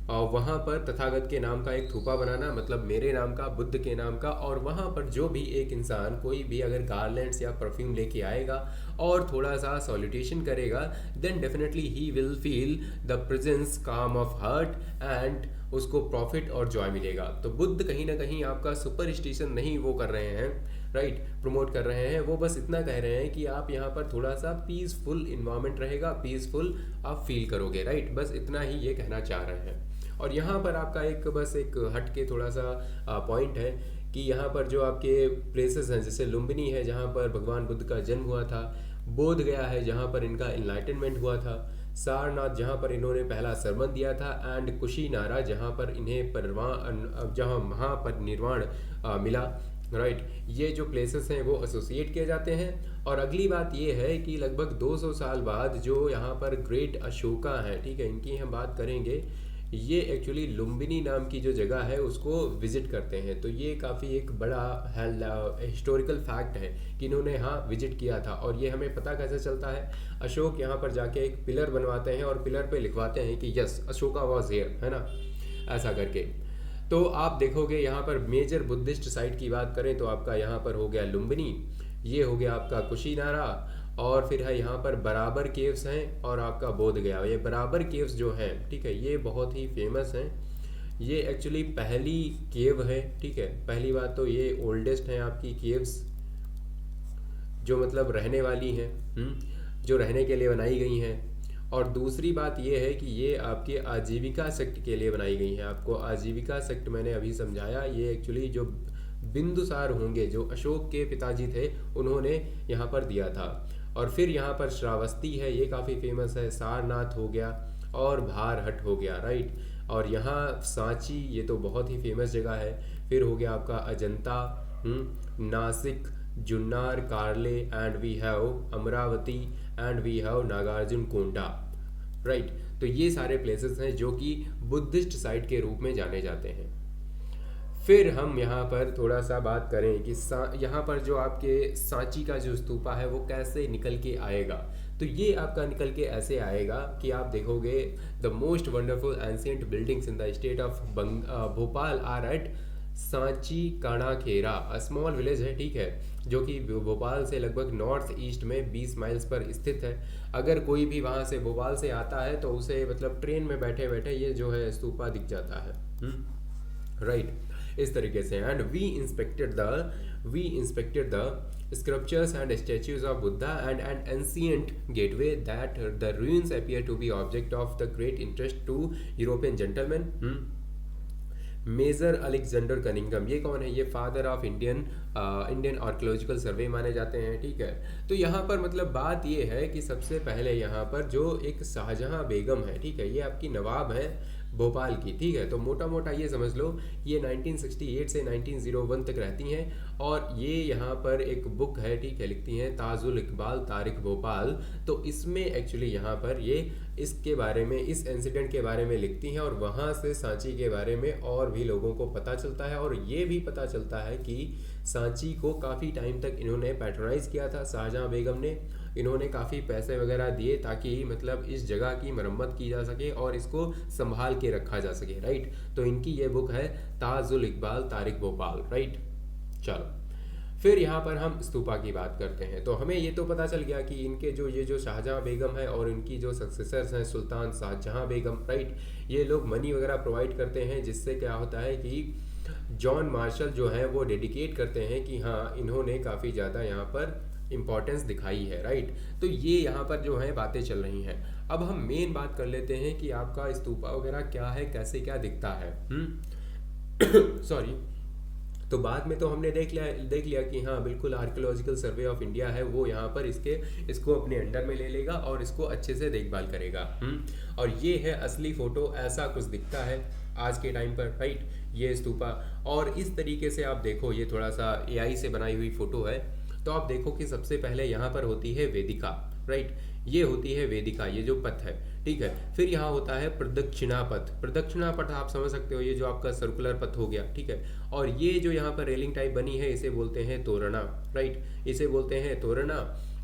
और वहाँ पर तथागत के नाम का एक थूपा बनाना, मतलब मेरे नाम का, बुद्ध के नाम का, और वहाँ पर जो भी एक इंसान कोई भी अगर गार्लैंड्स या परफ्यूम लेके आएगा और थोड़ा सा सॉलिटेशन करेगा, then definitely he will feel the presence calm of heart and उसको प्रॉफिट और जॉय मिलेगा। तो बुद्ध कहीं ना कहीं आपका सुपरस्टिशन नहीं वो कर रहे हैं, राइट, प्रमोट कर रहे हैं, वो बस इतना कह रहे हैं कि आप यहाँ पर थोड़ा सा पीसफुल इन्वायरमेंट रहेगा, पीसफुल आप फील करोगे, राइट, बस इतना ही ये कहना चाह रहे हैं। और यहाँ पर आपका एक बस एक हट के थोड़ा सा पॉइंट है कि यहाँ पर जो आपके प्लेसेस हैं, जैसे लुम्बिनी है जहाँ पर भगवान बुद्ध का जन्म हुआ था, बोध गया है जहाँ पर इनका इनलाइटनमेंट हुआ था, सारनाथ जहाँ पर इन्होंने पहला सरमन दिया था, एंड कुशीनारा जहाँ पर इन्हें जहाँ महापरिनिर्वाण मिला, राइट। ये जो प्लेसेस हैं वो एसोसिएट किए जाते हैं। और अगली बात ये है कि लगभग 200 साल बाद जो यहाँ पर ग्रेट अशोका है, ठीक है, इनकी हम बात करेंगे, ये एक्चुअली लुम्बिनी नाम की जो जगह है उसको विजिट करते हैं। तो ये काफ़ी एक बड़ा हिस्टोरिकल फैक्ट है कि इन्होंने यहाँ विजिट किया था। और ये हमें पता कैसे चलता है, अशोक यहाँ पर जाके एक पिलर बनवाते हैं और पिलर पे लिखवाते हैं कि यस अशोका वॉज हियर, है ना, ऐसा करके। तो आप देखोगे यहाँ पर मेजर बुद्धिस्ट साइट की बात करें तो आपका यहाँ पर हो गया लुम्बिनी, ये हो गया आपका कुशीनारा, और फिर है यहाँ पर बराबर केव्स हैं, और आपका बोध गया। ये बराबर केव्स जो हैं, ठीक है, ये बहुत ही फेमस हैं। ये एक्चुअली पहली केव है, ठीक है, पहली बात तो ये ओल्डेस्ट हैं आपकी केव्स जो मतलब रहने वाली हैं, जो रहने के लिए बनाई गई हैं। और दूसरी बात ये है कि ये आपके आजीविका सेक्ट के लिए बनाई गई हैं। आपको आजीविका सेक्ट मैंने अभी समझाया, ये एक्चुअली जो बिंदुसार होंगे, जो अशोक के पिताजी थे, उन्होंने यहाँ पर दिया था। और फिर यहाँ पर श्रावस्ती है, ये काफ़ी फेमस है, सारनाथ हो गया और भारहट हो गया, राइट। और यहाँ सांची, ये तो बहुत ही फेमस जगह है। फिर हो गया आपका Ajanta, Nashik, Junnar, Karle, and we have Amaravati, and we have Nagarjunakonda, right. तो ये सारे प्लेसेस हैं जो कि बुद्धिस्ट साइट के रूप में जाने जाते हैं। फिर हम यहाँ पर थोड़ा सा बात करें कि यहाँ पर जो आपके सांची का जो स्तूपा है वो कैसे निकल के आएगा। तो ये आपका निकल के ऐसे आएगा कि आप देखोगे the most wonderful ancient buildings in the state of Bhopal are at Sanchi Kanakhera, a small village है, ठीक है, जो कि भोपाल से लगभग नॉर्थ ईस्ट में 20 माइल्स पर स्थित है। अगर कोई भी वहाँ से भोपाल से आता है तो उसे मतलब ट्रेन में बैठे बैठे ये जो है स्तूपा दिख जाता है, राइट, इस तरीके से। And we inspected the sculptures and statues of Buddha and an ancient gateway that the ruins appear to be object of the great interest to European gentlemen. Major Alexander Cunningham, ये कौन है, ये father of Indian archaeological survey माने जाते हैं, ठीक है। तो यहाँ पर मतलब बात ये है कि सबसे पहले यहाँ पर जो एक शाहजहां बेगम है, ठीक है, ये आपकी नवाब है भोपाल की, ठीक है। तो मोटा मोटा ये समझ लो ये 1968 से 1901 तक रहती हैं। और ये यहाँ पर एक बुक है, ठीक है, लिखती हैं ताजुल इकबाल तारिक भोपाल। तो इसमें एक्चुअली यहाँ पर ये इसके बारे में, इस इंसिडेंट के बारे में लिखती हैं, और वहाँ से सांची के बारे में और भी लोगों को पता चलता है। और ये भी पता चलता है कि सांची को काफ़ी टाइम तक इन्होंने पैट्रोनाइज किया था शाहजहां बेगम ने, इन्होंने काफ़ी पैसे वगैरह दिए ताकि मतलब इस जगह की मरम्मत की जा सके और इसको संभाल के रखा जा सके, राइट। तो इनकी ये बुक है ताजुल इकबाल तारिक भोपाल, राइट। चलो फिर यहाँ पर हम स्तूपा की बात करते हैं। तो हमें ये तो पता चल गया कि इनके ये जो शाहजहां बेगम है और इनकी जो सक्सेसर्स हैं सुल्तान शाहजहां बेगम, राइट, ये लोग मनी वगैरह प्रोवाइड करते हैं, जिससे क्या होता है कि जॉन मार्शल जो है वो डेडिकेट करते हैं कि हाँ इन्होंने काफ़ी ज़्यादा यहाँ पर इम्पोर्टेंस दिखाई है, राइट। तो ये यहाँ पर जो है बातें चल रही हैं। अब हम मेन बात कर लेते हैं कि आपका स्तूपा वगैरह क्या है, कैसे क्या दिखता है, सॉरी। तो बाद में तो हमने देख लिया कि हाँ बिल्कुल आर्कियोलॉजिकल सर्वे ऑफ इंडिया है, वो यहाँ पर इसको अपने अंडर में ले लेगा और इसको अच्छे से देखभाल करेगा। और ये है असली फ़ोटो, ऐसा कुछ दिखता है आज के टाइम पर, राइट, ये स्तूपा। और इस तरीके से आप देखो, ये थोड़ा सा AI से बनाई हुई फ़ोटो है। तो आप देखो कि सबसे पहले यहाँ पर होती है वेदिका, राइट, ये होती है वेदिका, ये जो पथ है, ठीक है। फिर यहाँ होता है प्रदक्षिणा पथ। प्रदक्षिणा पथ आप समझ सकते हो, ये जो आपका सर्कुलर पथ हो गया, ठीक है। और ये जो यहाँ पर रेलिंग टाइप बनी है इसे बोलते हैं तोरणा, राइट, इसे बोलते हैं torana.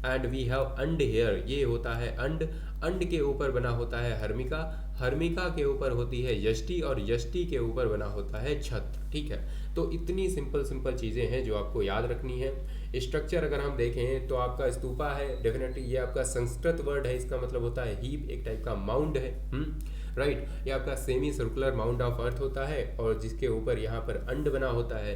And we have anda here, ये होता है अंड, अंड के ऊपर बना होता है हर्मिका, हर्मिका के ऊपर होती है यष्टि और यष्टि के ऊपर बना होता है छत्र। ठीक है, तो इतनी सिंपल सिंपल चीज़ें हैं जो आपको याद रखनी है। स्ट्रक्चर अगर हम देखें तो आपका स्तूपा है, डेफिनेटली ये आपका संस्कृत वर्ड है, इसका मतलब होता है हीप, एक टाइप का माउंड है। राइट, ये आपका semi circular mound of earth होता है और जिसके ऊपर यहाँ पर अंड बना होता है।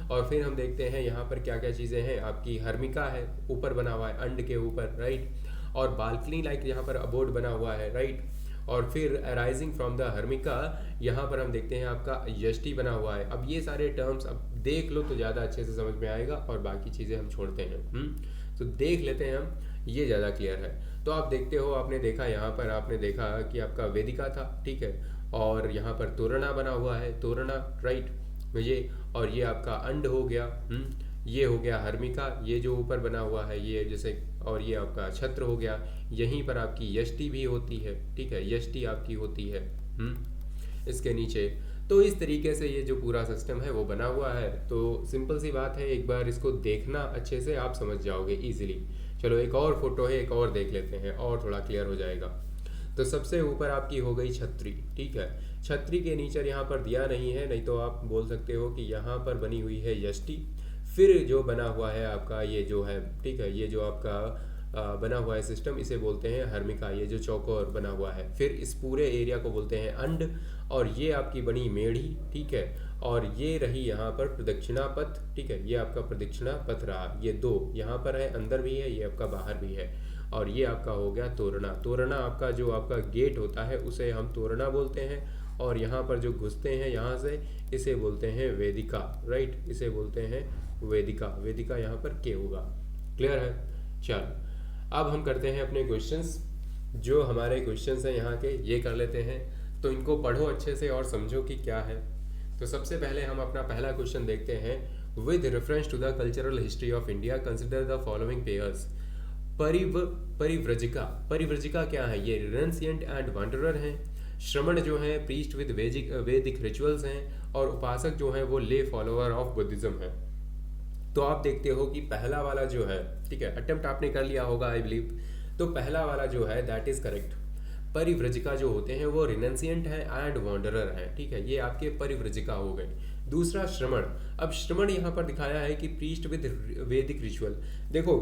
और फिर हम देखते हैं यहाँ पर क्या क्या चीज़ें हैं, आपकी हर्मिका है, ऊपर बना हुआ है अंड के ऊपर, राइट, और बालकनी लाइक यहाँ पर अबोर्ड बना हुआ है, राइट, और फिर अराइजिंग फ्रॉम द हर्मिका यहाँ पर हम देखते हैं आपका यष्टि बना हुआ है। अब ये सारे टर्म्स अब देख लो तो ज़्यादा अच्छे से समझ में आएगा और बाकी चीज़ें हम छोड़ते हैं। तो देख लेते हैं हम, ये ज़्यादा क्लियर है। तो आप देखते हो, आपने देखा यहाँ पर, आपने देखा कि आपका वेदिका था, ठीक है, और यहाँ पर तोरणा बना हुआ है, तोरणा, राइट, ये, और ये आपका अंड हो गया, ये हो गया हर्मिका, ये जो ऊपर बना हुआ है ये जैसे, और ये आपका छत्र हो गया, यहीं पर आपकी यष्टि भी होती है, ठीक है, यष्टि आपकी होती है इसके नीचे। तो इस तरीके से ये जो पूरा सिस्टम है वो बना हुआ है। तो सिंपल सी बात है, एक बार इसको देखना अच्छे से, आप समझ जाओगे इजीली। चलो एक और फोटो है, एक और देख लेते हैं और थोड़ा क्लियर हो जाएगा। तो सबसे ऊपर आपकी हो गई छतरी, ठीक है, छतरी के नीचे यहाँ पर दिया नहीं है, नहीं तो आप बोल सकते हो कि यहाँ पर बनी हुई है यष्टि, फिर जो बना हुआ है आपका ये जो है, ठीक है, ये जो आपका बना हुआ है सिस्टम, इसे बोलते हैं हर्मिका, ये जो चौकोर बना हुआ है, फिर इस पूरे एरिया को बोलते हैं अंड, और ये आपकी बनी मेढ़ी, ठीक है, और ये रही यहाँ पर प्रदक्षिणा पथ, ठीक है, ये आपका प्रदक्षिणा पथ रहा, ये दो यहाँ पर है, अंदर भी है, ये आपका बाहर भी है, और ये आपका हो गया तोरणा। तोरणा आपका जो आपका गेट होता है उसे हम तोरणा बोलते हैं, और यहाँ पर जो घुसते हैं यहाँ से, इसे बोलते हैं वेदिका, राइट, इसे बोलते हैं वेदिका, वेदिका यहाँ पर के होगा। क्लियर है? चलो अब हम करते हैं अपने क्वेश्चंस, जो हमारे क्वेश्चंस हैं यहाँ के ये कर लेते हैं। तो इनको पढ़ो अच्छे से और समझो कि क्या है। तो सबसे पहले हम अपना पहला क्वेश्चन देखते हैं। With reference to the cultural history of India consider the following pairs. परिव्रजिका, परिव्रजिका क्या है? ये रिनेंसिएंट एंड वंडरर हैं। श्रमण जो है प्रीस्ट विद वैदिक रिचुअल्स हैं, और उपासक जो है वो ले फॉलोअर ऑफ बुद्धिज्म है। तो आप देखते हो कि पहला वाला जो है, ठीक है, अटेम्प्ट आपने कर लिया होगा आई बिलीव, तो पहला वाला जो है दैट इज करेक्ट। परिव्रजिका जो होते हैं वो रिनेंसिएंट है एंड वॉन्डरर है, ठीक है, ये आपके परिव्रजिका हो गए। दूसरा श्रमण, अब श्रमण यहाँ पर दिखाया है कि प्रीस्ट विद वैदिक रिचुअल। देखो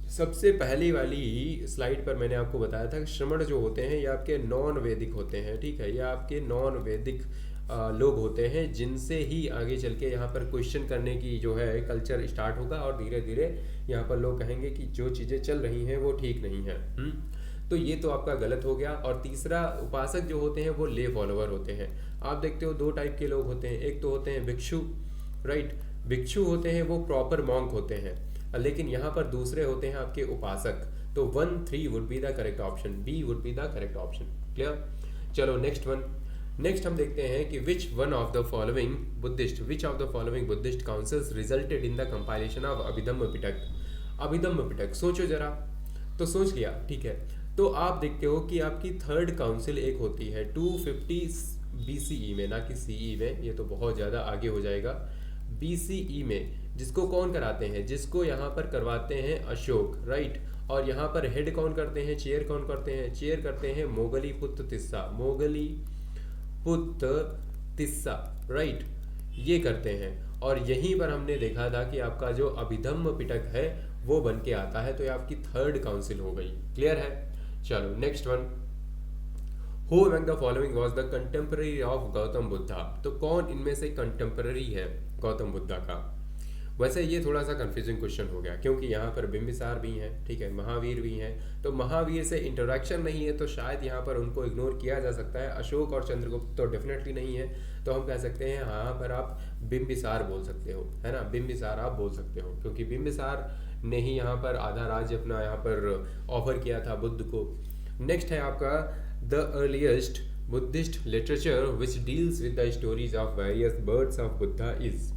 सबसे पहली वाली स्लाइड पर मैंने आपको बताया था कि श्रमण जो होते हैं ये आपके नॉन वैदिक होते हैं, ठीक है, ये आपके नॉन वैदिक लोग होते हैं, जिनसे ही आगे चल के यहाँ पर क्वेश्चन करने की जो है कल्चर स्टार्ट होगा, और धीरे धीरे यहाँ पर लोग कहेंगे कि जो चीज़ें चल रही हैं वो ठीक नहीं है। तो ये तो आपका गलत हो गया। और तीसरा, उपासक जो होते हैं वो ले फॉलोवर होते हैं। आप देखते हो दो टाइप के लोग होते हैं, एक तो होते हैं भिक्षु, राइट, भिक्षु होते हैं वो प्रॉपर मॉन्क होते हैं, लेकिन यहाँ पर दूसरे होते हैं आपके उपासक। तो 1, 3 would be the correct option, B would be the correct option. Clear? चलो नेक्स्ट वन। नेक्स्ट हम देखते हैं कि which of the following Buddhist councils resulted in the compilation of Abhidhamma Pitaka. Abhidhamma Pitaka, सोचो जरा। तो सोच लिया, ठीक है। तो आप देखते हो कि आपकी थर्ड काउंसिल एक होती है 250 BCE में, ना कि CE में, ये तो बहुत ज़्यादा आगे हो जाएगा, BCE में, जिसको कौन कराते हैं? जिसको यहाँ पर करवाते हैं अशोक, राइट, और यहाँ पर हेड कौन करते हैं, चेयर कौन करते हैं? चेयर करते हैं मोगली पुत्र तिस्सा, मोगली पुत्र तिस्सा, राइट, ये करते हैं। और यहीं पर हमने देखा था कि आपका जो अभिधम्म पिटक है वो बन के आता है, तो ये आपकी थर्ड काउंसिल हो गई। क्लियर है? चलो next one. Who among the following was the contemporary of Gautam Buddha. तो कौन इनमें से कंटेम्पररी है गौतम बुद्धा का? वैसे ये थोड़ा सा कंफ्यूजिंग क्वेश्चन हो गया, क्योंकि यहाँ पर बिंबिसार भी हैं, ठीक है, महावीर भी हैं। तो महावीर से इंटरेक्शन नहीं है, तो शायद यहाँ पर उनको इग्नोर किया जा सकता है। अशोक और चंद्रगुप्त तो डेफिनेटली नहीं है, तो हम कह सकते हैं यहाँ पर आप बिंबिसार बोल सकते हो, है ना, बिंबिसार आप बोल सकते हो, क्योंकि बिंबिसार ने ही यहाँ पर आधा राज्य अपना यहाँ पर ऑफर किया था बुद्ध को। नेक्स्ट है आपका the earliest Buddhist literature which deals with the stories of various births of Buddha is.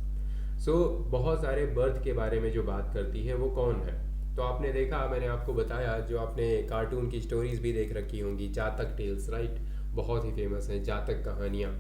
So बहुत सारे बर्थ के बारे में जो बात करती है वो कौन है? तो आपने देखा, मैंने आपको बताया, जो आपने कार्टून की स्टोरीज भी देख रखी होंगी, जातक टेल्स, राइट, बहुत ही फेमस हैं जातक कहानियाँ,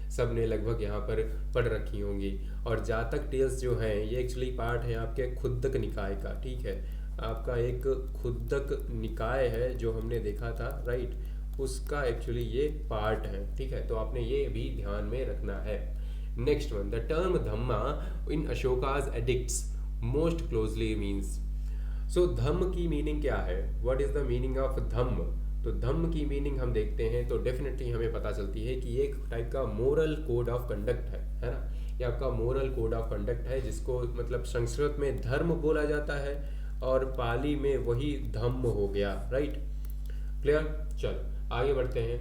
सब ने लगभग यहाँ पर पढ़ रखी होंगी। और जातक टेल्स जो हैं ये एक्चुअली पार्ट है आपके खुद्दक निकाय का, ठीक है, आपका एक खुद्दक निकाय है जो हमने देखा था, राइट, उसका एक्चुअली ये पार्ट है, ठीक है, तो आपने ये भी ध्यान में रखना है। Next one, the term Dhamma in Ashoka's edicts most closely means. So Dhamma की मीनिंग क्या है, what is the meaning of Dhamma? तो धम्म की मीनिंग हम देखते हैं तो डेफिनेटली हमें पता चलती है कि ये एक टाइप का मोरल कोड ऑफ कंडक्ट है ना, ये आपका मोरल कोड ऑफ कंडक्ट है, जिसको मतलब संस्कृत में धर्म बोला जाता है और पाली में वही धम्म हो गया, राइट, क्लियर। चलो आगे बढ़ते हैं।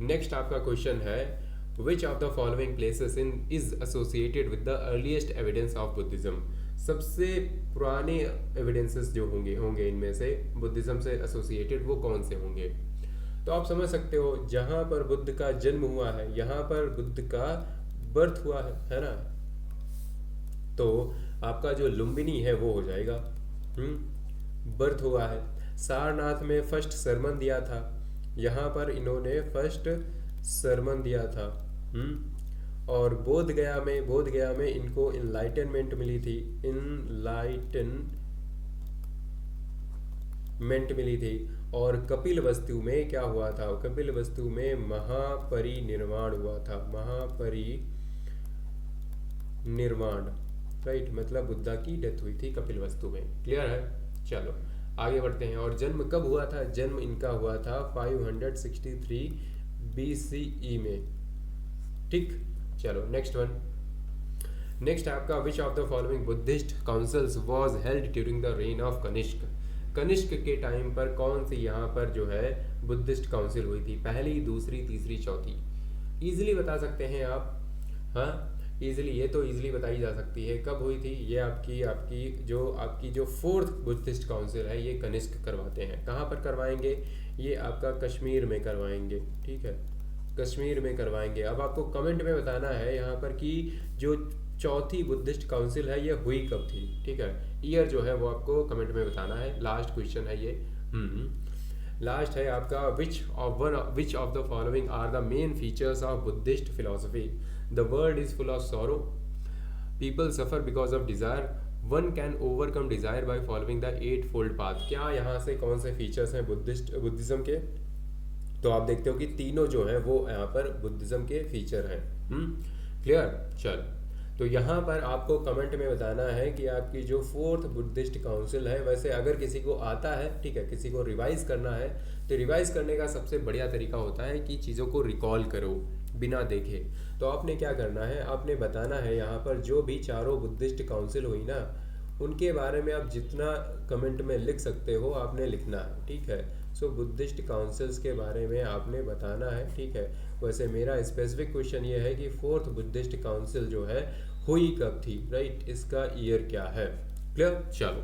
नेक्स्ट आपका क्वेश्चन है, विच of the following places in is associated with the earliest evidence of Buddhism. सबसे पुराने एविडेंसेस जो होंगे इनमें से बुद्धिज्म से एसोसिएटेड वो कौन से होंगे? तो आप समझ सकते हो, जहां पर बुद्ध का जन्म हुआ है, यहाँ पर बुद्ध का बर्थ हुआ है ना, तो आपका जो लुम्बिनी है वो हो जाएगा, बर्थ हुआ है। सारनाथ में फर्स्ट सरमन दिया था, यहाँ पर इन्होंने फर्स्ट सरमन दिया था, और बोध गया में इनको इनलाइटनमेंट मिली थी, इनलाइटनमेंट मिली थी। और कपिल वस्तु में क्या हुआ था? कपिल वस्तु में महापरिनिर्वाण हुआ था, महापरिनिर्वाण, राइट, मतलब बुद्धा की डेथ हुई थी कपिल वस्तु में, क्लियर है। चलो आगे बढ़ते हैं। और जन्म कब हुआ था? जन्म इनका हुआ था 563 BCE में, ठीक। चलो नेक्स्ट वन। नेक्स्ट आपका, which of the following Buddhist councils was held during the reign of Kanishka. Kanishka के टाइम पर कौन सी यहाँ पर जो है बुद्धिस्ट काउंसिल हुई थी? पहली, दूसरी, तीसरी, चौथी? इजीली बता सकते हैं आप, हाँ इजीली, ये तो इजीली बताई जा सकती है। कब हुई थी ये? आपकी जो फोर्थ बुद्धिस्ट काउंसिल है ये कनिष्क करवाते हैं। कहाँ पर करवाएंगे? ये आपका कश्मीर में करवाएंगे, ठीक है, कश्मीर में करवाएंगे। अब आपको कमेंट में बताना है यहाँ पर कि जो चौथी बुद्धिस्ट काउंसिल है ये हुई कब थी, ठीक है, ईयर जो है वो आपको कमेंट में बताना है। लास्ट क्वेश्चन है ये, लास्ट है आपका, which of the following are the main features of Buddhist philosophy. The world is full of sorrow, people suffer because of desire, one can overcome desire by following the 8 fold path. क्या यहाँ से कौन से फीचर्स हैं बुद्धिज्म के? तो आप देखते हो कि तीनों जो है वो यहाँ पर बुद्धिज्म के फीचर हैं, क्लियर। चल, तो यहाँ पर आपको कमेंट में बताना है कि आपकी जो फोर्थ बुद्धिस्ट काउंसिल है, वैसे अगर किसी को आता है, ठीक है, किसी को रिवाइज करना है, तो रिवाइज करने का सबसे बढ़िया तरीका होता है कि चीज़ों को रिकॉल करो बिना देखे। तो आपने क्या करना है, आपने बताना है यहाँ पर जो भी चारों बुद्धिस्ट काउंसिल हुई ना, उनके बारे में आप जितना कमेंट में लिख सकते हो आपने लिखना है, ठीक है। सो बुद्धिस्ट काउंसिल्स के बारे में आपने बताना है, ठीक है। वैसे मेरा स्पेसिफिक क्वेश्चन ये है कि फोर्थ बुद्धिस्ट काउंसिल जो है हुई कब थी, राइट, इसका ईयर क्या है, क्लियर। चलो,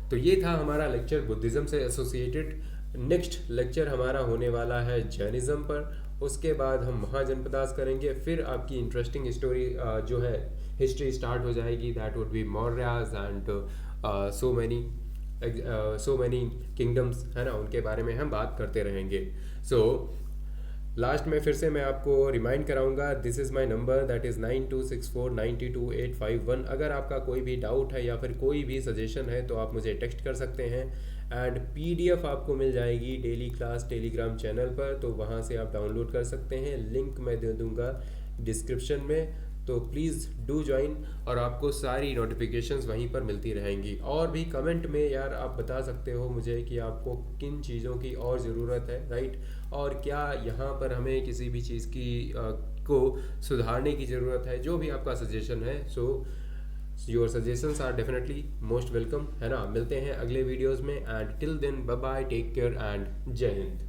तो ये था हमारा लेक्चर बुद्धिज्म से एसोसिएटेड। नेक्स्ट लेक्चर हमारा होने वाला है जैनिज्म पर, उसके बाद हम महाजनपदास करेंगे, फिर आपकी इंटरेस्टिंग स्टोरी जो है हिस्ट्री स्टार्ट हो जाएगी, that would be Mauryas and so many kingdoms, है ना, उनके बारे में हम बात करते रहेंगे। सो लास्ट में फिर से मैं आपको रिमाइंड कराऊंगा, this is my number, that is 9264922851। अगर आपका कोई भी डाउट है या फिर कोई भी सजेशन है तो आप मुझे टेक्स्ट कर सकते हैं। एंड PDF आपको मिल जाएगी डेली क्लास टेलीग्राम चैनल पर, तो वहाँ से आप डाउनलोड कर सकते हैं, लिंक मैं दे दूँगा डिस्क्रिप्शन में, तो प्लीज़ डू ज्वाइन, और आपको सारी नोटिफिकेशंस वहीं पर मिलती रहेंगी। और भी कमेंट में यार आप बता सकते हो मुझे कि आपको किन चीज़ों की और ज़रूरत है, राइट, और क्या यहाँ पर हमें किसी भी चीज़ की को सुधारने की ज़रूरत है, जो भी आपका सजेशन है। So your suggestions are definitely most welcome, है ना। मिलते हैं अगले वीडियोज़ में, and till then bye bye, take care and Jai Hind.